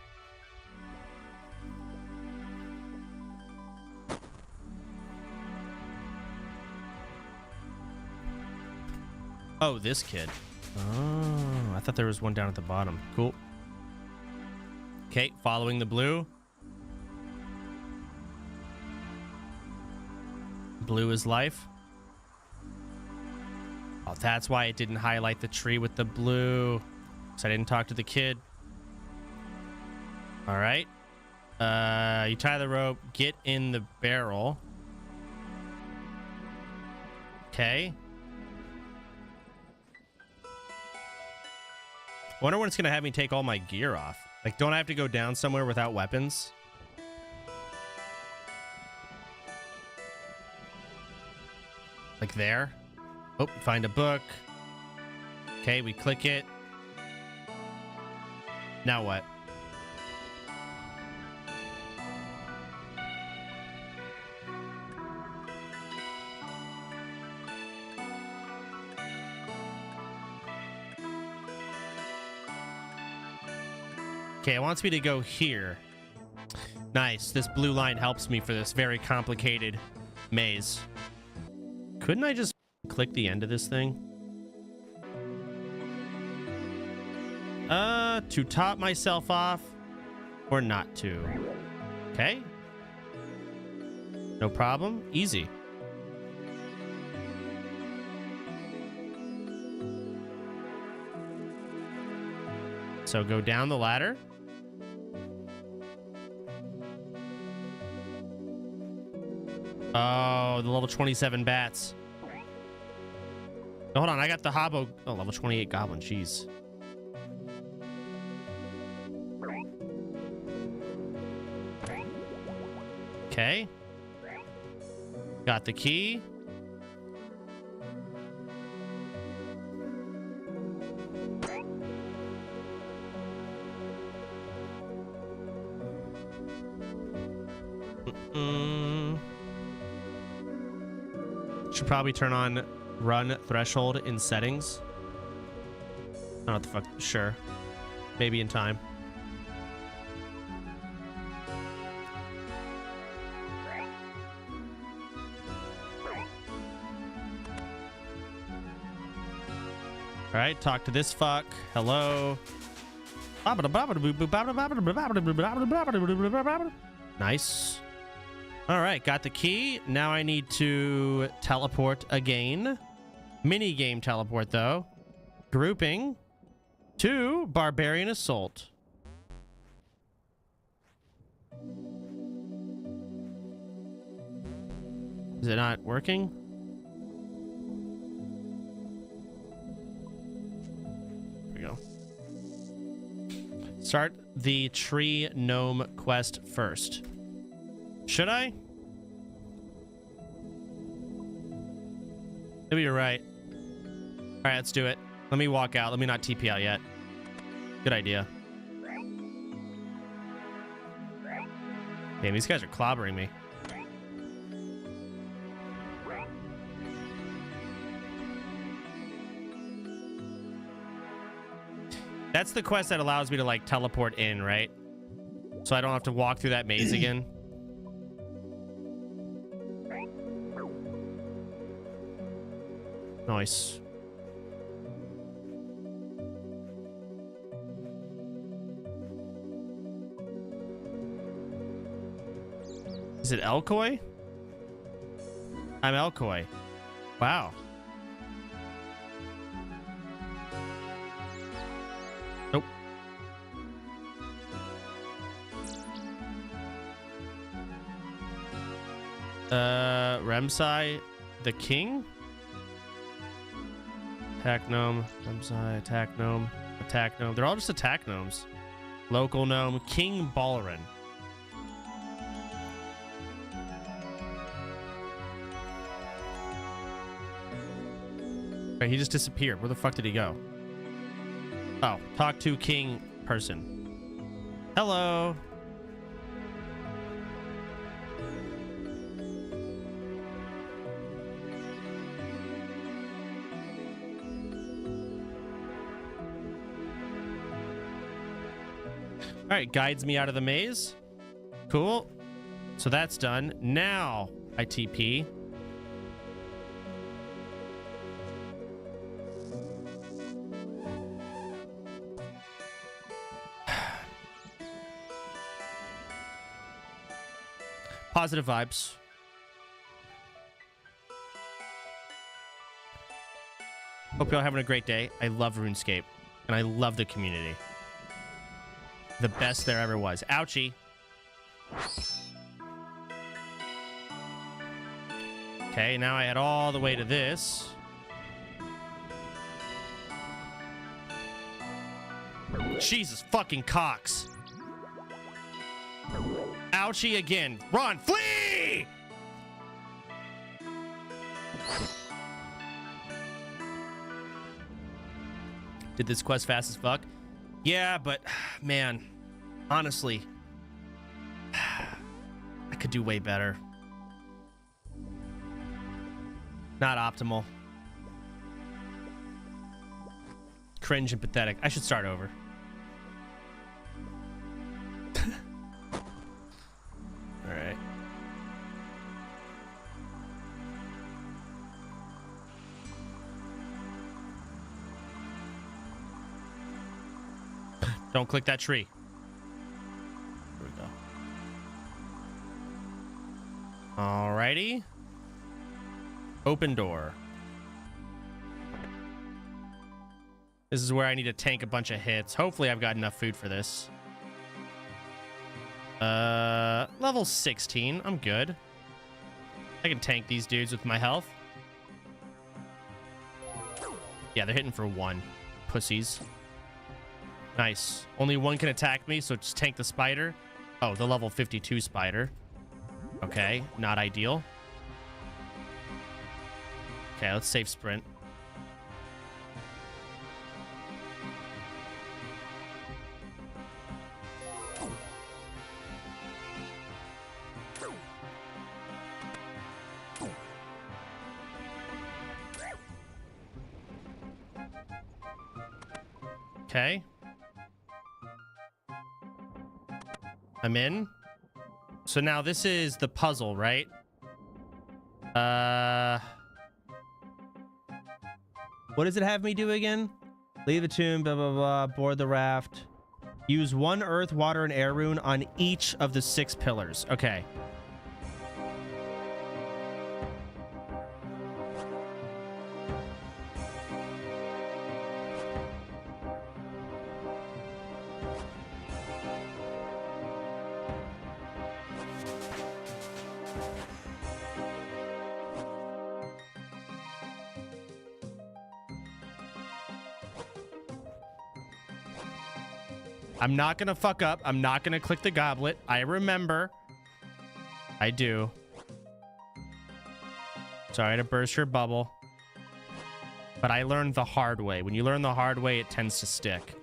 Speaker 13: Oh, this kid. Oh, I thought there was one down at the bottom. Cool. Okay, following the blue. Blue is life. Oh, that's why it didn't highlight the tree with the blue. Because I didn't talk to the kid. All right. You tie the rope. Get in the barrel. Okay. Wonder when it's gonna have me take all my gear off. Like, don't I have to go down somewhere without weapons? Like there? Oh, find a book. Okay, we click it. Now what? Okay, it wants me to go here. Nice. This blue line helps me for this very complicated maze. Couldn't I just click the end of this thing? To top myself off or not to? Okay. No problem. Easy. So go down the ladder. Oh, the level 27 bats. Oh, hold on, I got the Hobo. Oh, level 28 goblin. Jeez. Okay. Got the key. Should probably turn on run threshold in settings. I don't know what the fuck. Sure. Maybe in time. All right, talk to this fuck. Hello. Nice. All right, got the key. Now I need to teleport again. Mini game teleport, though. Grouping to Barbarian Assault. Is it not working? There we go. Start the tree gnome quest first. Should I? Maybe you're right. All right, let's do it. Let me walk out. Let me not TP out yet. Good idea. Damn, these guys are clobbering me. That's the quest that allows me to like teleport in, right? So I don't have to walk through that maze again. Nice. Is it Elcoy? I'm Elcoy. Wow. Nope. Remsai the king? Attack gnome. Remsai, attack gnome. Attack gnome. They're all just attack gnomes. Local gnome. King Balrin. He just disappeared. Where the fuck did he go? Oh, talk to king person. Hello. All right, guides me out of the maze. Cool. So that's done. Now I TP. Positive vibes. Hope y'all having a great day. I love RuneScape, and I love the community. The best there ever was. Ouchie. Okay, now I head all the way to this. Jesus fucking cocks. Ouchie again. Run! Flee! Did this quest fast as fuck? Yeah, but man, honestly, I could do way better. Not optimal. Cringe and pathetic. I should start over. All right. Don't click that tree. Here we go. Alrighty. Open door. This is where I need to tank a bunch of hits. Hopefully I've got enough food for this. Level 16. I'm good. I can tank these dudes with my health. Yeah, they're hitting for 1. Pussies. Nice. Only 1 can attack me, so just tank the spider. Oh, the level 52 spider. Okay, not ideal. Okay, let's save sprint. Okay. I'm in. So now this is the puzzle, right? What does it have me do again? Leave the tomb, blah, blah, blah, board the raft. Use 1 earth, water, and air rune on each of the 6 pillars. Okay. I'm not gonna fuck up. I'm not gonna click the goblet. I remember. I do. Sorry to burst your bubble. But I learned the hard way. When you learn the hard way, it tends to stick.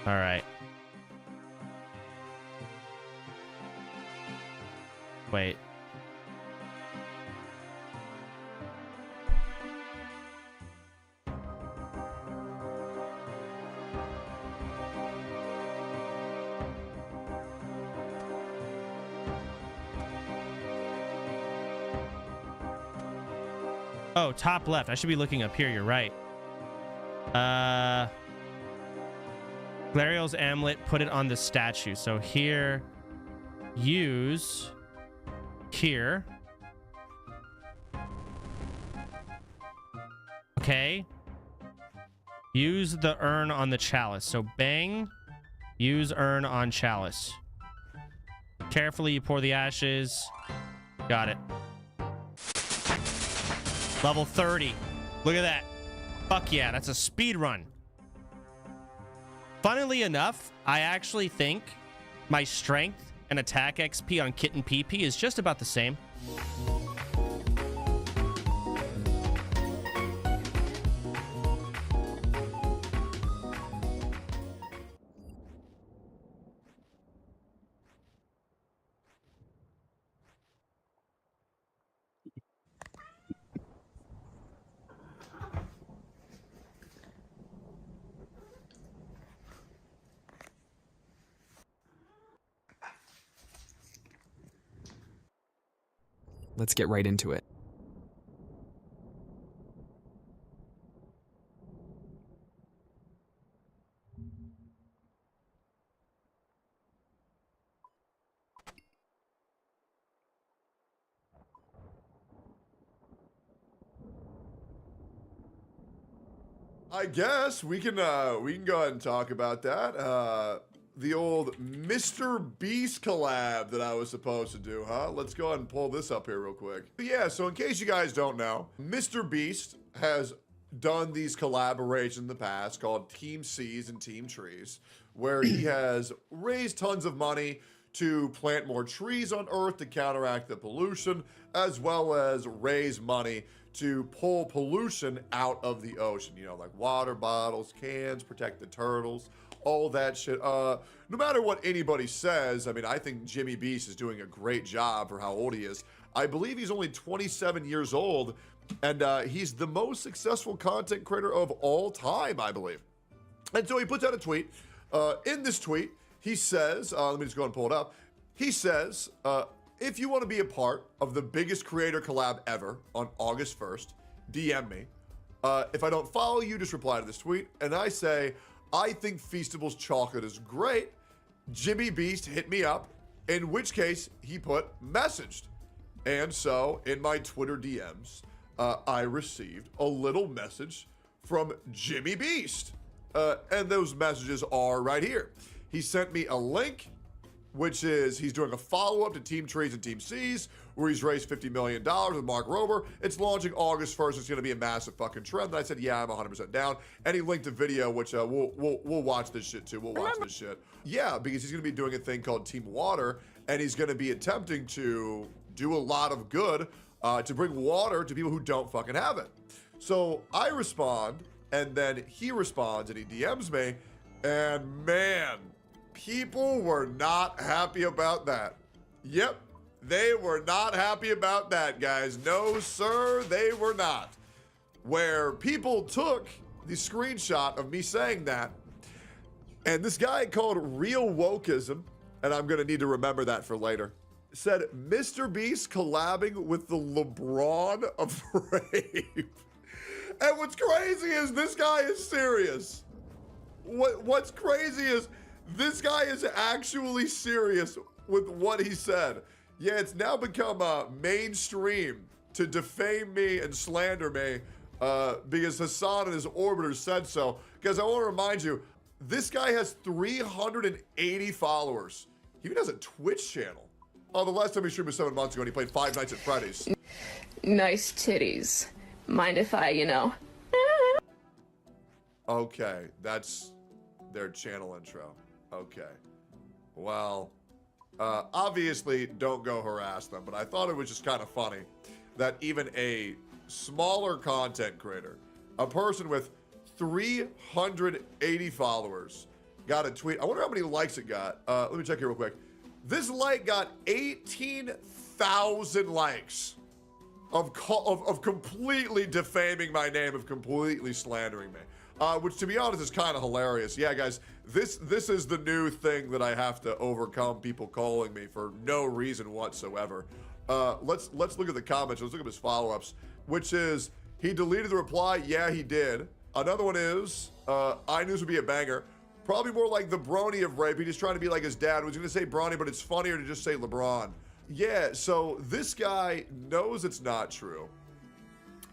Speaker 13: All right. Wait. Oh, top left. I should be looking up here. You're right. Glariel's amulet, put it on the statue. So here, use here. Okay. Use the urn on the chalice. So bang, use urn on chalice. Carefully, you pour the ashes. Got it. Level 30. Look at that. Fuck yeah, that's a speed run. Funnily enough, I actually think my strength and attack XP on Kitten PP is just about the same.
Speaker 15: Let's get right into it.
Speaker 16: I guess we can go ahead and talk about that. The old MrBeast collab that I was supposed to do, huh? Let's go ahead and pull this up here real quick. But yeah, so in case you guys don't know, MrBeast has done these collaborations in the past called Team Seas and Team Trees, where he has raised tons of money to plant more trees on Earth to counteract the pollution, as well as raise money to pull pollution out of the ocean, you know, like water bottles, cans, protect the turtles, all that shit. No matter what anybody says, I mean, I think MrBeast is doing a great job for how old he is. I believe he's only 27 years old, and he's the most successful content creator of all time, I believe. And so he puts out a tweet. In this tweet, he says, let me just go and pull it up. He says, if you want to be a part of the biggest creator collab ever on August 1st, DM me. If I don't follow you, just reply to this tweet. And I say, I think Feastable's chocolate is great. MrBeast hit me up, in which case he put messaged. And so in my Twitter DMs, I received a little message from MrBeast. And those messages are right here. He sent me a link, which is he's doing a follow-up to Team Trees and Team Seas, where he's raised $50 million with Mark Rober. It's launching August 1st. It's going to be a massive fucking trend. And I said, yeah, I'm 100% down. And he linked a video, which we'll watch this shit too. We'll watch this shit. Yeah, because he's going to be doing a thing called Team Water, and he's going to be attempting to do a lot of good to bring water to people who don't fucking have it. So I respond, and then he responds, and he DMs me, and man, people were not happy about that. Yep, they were not happy about that, guys. No, sir, they were not. Where people took the screenshot of me saying that, and this guy called Real Wokeism, and I'm gonna need to remember that for later, said MrBeast collabing with the LeBron of rape. And what's crazy is this guy is serious. What's crazy is this guy is actually serious with what he said. Yeah, it's now become mainstream to defame me and slander me because Hassan and his orbiters said so. Because I want to remind you, this guy has 380 followers. He even has a Twitch channel. Oh, the last time he streamed was 7 months ago and he played Five Nights at Freddy's.
Speaker 17: Nice titties. Mind if I, you know?
Speaker 16: Okay, that's their channel intro. Okay. Well, obviously don't go harass them, but I thought it was just kind of funny that even a smaller content creator, a person with 380 followers, got a tweet. I wonder how many likes it got. Let me check here real quick. This like got 18,000 1,000 likes of completely defaming my name, of completely slandering me. Which, to be honest, is kind of hilarious. Yeah, guys, this is the new thing that I have to overcome, people calling me for no reason whatsoever. Let's look at the comments. Let's look at his follow-ups, which is, he deleted the reply. Yeah, he did. Another one is, I knew this would be a banger. Probably more like the brony of rape. He's just trying to be like his dad. I was going to say brony, but it's funnier to just say LeBron. Yeah, so this guy knows it's not true.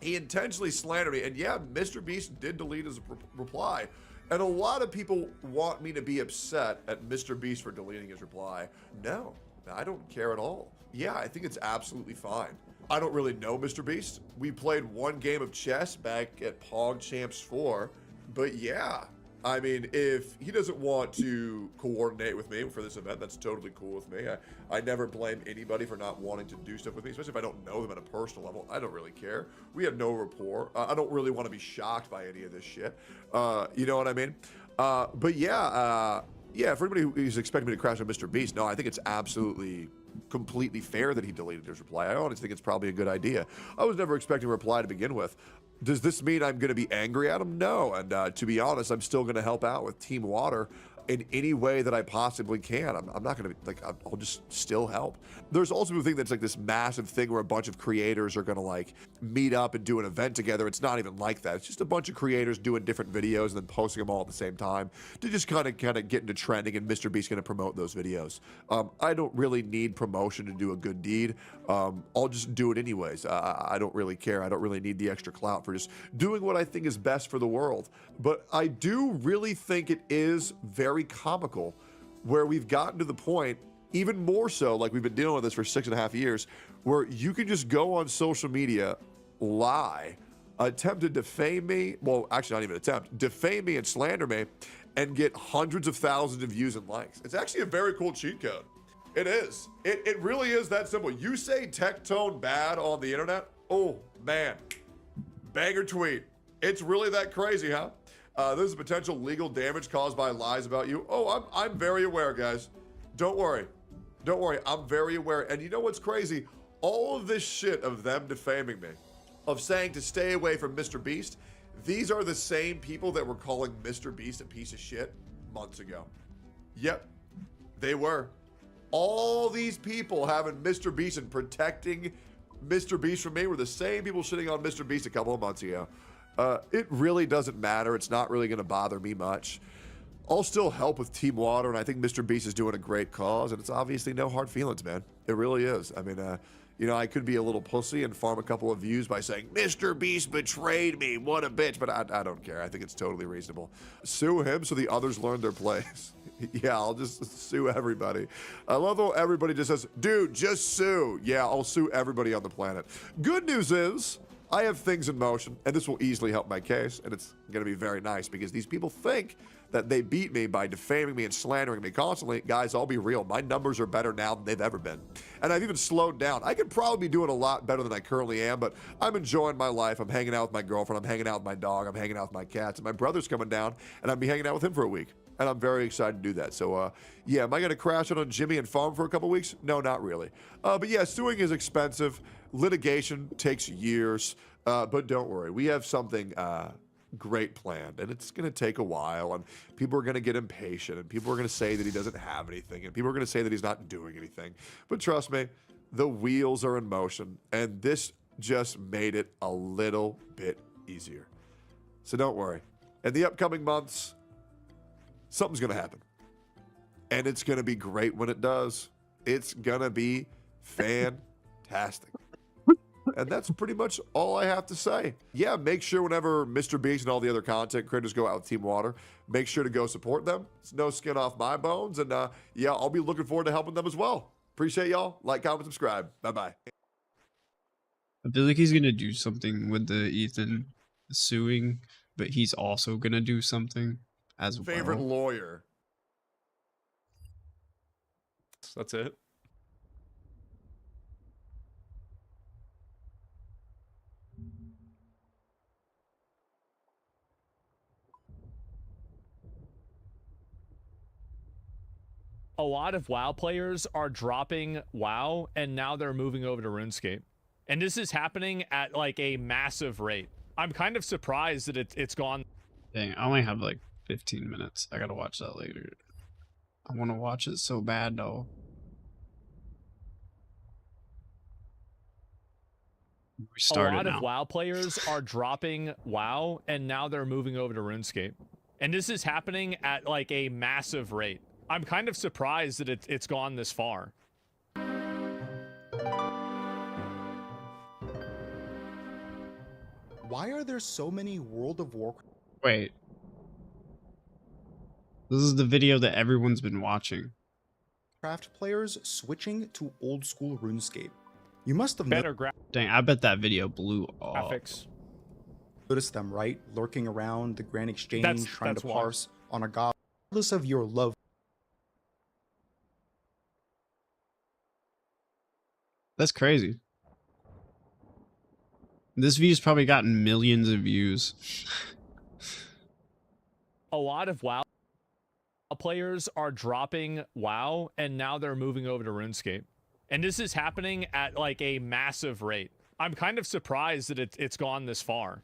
Speaker 16: He intentionally slandered me, and yeah, MrBeast did delete his reply. And a lot of people want me to be upset at MrBeast for deleting his reply. No, I don't care at all. Yeah, I think it's absolutely fine. I don't really know MrBeast. We played one game of chess back at Pog Champs 4, but yeah, I mean, if he doesn't want to coordinate with me for this event, that's totally cool with me. I never blame anybody for not wanting to do stuff with me, especially if I don't know them at a personal level. I don't really care. We have no rapport. I don't really want to be shocked by any of this shit. You know what I mean? But yeah, for anybody who's expecting me to crash on MrBeast, no, I think it's absolutely completely fair that he deleted his reply. I honestly think it's probably a good idea. I was never expecting a reply to begin with. Does this mean I'm going to be angry at him? No. And to be honest, I'm still going to help out with Team Water in any way that I possibly can. I'm not going to be like, I'll just still help. There's also people think that's like this massive thing where a bunch of creators are going to like meet up and do an event together. It's not even like that. It's just a bunch of creators doing different videos and then posting them all at the same time to just kind of get into trending, and MrBeast's going to promote those videos. I don't really need promotion to do a good deed. I'll just do it anyways. I don't really care. I don't really need the extra clout for just doing what I think is best for the world. But I do really think it is very comical where we've gotten to the point, even more so, like we've been dealing with this for 6.5 years, where you can just go on social media, lie, attempt to defame me, well, actually not even attempt, defame me and slander me, and get hundreds of thousands of views and likes. It's actually a very cool cheat code. It is. It really is that simple. You say Tectone bad on the internet, oh man, banger tweet. It's really that crazy, huh? There's a potential legal damage caused by lies about you. Oh, I'm very aware, guys. Don't worry. Don't worry. I'm very aware. And you know what's crazy? All of this shit of them defaming me, of saying to stay away from MrBeast, these are the same people that were calling MrBeast a piece of shit months ago. Yep, they were. All these people having MrBeast and protecting MrBeast from me were the same people shitting on MrBeast a couple of months ago. It really doesn't matter. It's not really going to bother me much. I'll still help with Team Water, and I think MrBeast is doing a great cause, and it's obviously no hard feelings, man. It really is. I mean, you know, I could be a little pussy and farm a couple of views by saying, MrBeast betrayed me, what a bitch, but I don't care. I think it's totally reasonable. Sue him so the others learn their place. Yeah, I'll just sue everybody. I love how everybody just says, dude, just sue. Yeah, I'll sue everybody on the planet. Good news is, I have things in motion, and this will easily help my case, and it's going to be very nice because these people think that they beat me by defaming me and slandering me constantly. Guys, I'll be real. My numbers are better now than they've ever been. And I've even slowed down. I could probably be doing a lot better than I currently am, but I'm enjoying my life. I'm hanging out with my girlfriend. I'm hanging out with my dog. I'm hanging out with my cats. And my brother's coming down, and I'll be hanging out with him for a week. And I'm very excited to do that. So, yeah, am I going to crash it on Jimmy and farm for a couple weeks? No, not really. But yeah, suing is expensive. Litigation takes years. But don't worry. We have something great planned, and it's going to take a while, and people are going to get impatient, and people are going to say that he doesn't have anything, and people are going to say that he's not doing anything. But trust me, the wheels are in motion, and this just made it a little bit easier. So don't worry. In the upcoming months, something's going to happen, and it's going to be great when it does. It's going to be fantastic. And that's pretty much all I have to say. Yeah, make sure whenever MrBeast and all the other content creators go out with Team Water, make sure to go support them. It's no skin off my bones. And yeah, I'll be looking forward to helping them as well. Appreciate y'all. Like, comment, subscribe. Bye-bye.
Speaker 2: I feel like he's going to do something with the Ethan suing, but he's also going to do something as well.
Speaker 16: Favorite lawyer.
Speaker 1: That's it.
Speaker 13: Oh,
Speaker 18: lot of WoW players are dropping WoW and now they're moving over to RuneScape. And this is happening at like a massive rate. I'm kind of surprised that it's gone.
Speaker 2: Dang, I only have like 15 minutes. I gotta watch that later. I want to watch it so bad though.
Speaker 18: A lot of WoW players are dropping WoW and now they're moving over to RuneScape. And this is happening at like a massive rate. I'm kind of surprised that it's gone this far.
Speaker 19: Why are there so many World of Warcraft?
Speaker 2: Wait. This is the video that everyone's been watching.
Speaker 19: Players switching to old school RuneScape. You must have
Speaker 2: Dang, I bet that video blew off.
Speaker 18: Graphics.
Speaker 19: Noticed them, right? Lurking around the Grand Exchange, trying to parse on a god. Regardless of your love.
Speaker 2: That's crazy. This video's probably gotten millions of views.
Speaker 18: A lot of WoW players are dropping WoW and now they're moving over to RuneScape. And this is happening at like a massive rate. I'm kind of surprised that it's gone this far.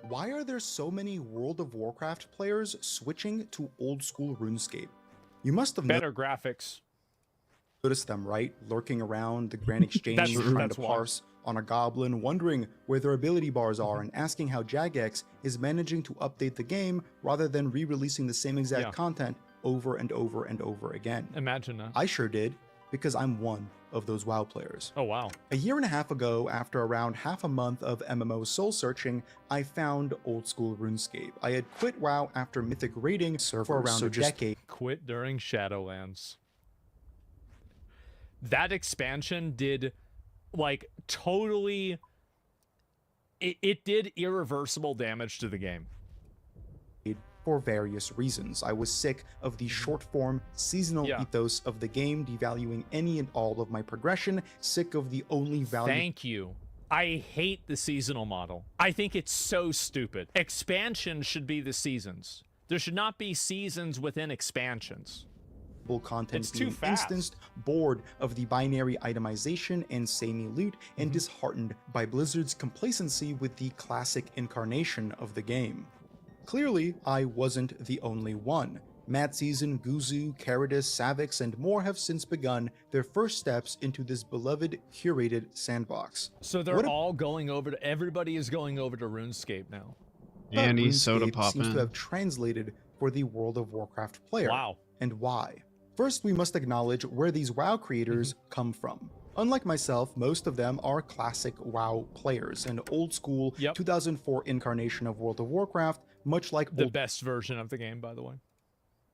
Speaker 19: Why are there so many World of Warcraft players switching to old school RuneScape? You must have
Speaker 18: better graphics.
Speaker 19: Noticed them, right? Lurking around the Grand Exchange, trying to parse on a goblin, wondering where their ability bars are, and asking how Jagex is managing to update the game rather than re-releasing the same exact content over and over and over again.
Speaker 18: Imagine that.
Speaker 19: I sure did, because I'm one of those WoW players.
Speaker 18: Oh, wow.
Speaker 19: A year and a half ago, after around half a month of MMO soul searching, I found old school RuneScape. I had quit WoW after Mythic raiding for around a decade.
Speaker 18: Quit during Shadowlands. That expansion did like totally it did irreversible damage to the game
Speaker 19: for various reasons. I was sick of the short form seasonal ethos of the game, devaluing any and all of my progression, sick of the only value.
Speaker 18: Thank you. I hate the seasonal model. I think it's so stupid. Expansion should be the seasons. There should not be seasons within expansions.
Speaker 19: Content being instanced, bored of the binary itemization and samey loot, and disheartened by Blizzard's complacency with the classic incarnation of the game. Clearly, I wasn't the only one. Mad Season, Guzu, Caradus, Savix, and more have since begun their first steps into this beloved, curated sandbox.
Speaker 18: So they're all going over to, everybody is going over to RuneScape now.
Speaker 2: Annie Soda Poppin'
Speaker 19: seems to have translated for the World of Warcraft player.
Speaker 18: Wow.
Speaker 19: And why? First, we must acknowledge where these WoW creators come from. Unlike myself, most of them are classic WoW players, an old school 2004 incarnation of World of Warcraft, much like
Speaker 18: the best version of the game, by the way.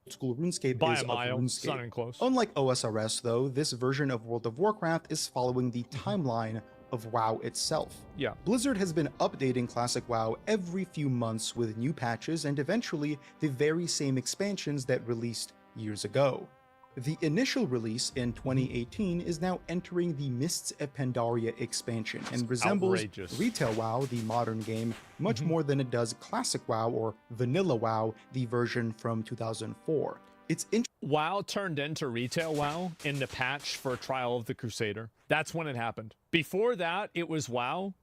Speaker 19: Old school RuneScape
Speaker 18: By
Speaker 19: is
Speaker 18: a mile,
Speaker 19: of RuneScape.
Speaker 18: not even close.
Speaker 19: Unlike OSRS, though, this version of World of Warcraft is following the timeline of WoW itself.
Speaker 18: Yeah.
Speaker 19: Blizzard has been updating classic WoW every few months with new patches and eventually the very same expansions that released years ago. The initial release in 2018 is now entering the Mists of Pandaria expansion and resembles Retail WoW, the modern game, much more than it does Classic WoW or Vanilla WoW, the version from 2004. It's
Speaker 18: WoW turned into Retail WoW in the patch for Trial of the Crusader. That's when it happened. Before that, it was WoW.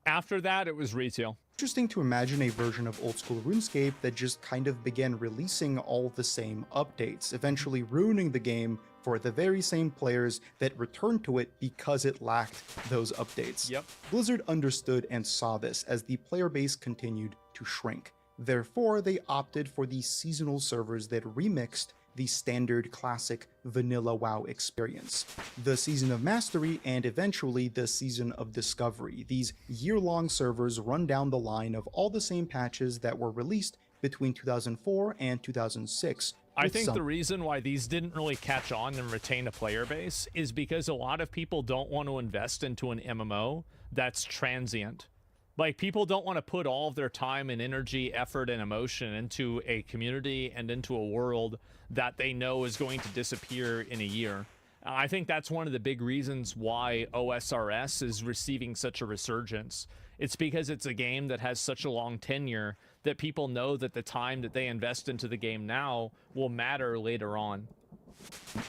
Speaker 18: After that, it was Retail.
Speaker 19: Interesting to imagine a version of old school RuneScape that just kind of began releasing all the same updates, eventually ruining the game for the very same players that returned to it because it lacked those updates.
Speaker 18: Yep.
Speaker 19: Blizzard understood and saw this as the player base continued to shrink. Therefore, they opted for the seasonal servers that remixed the standard classic vanilla WoW experience, the Season of Mastery, and eventually the Season of Discovery. These year-long servers run down the line of all the same patches that were released between 2004 and 2006.
Speaker 18: I think the reason why these didn't really catch on and retain a player base is because a lot of people don't want to invest into an MMO that's transient. Like, people don't want to put all of their time and energy, effort, and emotion into a community and into a world that they know is going to disappear in a year. I think that's one of the big reasons why OSRS is receiving such a resurgence. It's because it's a game that has such a long tenure that people know that the time that they invest into the game now will matter later on.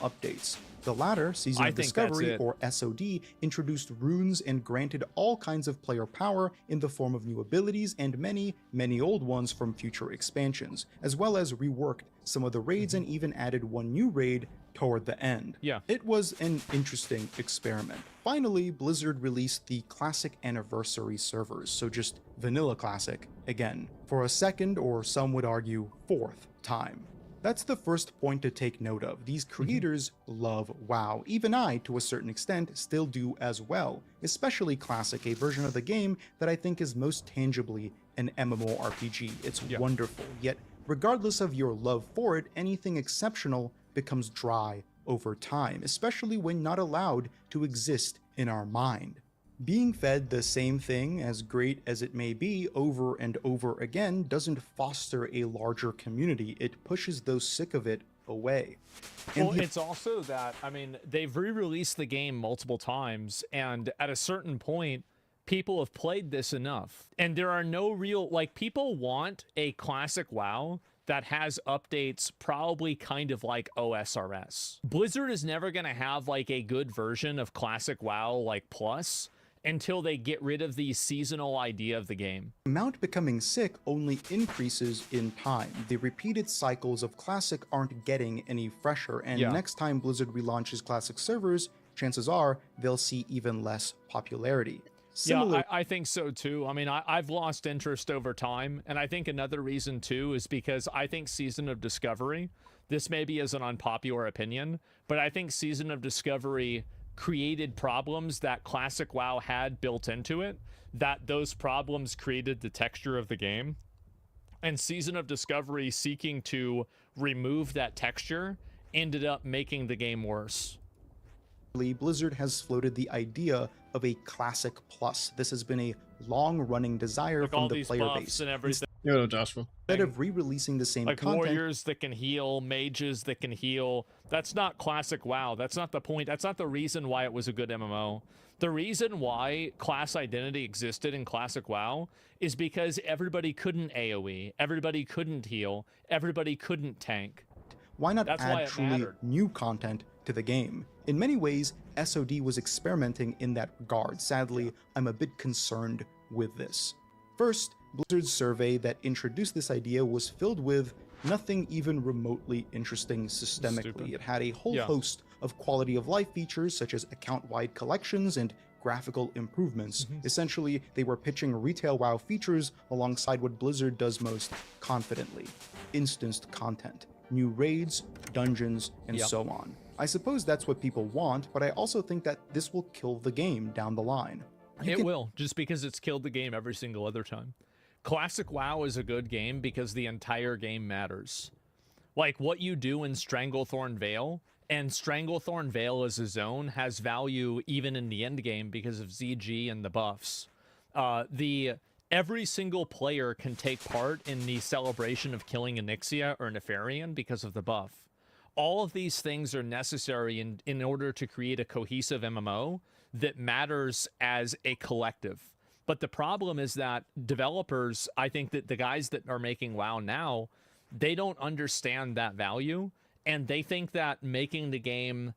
Speaker 19: Updates. The latter, Season
Speaker 18: I
Speaker 19: of
Speaker 18: think that's
Speaker 19: Discovery,
Speaker 18: it.
Speaker 19: or SOD, introduced runes and granted all kinds of player power in the form of new abilities and many, many old ones from future expansions, as well as reworked some of the raids and even added one new raid toward the end.
Speaker 18: Yeah.
Speaker 19: It was an interesting experiment. Finally, Blizzard released the Classic Anniversary servers, so just Vanilla Classic again, for a second, or some would argue fourth time. That's the first point to take note of. These creators love WoW. Even I, to a certain extent, still do as well, especially Classic, a version of the game that I think is most tangibly an MMORPG. It's wonderful, yet regardless of your love for it, anything exceptional becomes dry over time, especially when not allowed to exist in our mind. Being fed the same thing, as great as it may be, over and over again doesn't foster a larger community. It pushes those sick of it away.
Speaker 18: Well, it's also that, I mean, they've re-released the game multiple times, and at a certain point, people have played this enough. And there are no real, like, people want a classic WoW that has updates probably kind of like OSRS. Blizzard is never going to have, like, a good version of classic WoW, like, Plus, until they get rid of the seasonal idea of the game.
Speaker 19: The amount becoming sick only increases in time. The repeated cycles of Classic aren't getting any fresher, and next time Blizzard relaunches Classic servers, chances are they'll see even less popularity.
Speaker 18: Yeah, I think so too. I mean, I've lost interest over time, and I think another reason too is because I think Season of Discovery, this maybe is an unpopular opinion, but I think Season of Discovery created problems that Classic WoW had built into it, that those problems created the texture of the game. And Season of Discovery seeking to remove that texture ended up making the game worse.
Speaker 19: Blizzard has floated the idea of a Classic Plus. This has been a long-running desire
Speaker 18: Like
Speaker 19: from
Speaker 18: all
Speaker 19: the
Speaker 18: these
Speaker 19: player
Speaker 18: buffs
Speaker 19: base.
Speaker 18: and everything.
Speaker 2: Yo, Joshua.
Speaker 19: Instead of re-releasing the same
Speaker 18: Like
Speaker 19: content,
Speaker 18: warriors that can heal, mages that can heal. That's not classic WoW. That's not the point. That's not the reason why it was a good MMO. The reason why class identity existed in classic WoW is because everybody couldn't AoE, everybody couldn't heal, everybody couldn't tank.
Speaker 19: why not
Speaker 18: That's why
Speaker 19: add
Speaker 18: it
Speaker 19: truly
Speaker 18: mattered.
Speaker 19: new content to the game? In many ways, SOD was experimenting in that regard. Sadly, I'm a bit concerned with this. First, Blizzard's survey that introduced this idea was filled with nothing even remotely interesting systemically.
Speaker 18: Stupid.
Speaker 19: It had a whole
Speaker 18: Yeah.
Speaker 19: host of quality of life features such as account-wide collections and graphical improvements. Essentially, they were pitching retail WoW features alongside what Blizzard does most confidently: instanced content, new raids, dungeons, and so on. I suppose that's what people want, but I also think that this will kill the game down the line.
Speaker 18: It will, just because it's killed the game every single other time. Classic WoW is a good game because the entire game matters. Like what you do in Stranglethorn Vale, and Stranglethorn Vale as a zone has value even in the end game because of ZG and the buffs. Every single player can take part in the celebration of killing Onyxia or Nefarian because of the buff. All of these things are necessary in order to create a cohesive MMO that matters as a collective. But the problem is that developers, I think that the guys that are making WoW now, they don't understand that value, and they think that making the game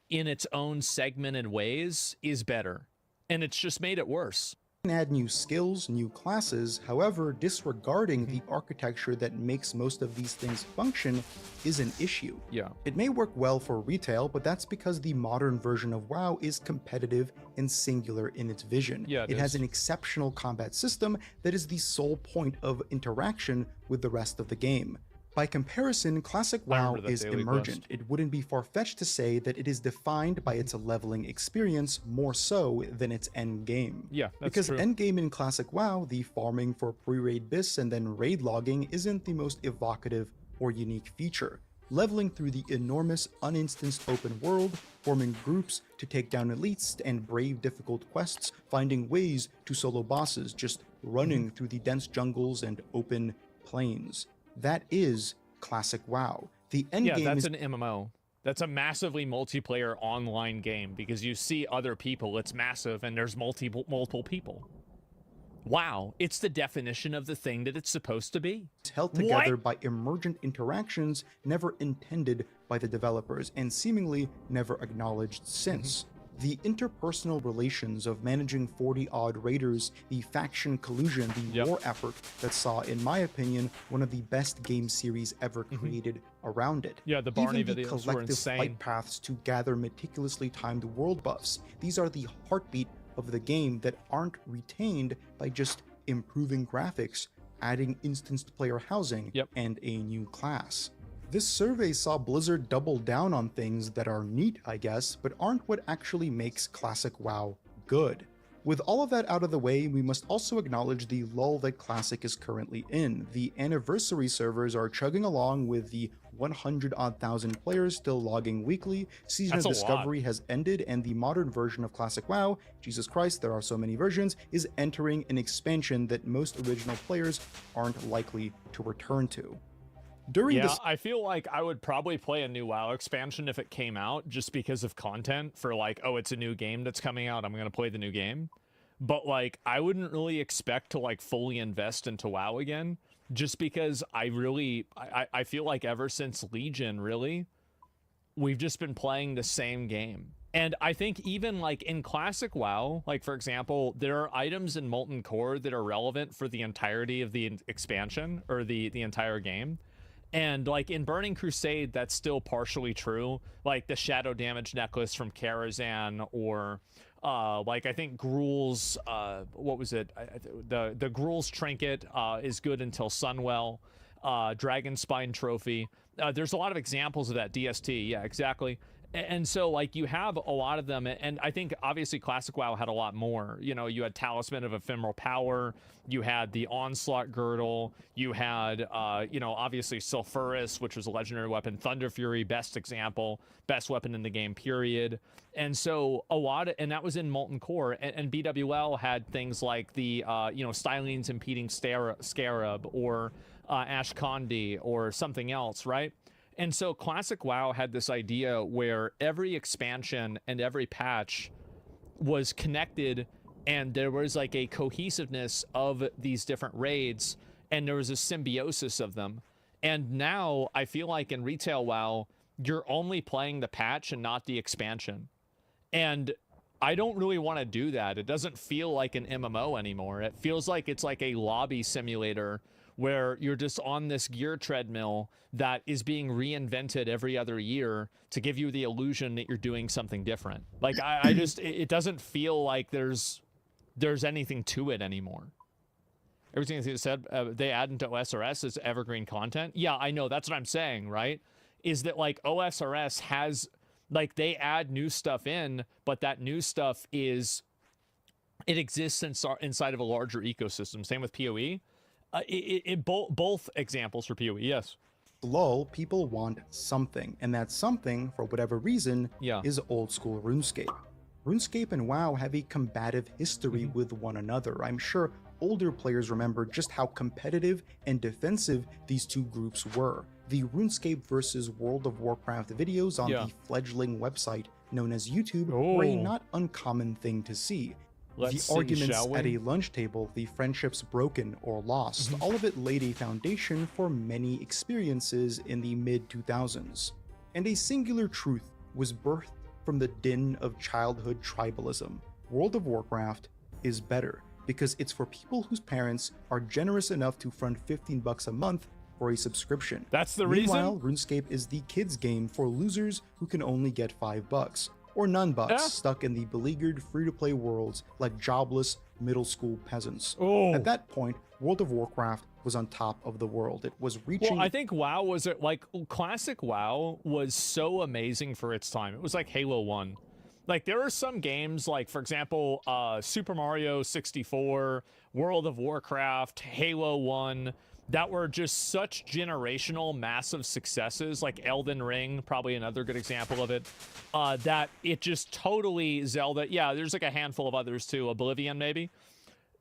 Speaker 18: in its own segmented ways is better. And it's just made it worse.
Speaker 19: Add new skills, new classes, however, disregarding the architecture that makes most of these things function is an issue.
Speaker 18: Yeah.
Speaker 19: It may work well for retail, but that's because the modern version of WoW is competitive and singular in its vision.
Speaker 18: Yeah,
Speaker 19: it has an exceptional combat system that is the sole point of interaction with the rest of the game. By comparison, Classic WoW is
Speaker 18: daily
Speaker 19: emergent. It wouldn't be far-fetched to say that it is defined by its leveling experience more so than its end game.
Speaker 18: Yeah, that's
Speaker 19: because
Speaker 18: true.
Speaker 19: end game in Classic WoW, the farming for pre-raid bis and then raid logging isn't the most evocative or unique feature. Leveling through the enormous uninstanced open world, forming groups to take down elites and brave difficult quests, finding ways to solo bosses, just running through the dense jungles and open plains. That is Classic WoW. The end game
Speaker 18: that's
Speaker 19: is
Speaker 18: an MMO. That's a massively multiplayer online game because you see other people. It's massive and there's multiple people. Wow, it's the definition of the thing that it's supposed to be.
Speaker 19: Held together by emergent interactions never intended by the developers and seemingly never acknowledged since. The interpersonal relations of managing 40-odd raiders, the faction collusion, the war effort that saw, in my opinion, one of the best game series ever created around it.
Speaker 18: Yeah, the Barney
Speaker 19: Even the
Speaker 18: videos were
Speaker 19: collective
Speaker 18: insane.
Speaker 19: flight paths to gather meticulously timed world buffs. These are the heartbeat of the game that aren't retained by just improving graphics, adding instanced player housing, and a new class. This survey saw Blizzard double down on things that are neat, I guess, but aren't what actually makes classic WoW good. With all of that out of the way, we must also acknowledge the lull that Classic is currently in. The anniversary servers are chugging along with the 100-odd thousand players still logging weekly, Season of Discovery has ended, and the modern version of Classic WoW, Jesus Christ, there are so many versions, is entering an expansion that most original players aren't likely to return to. During this,
Speaker 18: I feel like I would probably play a new WoW expansion if it came out, just because of content for like, oh, it's a new game that's coming out, I'm going to play the new game. But like, I wouldn't really expect to like fully invest into WoW again, just because I feel like ever since Legion, really, we've just been playing the same game. And I think even like in classic WoW, like for example, there are items in Molten Core that are relevant for the entirety of the expansion or the entire game. And like in Burning Crusade, that's still partially true. Like the Shadow Damage Necklace from Karazhan, or like I think Gruul's, what was it? The Gruul's Trinket is good until Sunwell. Dragon Spine Trophy. There's a lot of examples of that. DST, yeah, exactly. And so like you have a lot of them, and I think obviously Classic WoW had a lot more. You know, you had Talisman of Ephemeral Power, you had the Onslaught Girdle, you had you know, obviously Sulfuras, which was a legendary weapon, Thunder Fury, best example, best weapon in the game, period. And so a lot of, and that was in Molten Core, and BWL had things like the you know, Stylene's Impeding Scarab, or Ashkandi, or something else, right? And so Classic WoW had this idea where every expansion and every patch was connected, and there was like a cohesiveness of these different raids, and there was a symbiosis of them. And now I feel like in retail WoW, you're only playing the patch and not the expansion. And I don't really want to do that. It doesn't feel like an MMO anymore. It feels like it's like a lobby simulator where you're just on this gear treadmill that is being reinvented every other year to give you the illusion that you're doing something different. Like I just, it doesn't feel like there's anything to it anymore. Everything that you said, they add into OSRS as evergreen content. Yeah, I know, that's what I'm saying, right? Is that like OSRS has, like they add new stuff in, but that new stuff is, it exists inside of a larger ecosystem. Same with PoE. Both examples for PoE, yes.
Speaker 19: Lull, people want something, and that something, for whatever reason, is old school RuneScape. RuneScape and WoW have a combative history with one another. I'm sure older players remember just how competitive and defensive these two groups were. The RuneScape versus World of Warcraft videos on the fledgling website known as YouTube were a not uncommon thing to see. The arguments at a lunch table, the friendships broken or lost, all of it laid a foundation for many experiences in the mid-2000s. And a singular truth was birthed from the din of childhood tribalism. World of Warcraft is better because it's for people whose parents are generous enough to front $15 a month for a subscription.
Speaker 18: That's the
Speaker 19: Meanwhile,
Speaker 18: reason?
Speaker 19: RuneScape is the kids' game for losers who can only get $5. Or none bucks, stuck in the beleaguered free-to-play worlds like jobless middle school peasants. At that point, World of Warcraft was on top of the world. It was reaching...
Speaker 18: Well, I think WoW was, like, classic WoW was so amazing for its time. It was like Halo 1. Like, there are some games, like, for example, Super Mario 64, World of Warcraft, Halo 1, that were just such generational, massive successes, like Elden Ring, probably another good example of it, that it just totally Zelda, yeah, there's like a handful of others too, Oblivion maybe.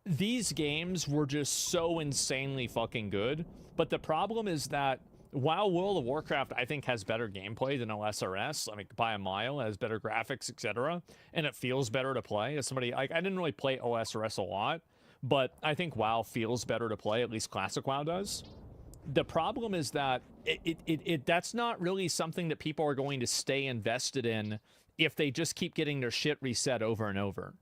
Speaker 18: These games were just so insanely fucking good, but the problem is that while World of Warcraft, I think, has better gameplay than OSRS, I mean, by a mile, it has better graphics, etc., and it feels better to play. As somebody, like, I didn't really play OSRS a lot, but I think WoW feels better to play, at least Classic WoW does. The problem is that that's not really something that people are going to stay invested in if they just keep getting their shit reset over and over.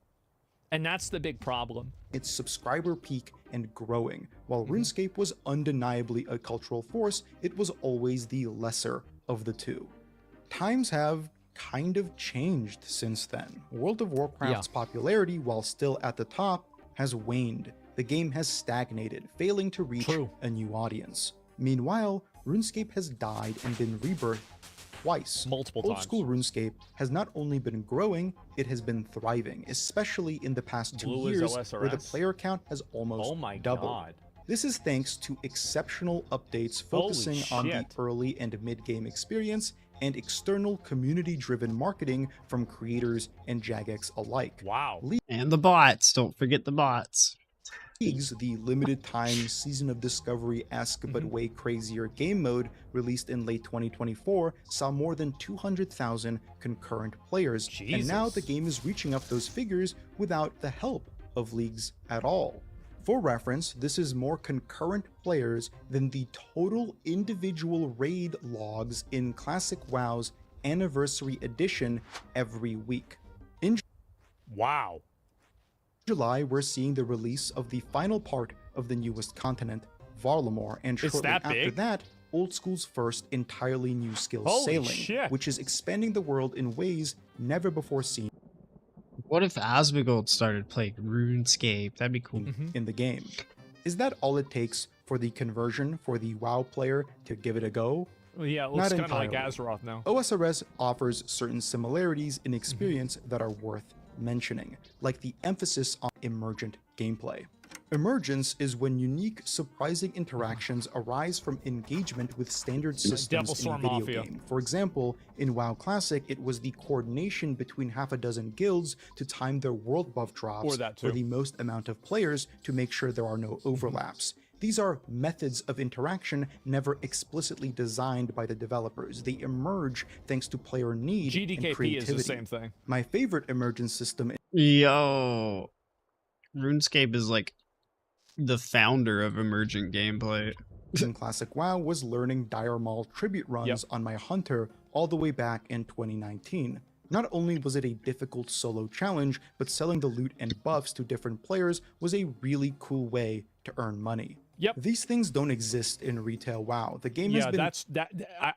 Speaker 18: And that's the big problem.
Speaker 19: Its subscriber peak and growing. While RuneScape was undeniably a cultural force, it was always the lesser of the two. Times have kind of changed since then. World of Warcraft's popularity, while still at the top, has waned. The game has stagnated, failing to reach a new audience. Meanwhile, RuneScape has died and been rebirthed twice.
Speaker 18: Multiple
Speaker 19: Old
Speaker 18: times.
Speaker 19: school RuneScape has not only been growing, it has been thriving, especially in the past 2
Speaker 18: Blue is
Speaker 19: years, where the
Speaker 18: OSRS.
Speaker 19: player count has almost doubled.
Speaker 18: God.
Speaker 19: This is thanks to exceptional updates
Speaker 18: Holy
Speaker 19: focusing on the
Speaker 18: shit.
Speaker 19: early and mid-game experience and external community-driven marketing from creators and Jagex alike.
Speaker 18: Wow.
Speaker 2: And the bots. Don't forget the bots.
Speaker 19: Leagues, the limited time Season of Discovery-esque but way crazier game mode released in late 2024 saw more than 200,000 concurrent players, and now the game is reaching up those figures without the help of leagues at all. For reference, this is more concurrent players than the total individual raid logs in Classic WoW's Anniversary Edition every week. In
Speaker 18: Wow.
Speaker 19: July, we're seeing the release of the final part of the newest continent, Varlamore, and
Speaker 18: It's
Speaker 19: shortly
Speaker 18: that
Speaker 19: after
Speaker 18: big?
Speaker 19: that, Old School's first entirely new skill,
Speaker 18: Holy
Speaker 19: Sailing,
Speaker 18: shit.
Speaker 19: which is expanding the world in ways never before seen
Speaker 2: What if Asmongold started playing RuneScape? That'd be cool.
Speaker 19: in the game. Is that all it takes for the conversion for the WoW player to give it a go?
Speaker 18: Well, yeah, it looks
Speaker 19: Not
Speaker 18: kind of like
Speaker 19: entirely.
Speaker 18: Azeroth now.
Speaker 19: OSRS offers certain similarities in experience that are worth mentioning, like the emphasis on emergent gameplay. Emergence is when unique, surprising interactions arise from engagement with standard systems in a
Speaker 18: Devilstorm
Speaker 19: video
Speaker 18: Mafia.
Speaker 19: game. For example, in WoW Classic, it was the coordination between half a dozen guilds to time their world buff drops
Speaker 18: Or that
Speaker 19: for
Speaker 18: too.
Speaker 19: the most amount of players to make sure there are no overlaps. These are methods of interaction never explicitly designed by the developers. They emerge thanks to player need and
Speaker 18: GDKP
Speaker 19: creativity.
Speaker 18: is the same thing.
Speaker 19: My favorite emergence system
Speaker 2: Yo. RuneScape is like the founder of emergent gameplay.
Speaker 19: in Classic WoW was learning Dire Maul tribute runs on my Hunter all the way back in 2019. Not only was it a difficult solo challenge, but selling the loot and buffs to different players was a really cool way to earn money.
Speaker 18: Yep.
Speaker 19: These things don't exist in retail WoW. The game has been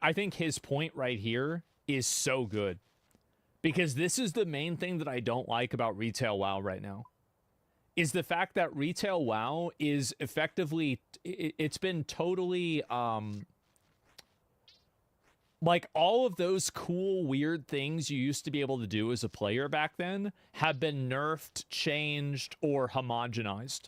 Speaker 18: I think his point right here is so good, because this is the main thing that I don't like about retail WoW right now, is the fact that retail WoW is effectively, it's been totally like all of those cool weird things you used to be able to do as a player back then have been nerfed, changed, or homogenized.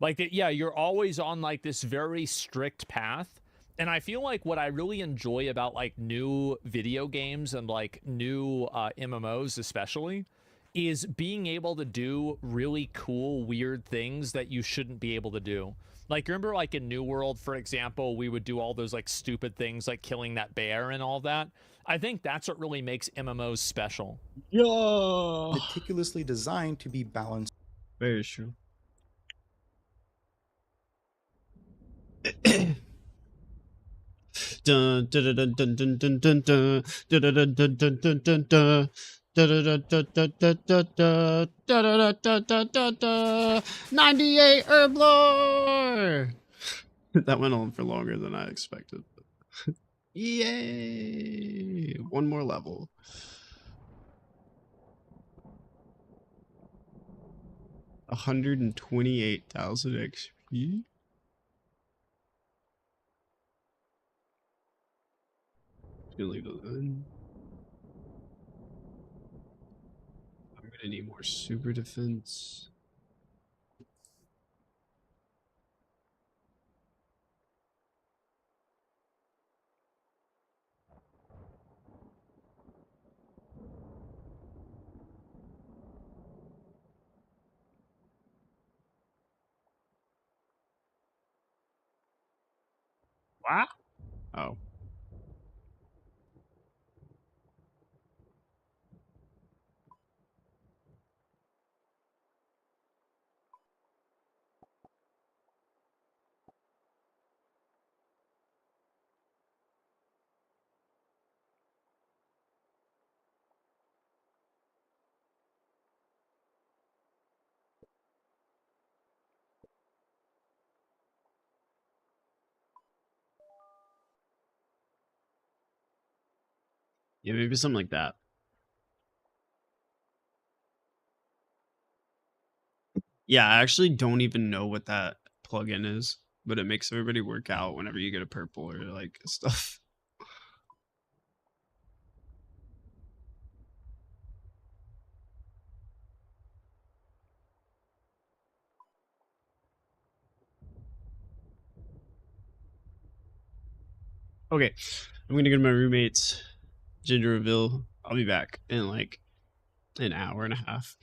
Speaker 18: Like, yeah, you're always on like this very strict path. And I feel like what I really enjoy about like new video games and like new MMOs especially is being able to do really cool, weird things that you shouldn't be able to do. Like, remember like in New World, for example, we would do all those like stupid things like killing that bear and all that. I think that's what really makes MMOs special.
Speaker 2: Yo.
Speaker 19: meticulously designed to be balanced.
Speaker 2: Very true. Dun dun dun dun dun dun dun dun dun dun dun dun dun dun dun. 98 Herblore! That went on for longer than I expected. Yay! One more level. $128,000 XP. Gonna leave those in. I'm gonna need more super defense. What? Oh. Yeah, maybe something like that. Yeah, I actually don't even know what that plugin is, but it makes everybody work out whenever you get a purple or like stuff. Okay, I'm gonna go to my roommate's gender reveal. I'll be back in like an hour and a half.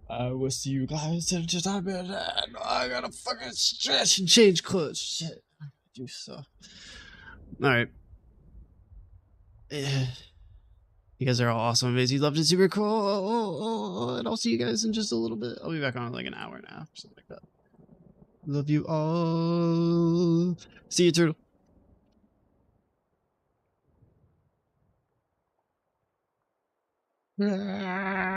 Speaker 2: I will see you guys in just a minute. I gotta fucking stretch and change clothes. Shit. Do stuff. Alright. You guys are all awesome, amazing, loved it, super cool. And I'll see you guys in just a little bit. I'll be back on in like an hour and a half or something like that. Love you all. See you, Turtle.